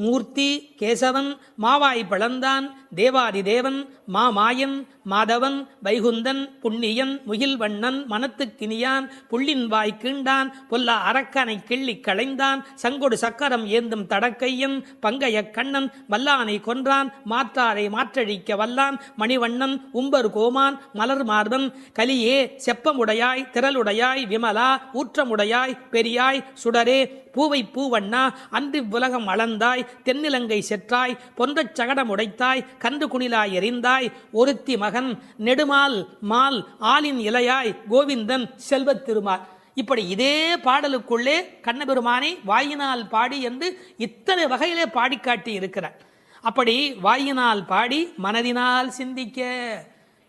மூர்த்தி, கேசவன், மாவாய் பிளந்தான், தேவாதி தேவன், மாமாயன், மாதவன், வைகுந்தன், புண்ணியன், முகில்வண்ணன், மனத்துக்கினியான், புள்ளின் வாய் கீண்டான், பொல்லா அரக்கனை கிள்ளி களைந்தான், சங்கொடு சக்கரம் ஏந்தும் தடக்கையன், பங்கைய கண்ணன், வல்லானை கொன்றான், மாற்றாரை மாற்றழிக்க வல்லான், மணிவண்ணன், உம்பர் கோமான், மலர் மார்பன், கலியே, செப்பமுடையாய், திரளுடையாய், விமலா, ஊற்றமுடையாய், பெரியாய், சுடரே, பூவை பூவண்ணா, அன்றி உலகம் அளந்தாய், தென்னிலங்கை செற்றாய், பொன்றச் சகடம் உடைத்தாய், கன்று குணிலாய் எறிந்தாய், ஒருத்தி மகன், நெடுமால் மால், ஆலின் இலையாய், கோவிந்தன், செல்வத் திருமால். இப்படி இதே பாடலுக்குள்ளே கண்ணபெருமானை வாயினால் பாடி என்று இத்தனை வகையிலே பாடிக்காட்டி இருக்கிறார். அப்படி வாயினால் பாடி மனதினால் சிந்திக்க.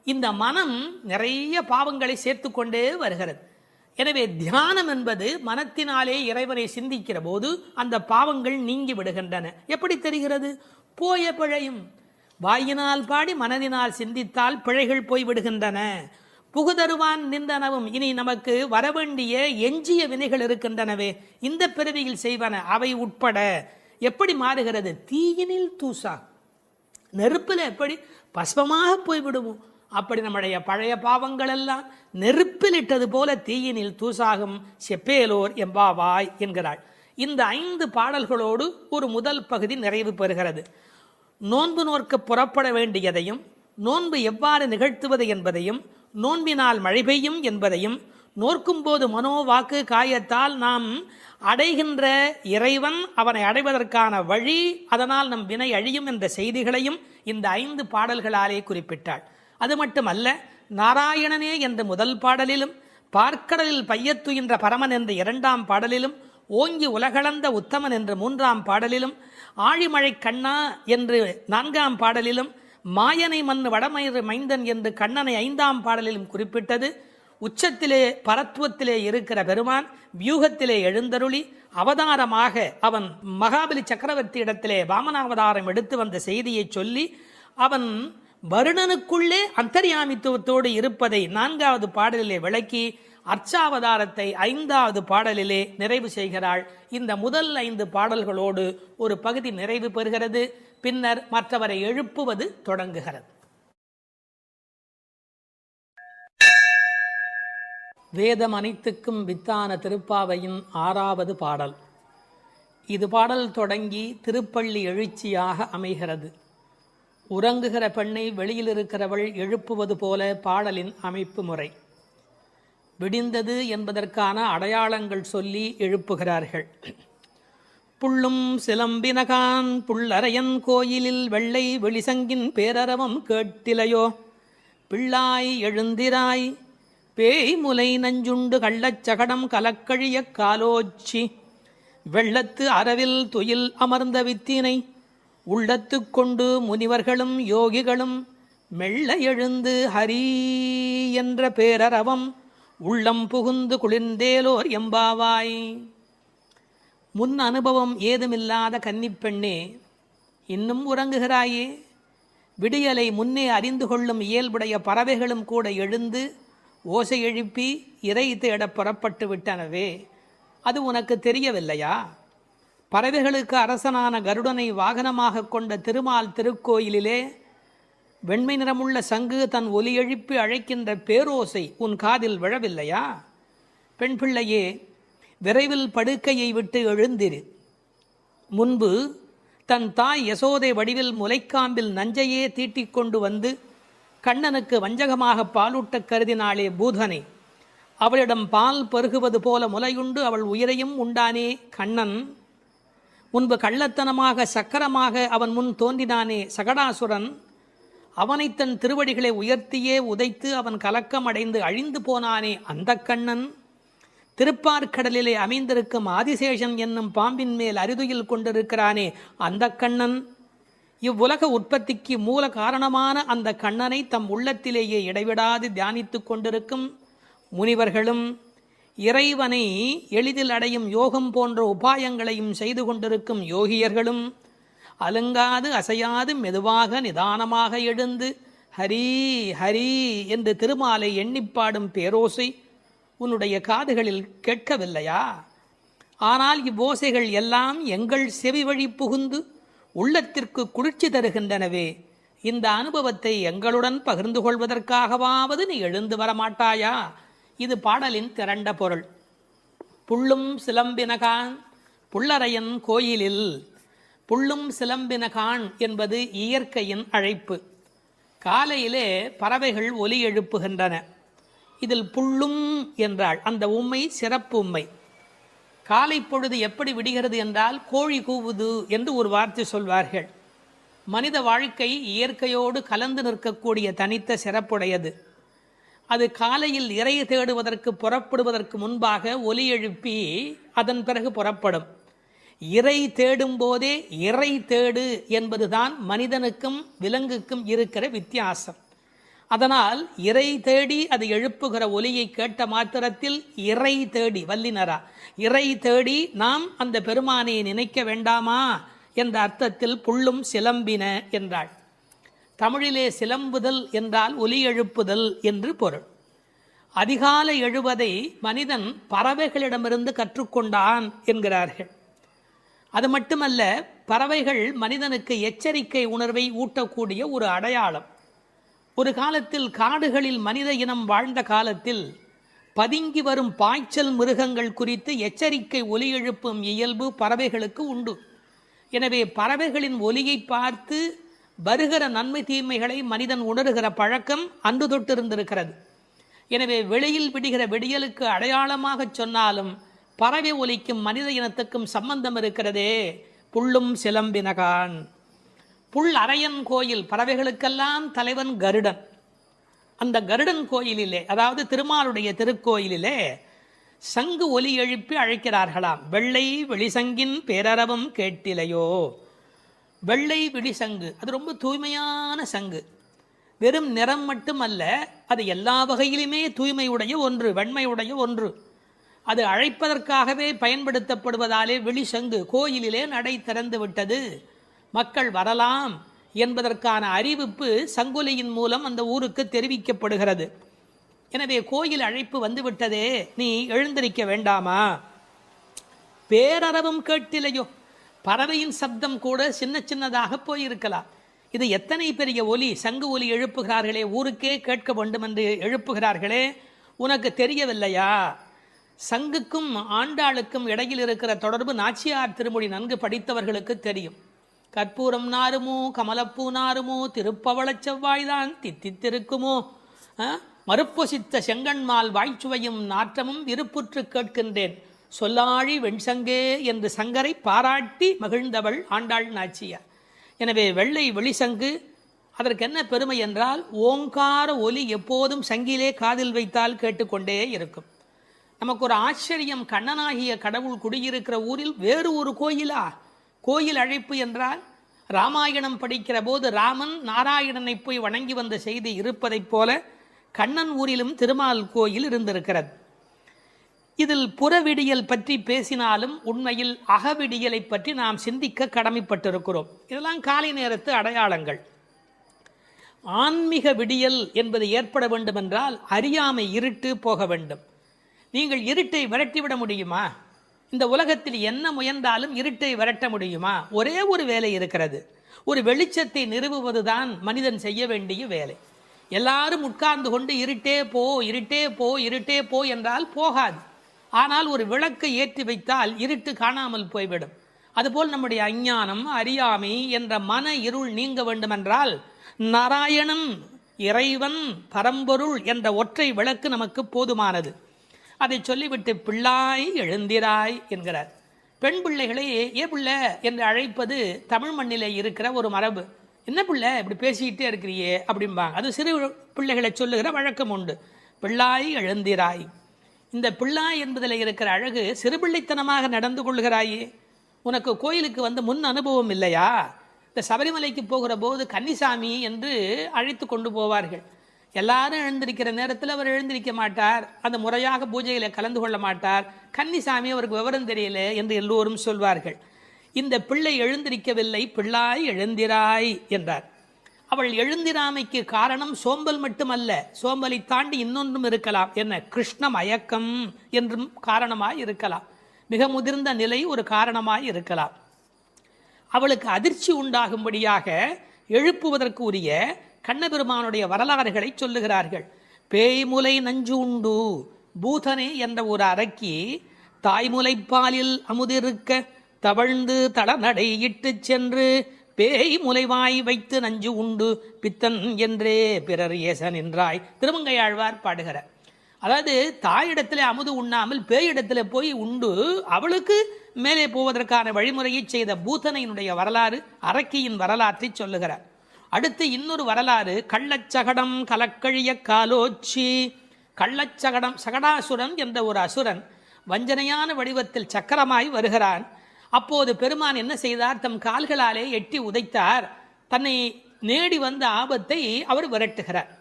இந்த மனம் நிறைய பாவங்களை சேர்த்து கொண்டே வருகிறது. எனவே தியானம் என்பது மனத்தினாலே இறைவனை சிந்திக்கிற போது அந்த பாவங்கள் நீங்கி விடுகின்றன. எப்படி தெரிகிறது? போய பிழையும். வாயினால் பாடி மனதினால் சிந்தித்தால் பிழைகள் போய் விடுகின்றன. புகுதருவான் நின்றனவும். இனி நமக்கு வரவேண்டிய எஞ்சிய வினைகள் இருக்கின்றனவே, இந்த பிறவியில் செய்வன அவை உட்பட எப்படி மாறுகிறது? தீயினில் தூசா, நெருப்பில் எப்படி பஸ்பமாக போய்விடுவோம், அப்படி நம்முடைய பழைய பாவங்கள் எல்லாம் நெருப்பில் இட்டது போல தீயினில் தூசாகும் செப்பேலோர் எம்பாவாய் என்கிறாள். இந்த 5 பாடல்களோடு ஒரு முதல் பகுதி நிறைவு பெறுகிறது. நோன்பு நோற்க புறப்பட வேண்டியதையும், நோன்பு எவ்வாறு நிகழ்த்துவது என்பதையும், நோன்பினால் மழை பெய்யும் என்பதையும், நோற்கும் போது மனோ வாக்கு காயத்தால் நாம் அடைகின்ற இறைவன், அவனை அடைவதற்கான வழி, அதனால் நம் வினை அழியும் என்ற செய்திகளையும் இந்த 5 பாடல்களாலே குறிப்பிட்டாள். அது மட்டுமல்ல, நாராயணனே என்ற முதல் பாடலிலும், பார்க்கடலில் பையத்துயின்ற பரமன் என்ற 2ஆம் பாடலிலும், ஓங்கி உலகளந்த உத்தமன் என்று 3ஆம் பாடலிலும், ஆழிமழை கண்ணா என்று 4ஆம் பாடலிலும், மாயனை மண்ணு வடமயிறு மைந்தன் என்று கண்ணனை 5ஆம் பாடலிலும் குறிப்பிட்டது. உச்சத்திலே பரத்துவத்திலே இருக்கிற பெருமான் வியூகத்திலே எழுந்தருளி அவதாரமாக அவன் மகாபலி சக்கரவர்த்தி இடத்திலே வாமனாவதாரம் எடுத்து வந்த செய்தியை சொல்லி அவன் வருணனுக்குள்ளே அந்தர்யாமித்துவத்தோடு இருப்பதை 4வது பாடலிலே விளக்கி அர்ச்சாவதாரத்தை 5வது பாடலிலே நிறைவு செய்கிறாள். இந்த முதல் 5 பாடல்களோடு ஒரு பகுதி நிறைவு பெறுகிறது. பின்னர் மற்றவரை எழுப்புவது தொடங்குகிறது. வேதம் அனைத்துக்கும் வித்தான திருப்பாவையின் 6வது பாடல். இது பாடல் தொடங்கி திருப்பள்ளி எழுச்சியாக அமைகிறது. உறங்குகிற பெண்ணை வெளியில் இருக்கிறவள் எழுப்புவது போல பாடலின் அமைப்பு முறை. விடிந்தது என்பதற்கான அடையாளங்கள் சொல்லி எழுப்புகிறார்கள். புள்ளும் சிலம்பினகான் புள்ளரையன் கோயிலில் வெள்ளை வெளிசங்கின் பேரரவம் கேட்டிலையோ, பிள்ளாய் எழுந்திராய் பேய்முலை நஞ்சுண்டு கள்ளச்சகடம் கலக்கழிய காலோச்சி வெள்ளத்து அரவில் துயில் அமர்ந்த வித்தினை உள்ளத்து கொண்டு முனிவர்களும் யோகிகளும் மெல்ல எழுந்து ஹரி என்ற பேரரவம் உள்ளம் புகுந்து குளிர்ந்தேலோர் எம்பாவாய். முன் அனுபவம் ஏதுமில்லாத கன்னிப்பெண்ணே, இன்னும் உறங்குகிறாயே? விடியலை முன்னே அறிந்து கொள்ளும் இயல்புடைய பறவைகளும் கூட எழுந்து ஓசை எழுப்பி இறை தேட புறப்பட்டு விட்டனவே, அது உனக்கு தெரியவில்லையா? பறவைகளுக்கு அரசனான கருடனை வாகனமாக கொண்ட திருமால் திருக்கோயிலிலே வெண்மை நிறமுள்ள சங்கு தன் ஒலி எழுப்பி அழைக்கின்ற பேரோசை உன் காதில் விழவில்லையா? பெண் பிள்ளையே, விரைவில் படுக்கையை விட்டு எழுந்திரு. முன்பு தன் தாய் யசோதை வடிவில் முலைக்காம்பில் நஞ்சையே தீட்டிக் கொண்டு வந்து கண்ணனுக்கு வஞ்சகமாக பாலூட்ட கருதினாளே பூதனை. அவளிடம் பால் பருகுவது போல முலையுண்டு அவள் உயிரையும் உண்டானே கண்ணன். முன்பு கள்ளத்தனமாக சக்கரமாக அவன் முன் தோன்றினானே சகடாசுரன். அவனை தன் திருவடிகளை உயர்த்தியே உதைத்து அவன் கலக்கம் அடைந்து அழிந்து போனானே அந்த கண்ணன். திருப்பார்கடலிலே அமைந்திருக்கும் ஆதிசேஷன் என்னும் பாம்பின் மேல் அரிதுயில் கொண்டிருக்கிறானே அந்த கண்ணன். இவ்வுலக உற்பத்திக்கு மூல காரணமான அந்த கண்ணனை தம் உள்ளத்திலேயே இடைவிடாது தியானித்து கொண்டிருக்கும் முனிவர்களும் இறைவனை எளிதில் அடையும் யோகம் போன்ற உபாயங்களையும் செய்து கொண்டிருக்கும் யோகியர்களும் அலங்காது அசையாது மெதுவாக நிதானமாக எழுந்து ஹரி ஹரி என்று திருமாலை எண்ணிப்பாடும் பேரோசை உன்னுடைய காதுகளில் கேட்கவில்லையா? ஆனால் இவ்வோசைகள் எல்லாம் எங்கள் செவி வழி புகுந்து உள்ளத்திற்கு குளிர்ச்சி தருகின்றனவே. இந்த அனுபவத்தை எங்களுடன் பகிர்ந்து கொள்வதற்காகவாவது நீ எழுந்து வரமாட்டாயா? இது பாடலின் திரண்ட பொருள். புள்ளும் சிலம்பினகான் புள்ளரையன் கோயிலில். புள்ளும் சிலம்பினகான் என்பது இயற்கையின் அழைப்பு. காலையிலே பறவைகள் ஒலி எழுப்புகின்றன. இதில் புள்ளும் என்றால் அந்த உம்மை சிறப்பு உம்மை. காலை பொழுது எப்படி விடுகிறது என்றால் கோழி கூவுது என்று ஒரு வார்த்தை சொல்வார்கள். மனித வாழ்க்கை இயற்கையோடு கலந்து நிற்கக்கூடிய தனித்த சிறப்புடையது. அது காலையில் இறை தேடுவதற்கு புறப்படுவதற்கு முன்பாக ஒலி எழுப்பி அதன் பிறகு புறப்படும். இறை தேடும் போதே இறை தேடு என்பதுதான் மனிதனுக்கும் விலங்குக்கும் இருக்கிற வித்தியாசம். அதனால் இறை தேடி அது எழுப்புகிற ஒலியை கேட்ட மாத்திரத்தில் இறை தேடி வல்லினரா இறை தேடி நாம் அந்த பெருமானை நினைக்க வேண்டாமா என்ற அர்த்தத்தில் புள்ளும் சிலம்பின என்றாள். தமிழிலே சிலம்புதல் என்றால் ஒலி எழுப்புதல் என்று பொருள். அதிகாலை எழுவதை மனிதன் பறவைகளிடமிருந்து கற்றுக்கொண்டான் என்கிறார்கள். அது மட்டுமல்ல, பறவைகள் மனிதனுக்கு எச்சரிக்கை உணர்வை ஊட்டக்கூடிய ஒரு அடையாளம். ஒரு காலத்தில் காடுகளில் மனித இனம் வாழ்ந்த காலத்தில் பதுங்கி வரும் பாய்ச்சல் மிருகங்கள் குறித்து எச்சரிக்கை ஒலி எழுப்பும் இயல்பு பறவைகளுக்கு உண்டு. எனவே பறவைகளின் ஒலியை பார்த்து வருகிற நன்மை தீமைகளை மனிதன் உணர்கிற பழக்கம் அன்று தொட்டிருந்திருக்கிறது. எனவே வெளியில் விடுகிற விடியலுக்கு அடையாளமாக சொன்னாலும் பறவை ஒலிக்கும் மனித இனத்துக்கும் சம்பந்தம் இருக்கிறதே. புள்ளும் சிலம்பினகான். புல் அரையன் கோயில், பறவைகளுக்கெல்லாம் தலைவன் கருடன். அந்த கருடன் கோயிலிலே, அதாவது திருமாலுடைய திருக்கோயிலிலே சங்கு ஒலி எழுப்பி அழைக்கிறார்களாம். வெள்ளை வெளிசங்கின் பேரரவம் கேட்டிலையோ. வெள்ளை விழிசங்கு அது ரொம்ப தூய்மையான சங்கு. வெறும் நிறம் மட்டுமல்ல, அது எல்லா வகையிலுமே தூய்மையுடைய ஒன்று, வெண்மையுடைய ஒன்று. அது அழைப்பதற்காகவே பயன்படுத்தப்படுவதாலே விழிசங்கு கோயிலிலே நடை திறந்து விட்டது, மக்கள் வரலாம் என்பதற்கான அறிவிப்பு சங்கொலியின் மூலம் அந்த ஊருக்கு தெரிவிக்கப்படுகிறது. எனவே கோயில் அழைப்பு வந்துவிட்டதே, நீ எழுந்திருக்க வேண்டாமா? பேரரவம் கேட்டிலையோ. பறவையின் சப்தம் கூட சின்ன சின்னதாக போயிருக்கலாம். இது எத்தனை பெரிய ஒலி, சங்கு ஒலி எழுப்புகிறார்களே, ஊருக்கே கேட்க வேண்டும் என்று எழுப்புகிறார்களே, உனக்கு தெரியவில்லையா? சங்குக்கும் ஆண்டாளுக்கும் இடையில் இருக்கிற தொடர்பு நாச்சியார் திருமொழி நன்கு படித்தவர்களுக்கு தெரியும். கற்பூரம் நாருமோ கமலப்பூ நாருமோ திருப்பவளச் செவ்வாய்தான் தித்தித்திருக்குமோ, மறுப்பொசித்த செங்கண்மால் வாய்ச்சுவையும் நாற்றமும் விருப்புற்று கேட்கின்றேன் சொல்லாழி வெண்சங்கே என்று சங்கரை பாராட்டி மகிழ்ந்தவள் ஆண்டாள் நாச்சியார். எனவே வெள்ளை வெளிசங்கு அதற்கு என்ன பெருமை என்றால் ஓங்கார ஒலி எப்போதும் சங்கிலே காதில் வைத்தால் கேட்டுக்கொண்டே இருக்கும். நமக்கு ஒரு ஆச்சரியம், கண்ணனாகிய கடவுள் குடியிருக்கிற ஊரில் வேறு ஒரு கோயிலா? கோயில் அழைப்பு என்றால் ராமாயணம் படிக்கிற போது ராமன் நாராயணனை போய் வணங்கி வந்த செய்தி இருப்பதைப் போல கண்ணன் ஊரிலும் திருமால் கோயில் இருந்திருக்கிறது. இதில் புறவிடியல் பற்றி பேசினாலும் உண்மையில் அகவிடியலை பற்றி நாம் சிந்திக்க கடமைப்பட்டிருக்கிறோம். இதெல்லாம் காலை நேரத்து அடையாளங்கள். ஆன்மீக விடியல் என்பது ஏற்பட வேண்டுமென்றால் அறியாமை, இருட்டு போக வேண்டும். நீங்கள் இருட்டை விரட்டிவிட முடியுமா? இந்த உலகத்தில் என்ன முயன்றாலும் இருட்டை விரட்ட முடியுமா? ஒரே ஒரு வேலை இருக்கிறது. ஒரு வெளிச்சத்தை நிறுவுவதுதான் மனிதன் செய்ய வேண்டிய வேலை. எல்லாரும் உட்கார்ந்து கொண்டு இருட்டே போ, இருட்டே போ, இருட்டே போ என்றால் போகாது. ஆனால் ஒரு விளக்கை ஏற்றி வைத்தால் இருட்டு காணாமல் போய்விடும். அதுபோல் நம்முடைய அஞ்ஞானம், அறியாமை என்ற மன இருள் நீங்க வேண்டுமென்றால் நாராயணன், இறைவன், பரம்பொருள் என்ற ஒற்றை விளக்கு நமக்கு போதுமானது. அதை சொல்லிவிட்டு பிள்ளாய் எழுந்திராய் என்கிறார். பெண் பிள்ளைகளை ஏ பிள்ளை என்று அழைப்பது தமிழ் மண்ணிலே இருக்கிற ஒரு மரபு. என்ன பிள்ளை இப்படி பேசிக்கிட்டே இருக்கிறியே அப்படிம்பாங்க. அது சிறு பிள்ளைகளை சொல்லுகிற வழக்கம் உண்டு. பிள்ளாய் எழுந்திராய். இந்த பிள்ளாய் என்பதில் இருக்கிற அழகு, சிறுபிள்ளைத்தனமாக நடந்து கொள்கிறாயே. உனக்கு கோயிலுக்கு வந்து முன் அனுபவம் இல்லையா? இந்த சபரிமலைக்கு போகிற போது கன்னிசாமி என்று அழைத்து கொண்டு போவார்கள். எல்லாரும் எழுந்திருக்கிற நேரத்தில் அவர் எழுந்திருக்க மாட்டார், அந்த முறையாக பூஜையில் கலந்து கொள்ள மாட்டார். கன்னிசாமி அவருக்கு விவரம் தெரியல என்று எல்லோரும் சொல்வார்கள். இந்த பிள்ளை எழுந்திருக்கவில்லை, பிள்ளாய் எழுந்திராய் என்றார். அவள் எழுந்திராமைக்கு காரணம் சோம்பல் மட்டுமல்ல, சோம்பலை தாண்டி இன்னொன்றும் இருக்கலாம். என்ன? கிருஷ்ண மயக்கம் என்றும் காரணமாய் இருக்கலாம். மிக முதிர்ந்த நிலை ஒரு காரணமாய் இருக்கலாம். அவளுக்கு அதிர்ச்சி உண்டாகும்படியாக எழுப்புவதற்கு உரிய கண்ணபெருமானுடைய வரலாறுகளை சொல்லுகிறார்கள். பேய்முலை நஞ்சு உண்டு பூதனே என்ற ஒரு அரக்கி தாய்முலைப்பாலில் அமுதிருக்க தவழ்ந்து தளநடை இட்டு சென்று பேய் முலைவாய் வைத்து நஞ்சு உண்டு பித்தன் என்றே பிறர் ஏசன் என்றாய் திருமங்கையாழ்வார் பாடுகிறார். அதாவது தாயிடத்தில் அமுது உண்ணாமல் பேயிடத்தில் போய் உண்டு அவளுக்கு மேலே போவதற்கான வழிமுறையை செய்த பூதனையினுடைய வரலாறு, அரக்கியின் வரலாற்றை சொல்லுகிறார். அடுத்து இன்னொரு வரலாறு, கள்ளச்சகடம் கலக்கழிய காலோச்சி. கள்ளச்சகடம், சகடாசுரன் என்ற ஒரு அசுரன் வஞ்சனையான வடிவத்தில் சக்கரமாய் வருகிறான். அப்போது பெருமான் என்ன செய்தார்? தம் கால்களாலே எட்டி உதைத்தார். தன்னை நேடி வந்த ஆபத்தை அவர் விரட்டுகிறார்.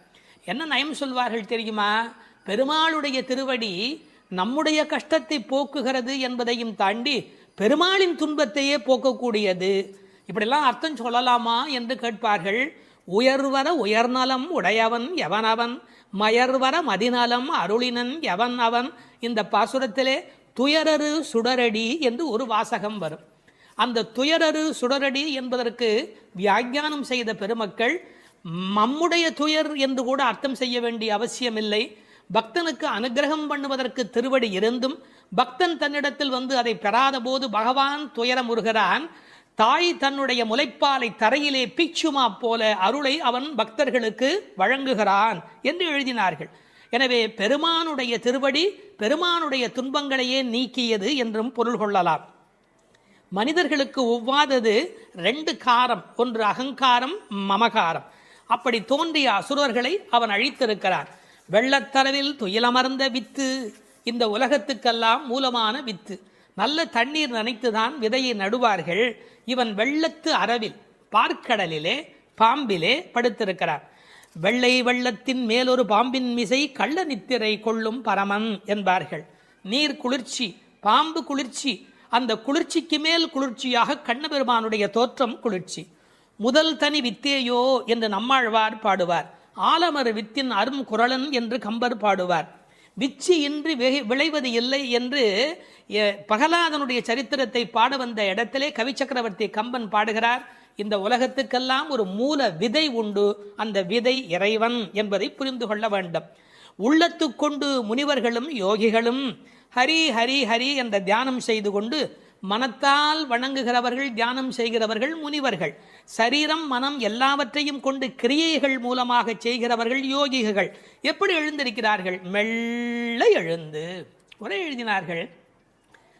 என்ன நயம் சொல்வார்கள் தெரியுமா? பெருமாளுடைய திருவடி நம்முடைய கஷ்டத்தை போக்குகிறது என்பதையும் தாண்டி பெருமாளின் துன்பத்தையே போக்கக்கூடியது. இப்படிலாம் அர்த்தம் சொல்லலாமா என்று கேட்பார்கள். உயர்வர உயர்நலம் உடையவன் எவனவன், மயர்வர மதிநலம் அருளினன் எவன் அவன். இந்த பாசுரத்திலே துயரரு சுடரடி என்று ஒரு வாசகம் வரும். அந்த துயரரு சுடரடி என்பதற்கு வியாக்கியானம் செய்த பெருமக்கள் நம்முடைய துயர் என்று கூட அர்த்தம் செய்ய வேண்டிய அவசியமில்லை. பக்தனுக்கு அனுகிரகம் பண்ணுவதற்கு திருவடி இருந்தும் பக்தன் தன்னிடத்தில் வந்து அதை பெறாத போது பகவான் துயரமுறுகிறான். தாய் தன்னுடைய முலைப்பாலை தரையிலே பிச்சுமா போல அருளை அவன் பக்தர்களுக்கு வழங்குகிறான் என்று எழுதினார்கள். எனவே பெருமானுடைய திருவடி பெருமானுடைய துன்பங்களையே நீக்கியது என்றும் பொருள் கொள்ளலாம். மனிதர்களுக்கு ஒவ்வாதது ரெண்டு காரம், ஒன்று அகங்காரம், மமகாரம். அப்படி தோன்றிய அசுரர்களை அவன் அழித்திருக்கிறான். வெள்ளத்தரவில் துயிலமர்ந்த வித்து, இந்த உலகத்துக்கெல்லாம் மூலமான வித்து. நல்ல தண்ணீர் நனைத்துதான் விதையை நடுவார்கள். இவன் வெள்ளத்து அரவில் பார்க்கடலிலே பாம்பிலே படுத்திருக்கிறான். வெள்ளை வெள்ளத்தின் மேலொரு பாம்பின் மிசை கள்ள நித்திரை கொள்ளும் பரமன் என்பார்கள். நீர் குளிர்ச்சி, பாம்பு குளிர்ச்சி, அந்த குளிர்ச்சிக்கு மேல் குளிர்ச்சியாக கண்ணபெருமானுடைய தோற்றம் குளிர்ச்சி. முதல் தனி வித்தேயோ என்று நம்மாழ்வார் பாடுவார். ஆலமரு வித்தின் அரும் குரலன் என்று கம்பர் பாடுவார். விச்சி இன்றி விளைவது இல்லை என்று பிரகலாதனுடைய சரித்திரத்தை பாட வந்த இடத்திலே கவி சக்கரவர்த்தி கம்பன் பாடுகிறார். இந்த உலகத்துக்கெல்லாம் ஒரு மூல விதை உண்டு, அந்த விதை இறைவன் என்பதை புரிந்து கொள்ள வேண்டும். உள்ளத்து கொண்டு முனிவர்களும் யோகிகளும் ஹரி ஹரி ஹரி என்ற தியானம் செய்து கொண்டு மனத்தால் வணங்குகிறவர்கள், தியானம் செய்கிறவர்கள் முனிவர்கள். சரீரம் மனம் எல்லாவற்றையும் கொண்டு கிரியைகள் மூலமாக செய்கிறவர்கள் யோகிகள். எப்படி எழுந்திருக்கிறார்கள்? மெல்ல எழுந்து. ஒரே எழுதினார்கள்,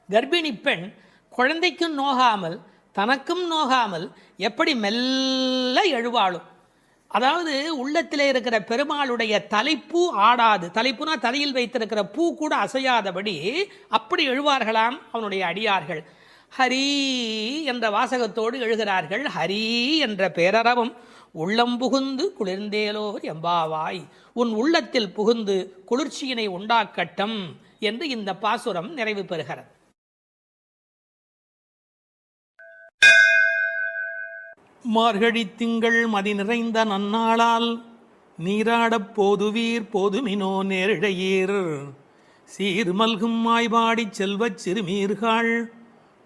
கர்ப்பிணி பெண் குழந்தைக்கும் நோகாமல் தனக்கும் நோகாமல் எப்படி மெல்ல எழுவாளும். அதாவது உள்ளத்திலே இருக்கிற பெருமாளுடைய தலைப்பூ ஆடாது, தலைப்புனா தலையில் வைத்திருக்கிற பூ கூட அசையாதபடி அப்படி எழுவார்களாம் அவனுடைய அடியார்கள். ஹரி என்ற வாசகத்தோடு எழுகிறார்கள். ஹரி என்ற பேரறவும் உள்ளம் புகுந்து குளிர்ந்தேலோர் எம்பாவாய், உன் உள்ளத்தில் புகுந்து குளிர்ச்சியினை உண்டாக்கட்டும் என்று இந்த பாசுரம் நிறைவு பெறுகிறது. மார்கழி திங்கள் மதி நிறைந்த நன்னாளால் நீராடப் போதுவீர் போதுமினோ நேரிழையீர், சீர்மல்கும் மாய்பாடிச் செல்வச் சிறுமீர்கள்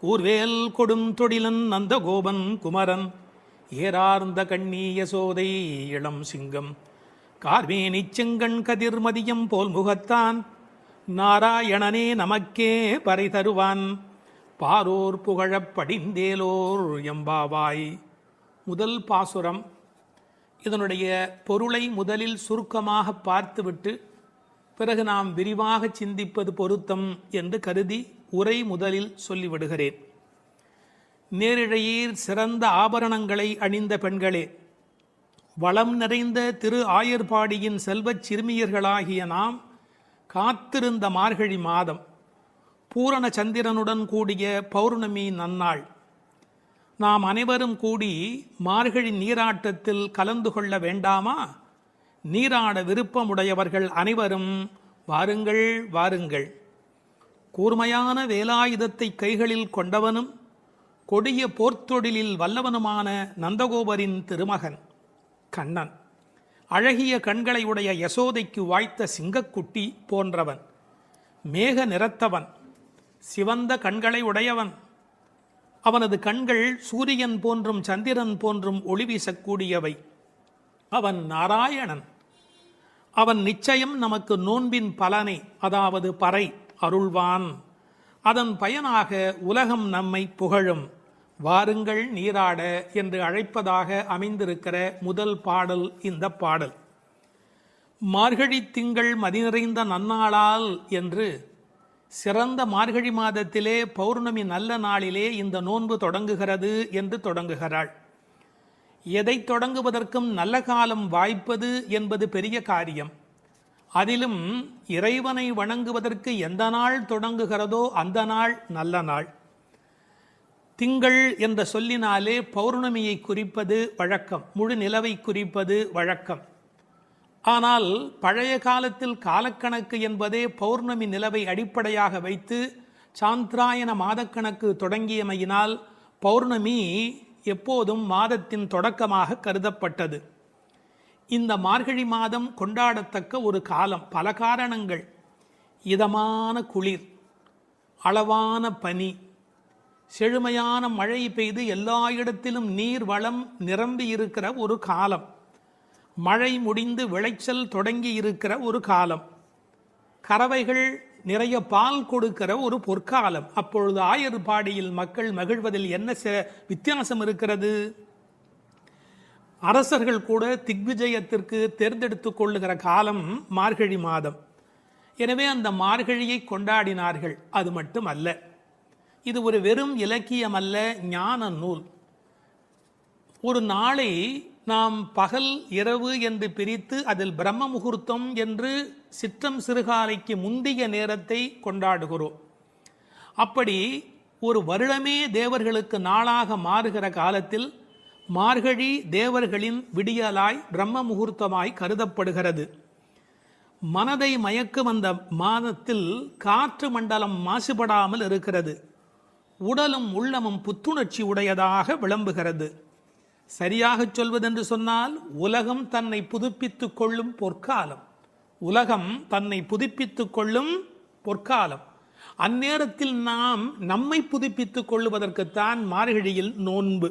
கூர்வேல் கொடும் தொடிலன் நந்தகோபன் குமரன் ஏறார்ந்த கண்ணி யசோதை இளம் சிங்கம் கார்மேனிச் செங்கண் கதிர் மதியம் போல் முகத்தான் நாராயணனே நமக்கே பறை தருவான் பாரோர் புகழப் படிந்தேலோர் எம்பாவாய். முதல் பாசுரம். இதனுடைய பொருளை முதலில் சுருக்கமாக பார்த்துவிட்டு பிறகு நாம் விரிவாக சிந்திப்பது பொருத்தம் என்று கருதி உரை முதலில் சொல்லிவிடுகிறேன். நேரிழையீர் சிறந்த ஆபரணங்களை அணிந்த பெண்களே, வளம் நிறைந்த திரு ஆயர்பாடியின் செல்வச் சிறுமியர்களாகிய நாம் காத்திருந்த மார்கழி மாதம், பூரண சந்திரனுடன் கூடிய பௌர்ணமி நன்னாள், நாம் அனைவரும் கூடி மார்கழி நீராட்டத்தில் கலந்து கொள்ள வேண்டாமா? நீராட விருப்பமுடையவர்கள் அனைவரும் வாருங்கள் வாருங்கள். கூர்மையான வேலாயுதத்தை கைகளில் கொண்டவனும் கொடிய போர்த்தொழிலில் வல்லவனுமான நந்தகோபரின் திருமகன் கண்ணன், அழகிய கண்களை உடைய யசோதைக்கு வாய்த்த சிங்கக்குட்டி போன்றவன், மேக நிறத்தவன், சிவந்த கண்களை உடையவன், அவனது கண்கள் சூரியன் போன்றும் சந்திரன் போன்றும் ஒளி வீசக்கூடியவை. அவன் நாராயணன். அவன் நிச்சயம் நமக்கு நோன்பின் பலனை, அதாவது பறை அருள்வான். அதன் பயனாக உலகம் நம்மை புகழும். வாருங்கள் நீராட என்று அழைப்பதாக அமைந்திருக்கிற முதல் பாடல் இந்த பாடல். மார்கழி திங்கள் மதி நிறைந்த நன்னாளால் என்று சிறந்த மார்கழி மாதத்திலே பௌர்ணமி நல்ல நாளிலே இந்த நோன்பு தொடங்குகிறது என்று தொடங்குகிறாள். எதை தொடங்குவதற்கும் நல்ல காலம் வாய்ப்பது என்பது பெரிய காரியம். அதிலும் இறைவனை வணங்குவதற்கு எந்த நாள் தொடங்குகிறதோ அந்த நாள் நல்ல நாள். திங்கள் என்ற சொல்லினாலே பௌர்ணமியை குறிப்பது வழக்கம், முழு நிலவை குறிப்பது வழக்கம். ஆனால் பழைய காலத்தில் காலக்கணக்கு என்பதே பௌர்ணமி நிலவை அடிப்படையாக வைத்து சாந்திராயன மாதக்கணக்கு தொடங்கியமையினால் பௌர்ணமி எப்போதும் மாதத்தின் தொடக்கமாக கருதப்பட்டது. இந்த மார்கழி மாதம் கொண்டாடத்தக்க ஒரு காலம். பல காரணங்கள். இதமான குளிர், அளவான பனி, செழுமையான மழை பெய்து எல்லா இடத்திலும் நீர் வளம் நிரம்பி இருக்கிற ஒரு காலம், மழை முடிந்து விளைச்சல் தொடங்கி இருக்கிற ஒரு காலம், கறவைகள் நிறைய பால் கொடுக்கிற ஒரு பொற்காலம். அப்பொழுது ஆயர்பாடியில் மக்கள் மகிழ்வதில் என்ன வித்தியாசம் இருக்கிறது? அரசர்கள் கூட திக்விஜயத்திற்கு தேர்ந்தெடுத்துக் கொள்ளுகிற காலம் மார்கழி மாதம். எனவே அந்த மார்கழியை கொண்டாடினார்கள். அது மட்டும் அல்ல, இது ஒரு வெறும் இலக்கியம் அல்ல, ஞான நூல். ஒரு நாளை நாம் பகல் இரவு என்று பிரித்து அதில் பிரம்ம முகூர்த்தம் என்று சிற்றம் சிறுகாலைக்கு முந்திய நேரத்தை கொண்டாடுகிறோம். அப்படி ஒரு வருடமே தேவர்களுக்கு நாளாக மாறுகிற காலத்தில் மார்கழி தேவர்களின் விடியலாய் பிரம்ம முகூர்த்தமாய் கருதப்படுகிறது. மனதை மயக்கும் அந்த மாதத்தில் காற்று மண்டலம் மாசுபடாமல் இருக்கிறது. உடலும் உள்ளமும் புத்துணர்ச்சி உடையதாக விளம்புகிறது. சரியாக சொல்வதென்று சொன்னால் உலகம் தன்னை புதுப்பித்துக் கொள்ளும் பொற்காலம். உலகம் தன்னை புதுப்பித்துக் கொள்ளும் பொற்காலம். அந்நேரத்தில் நாம் நம்மை புதுப்பித்துக் கொள்ளுவதற்குத்தான் மார்கழியில் நோன்பு.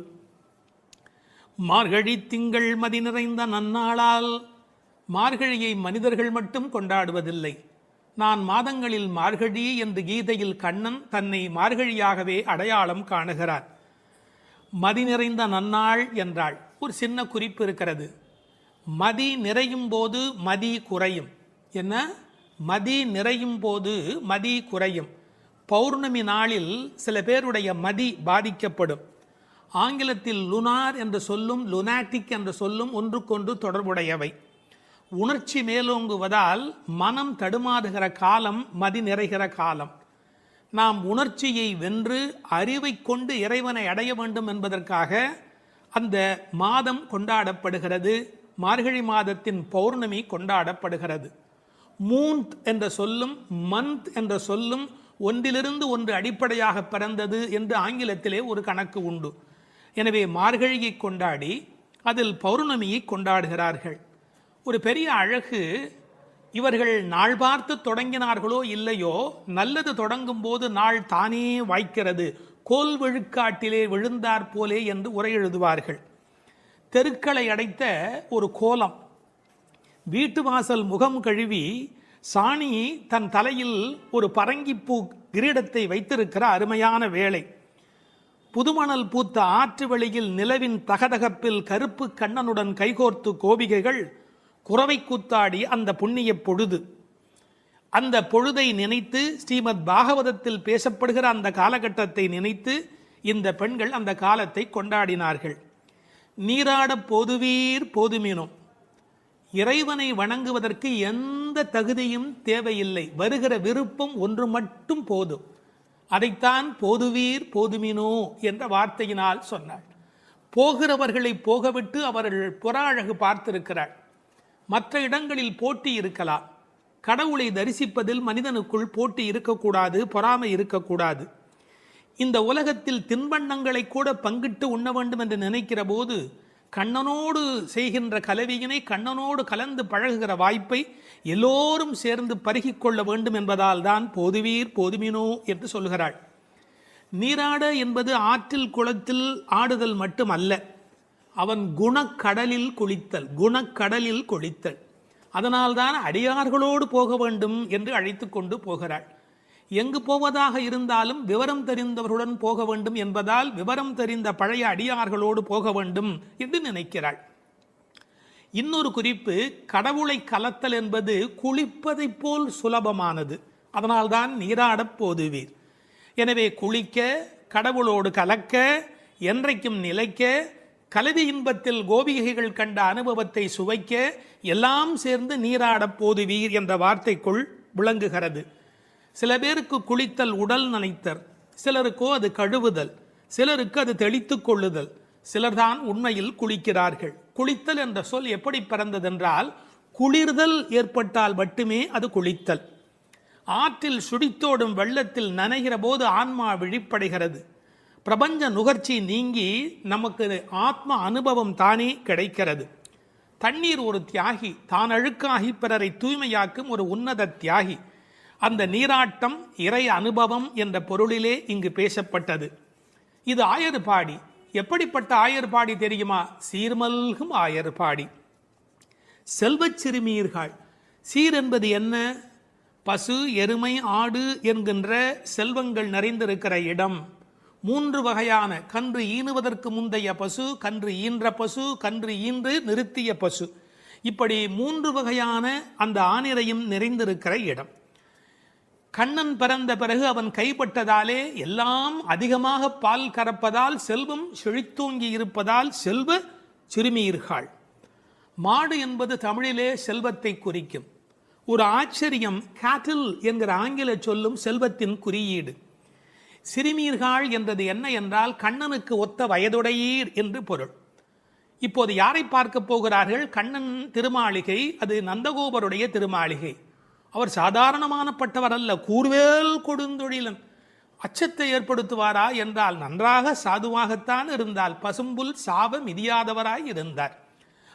மார்கழி திங்கள் மதி நிறைந்த நன்னாளால் மார்கழியை மனிதர்கள் மட்டும் கொண்டாடுவதில்லை. நான் மாதங்களில் மார்கழி என்று கீதையில் கண்ணன் தன்னை மார்கழியாகவே அடையாளம் காணுகிறார். மதி நிறைந்த நன்னாள் என்றாள். ஒரு சின்ன குறிப்பு இருக்கிறது. மதி நிறையும் போது மதி குறையும். என்ன? மதி நிறையும் போது மதி குறையும். பௌர்ணமி நாளில் சில பேருடைய மதி பாதிக்கப்படும். ஆங்கிலத்தில் லுனார் என்ற சொல்லும் லுனாட்டிக் என்ற சொல்லும் ஒன்றுக்கொன்று தொடர்புடையவை. உணர்ச்சி மேலோங்குவதால் மனம் தடுமாறுகிற காலம் மதி நிறைகிற காலம். நாம் உணர்ச்சியை வென்று அறிவை கொண்டு இறைவனை அடைய வேண்டும் என்பதற்காக அந்த மாதம் கொண்டாடப்படுகிறது. மார்கழி மாதத்தின் பௌர்ணமி கொண்டாடப்படுகிறது. மூன்த் என்ற சொல்லும் மந்த் என்ற சொல்லும் ஒன்றிலிருந்து ஒன்று அடிப்படையாக பிறந்தது என்று ஆங்கிலத்திலே ஒரு கணக்கு உண்டு. எனவே மார்கழியை கொண்டாடி அதில் பௌர்ணமியை கொண்டாடுகிறார்கள். ஒரு பெரிய அழகு, இவர்கள் நாள் பார்த்து தொடங்கினார்களோ இல்லையோ, நல்லது தொடங்கும் போது நாள் தானே வாய்க்கிறது, கோல் விழுக்காட்டிலே விழுந்தார் போலே என்று உரை எழுதுவார்கள். தெருக்களை அடைத்த ஒரு கோலம், வீட்டு வாசல் முகம் கழுவி சாணி தன் தலையில் ஒரு பரங்கிப்பூ கிரீடத்தை வைத்திருக்கிற அருமையான வேளை. புதுமணல் பூத்த ஆற்று வெளியில் நிலவின் தகதகப்பில் கருப்பு கண்ணனுடன் கைகோர்த்து கோபிகைகள் குறவை கூத்தாடி அந்த புண்ணிய பொழுது. அந்த பொழுதை நினைத்து ஸ்ரீமத் பாகவதத்தில் பேசப்படுகிற அந்த காலகட்டத்தை நினைத்து இந்த பெண்கள் அந்த காலத்தை கொண்டாடினார்கள். நீராட போதுவீர் போதுமினும், இறைவனை வணங்குவதற்கு எந்த தகுதியும் தேவையில்லை, வருகிற விருப்பம் ஒன்று மட்டும் போதும். அதைத்தான் போதுவீர் போதுமினோ என்ற வார்த்தையினால் சொன்னாள். போகிறவர்களை போகவிட்டு அவர்கள் புற அழகு பார்த்திருக்கிறாள். மற்ற இடங்களில் போட்டி இருக்கலாம். கடவுளை தரிசிப்பதில் மனிதனுக்குள் போட்டி இருக்கக்கூடாது, பொறாமை இருக்கக்கூடாது. இந்த உலகத்தில் தின்பண்டங்களை கூட பங்கிட்டு உண்ண வேண்டும் என்று நினைக்கிற போது கண்ணனோடு செய்கின்ற கலவியினை, கண்ணனோடு கலந்து பழகுகிற வாய்ப்பை எல்லோரும் சேர்ந்து பருகிக்கொள்ள வேண்டும் என்பதால் தான் போதுவீர் போதுமினோ என்று சொல்கிறாள். நீராட என்பது ஆற்றில் குளத்தில் ஆடுதல் மட்டுமல்ல, அவன் குணக்கடலில் குளித்தல், குணக்கடலில் குளித்தல். அதனால்தான் அடியார்களோடு போக வேண்டும் என்று அழைத்து கொண்டு போகிறாள். எங்கு போவதாக இருந்தாலும் விவரம் தெரிந்தவர்களுடன் போக வேண்டும் என்பதால் விவரம் தெரிந்த பழைய அடியார்களோடு போக வேண்டும் என்று நினைக்கிறாள். இன்னொரு குறிப்பு, கடவுளை கலத்தல் என்பது குளிப்பதைப் போல் சுலபமானது. அதனால்தான் நீராடப் போதுவீர். எனவே குளிக்க, கடவுளோடு கலக்க, என்றைக்கும் நிலைக்க, கலவி இன்பத்தில் கோபிகைகள் கண்ட அனுபவத்தை சுவைக்க, எல்லாம் சேர்ந்து நீராடப் போதுவீர் என்ற வார்த்தைக்குள் விளங்குகிறது. சில பேருக்கு குளித்தல் உடல் நனைத்தல், சிலருக்கோ அது கழுவுதல், சிலருக்கு அது தெளித்து கொள்ளுதல், சிலர்தான் உண்மையில் குளிக்கிறார்கள். குளித்தல் என்ற சொல் எப்படி பிறந்ததென்றால், குளிர்தல் ஏற்பட்டால் மட்டுமே அது குளித்தல். ஆற்றில் சுடித்தோடும் வெள்ளத்தில் நனைகிற போது ஆன்மா விழிப்படைகிறது. பிரபஞ்ச நுகர்ச்சி நீங்கி நமக்கு ஆத்ம அனுபவம் தானே கிடைக்கிறது. தண்ணீர் ஒரு தியாகி, தான் அழுக்காகி பிறரை தூய்மையாக்கும் ஒரு உன்னத தியாகி. அந்த நீராட்டம் இறை அனுபவம் என்ற பொருளிலே இங்கு பேசப்பட்டது. இது ஆயர்பாடி. எப்படிப்பட்ட ஆயர்பாடி தெரியுமா? சீர்மல்கும் ஆயர்பாடி. செல்வச் சிறுமீர்கள். சீர் என்பது என்ன? பசு, எருமை, ஆடு என்கின்ற செல்வங்கள் நிறைந்திருக்கிற இடம். 3 வகையான கன்று ஈனுவதற்கு முந்தைய பசு, கன்று ஈன்ற பசு, கன்று ஈன்று நிறுத்திய பசு, இப்படி 3 வகையான அந்த ஆனிரையும் நிறைந்திருக்கிற இடம். கண்ணன் பிறந்த பிறகு அவன் கைப்பட்டதாலே எல்லாம் அதிகமாக பால் கறப்பதால் செல்வம் செழித்தோங்கி இருப்பதால் செல்வ சிறுமீர்கள். மாடு என்பது தமிழிலே செல்வத்தை குறிக்கும். ஒரு ஆச்சரியம், கேட்டில் என்கிற ஆங்கில சொல்லும் செல்வத்தின் குறியீடு. சிறுமீர்கள் என்றது என்ன என்றால் கண்ணனுக்கு ஒத்த வயதுடையீர் என்று பொருள். இப்போது யாரை பார்க்க போகிறார்கள்? கண்ணன் திருமாளிகை, அது நந்தகோபருடைய திருமாளிகை. அவர் சாதாரணமானப்பட்டவர் அல்ல, கூர்வேல் கொடுந்தொழிலன். அச்சத்தை ஏற்படுத்துவாரா என்றால் நன்றாக சாதுவாகத்தான் இருந்தால், பசும்புல் சாப மிதியாதவராய் இருந்தார்.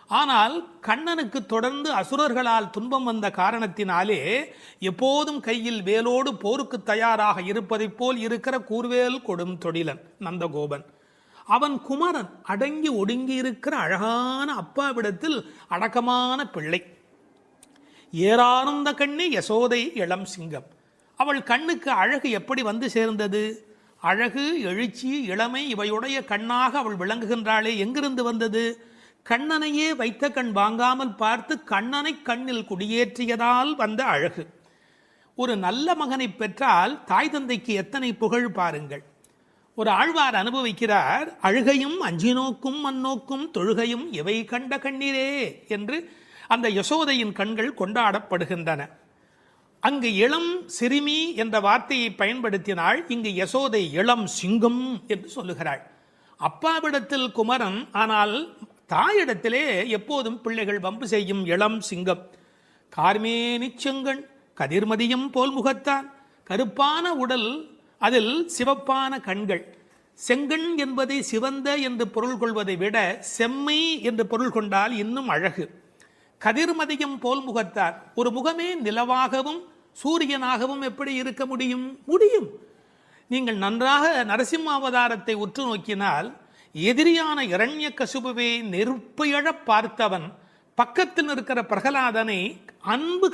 ஆனால் கண்ணனுக்கு தொடர்ந்து அசுரர்களால் துன்பம் வந்த காரணத்தினாலே எப்போதும் கையில் வேலோடு போருக்கு தயாராக இருப்பதைப் போல் இருக்கிற கூர்வேல் கொடும் தொழிலன் நந்தகோபன். அவன் குமரன், அடங்கி ஒடுங்கி இருக்கிற அழகான அப்பாவிடத்தில் அடக்கமான பிள்ளை. ஏறார்ந்த கண்ணி யசோதை இளம் சிங்கம். அவள் கண்ணுக்கு அழகு எப்படி வந்து சேர்ந்தது? அழகு, எழுச்சி, இளமை இவையுடைய கண்ணாக அவள் விளங்குகின்றாளே, எங்கிருந்து வந்தது? கண்ணனையே வைத்த கண் வாங்காமல் பார்த்து கண்ணனை கண்ணில் குடியேற்றியதால் வந்த அழகு. ஒரு நல்ல மகனை பெற்றால் தாய் தந்தைக்கு எத்தனை புகழ் பாருங்கள். ஒரு ஆழ்வார் அனுபவிக்கிறார், அழுகையும் அஞ்சினோக்கும் மண்ணோக்கும் தொழுகையும் எவை கண்ட கண்ணீரே என்று அந்த யசோதையின் கண்கள் கொண்டாடப்படுகின்றன. அங்கு இளம் சிறுமி என்ற வார்த்தையை பயன்படுத்தினாள், இங்கு யசோதை இளம் சிங்கம் என்று சொல்லுகிறாள். அப்பாவிடத்தில் குமரன், ஆனால் தாயிடத்திலே எப்போதும் பிள்ளைகள் வம்பு செய்யும் இளம் சிங்கம். கார்மேனி செங்கண் கதிர்மதியம் போல் முகத்தான், கருப்பான உடல், அதில் சிவப்பான கண்கள். செங்கண் என்பதை சிவந்த என்று பொருள் கொள்வதை விட செம்மை என்று பொருள் கொண்டால் இன்னும் அழகு. கதிர்மதியம் போல் முகத்தார், ஒரு முகமே நிலவாகவும் சூரியனாகவும் எப்படி இருக்க முடியும்? முடியும். நீங்கள் நன்றாக நரசிம்ம அவதாரத்தை உற்று நோக்கினால், எதிரியான இரண்யகசிபுவை நெருப்பு எழ பார்த்தவன் பக்கத்தில் இருக்கிற பிரகலாதனை அன்பு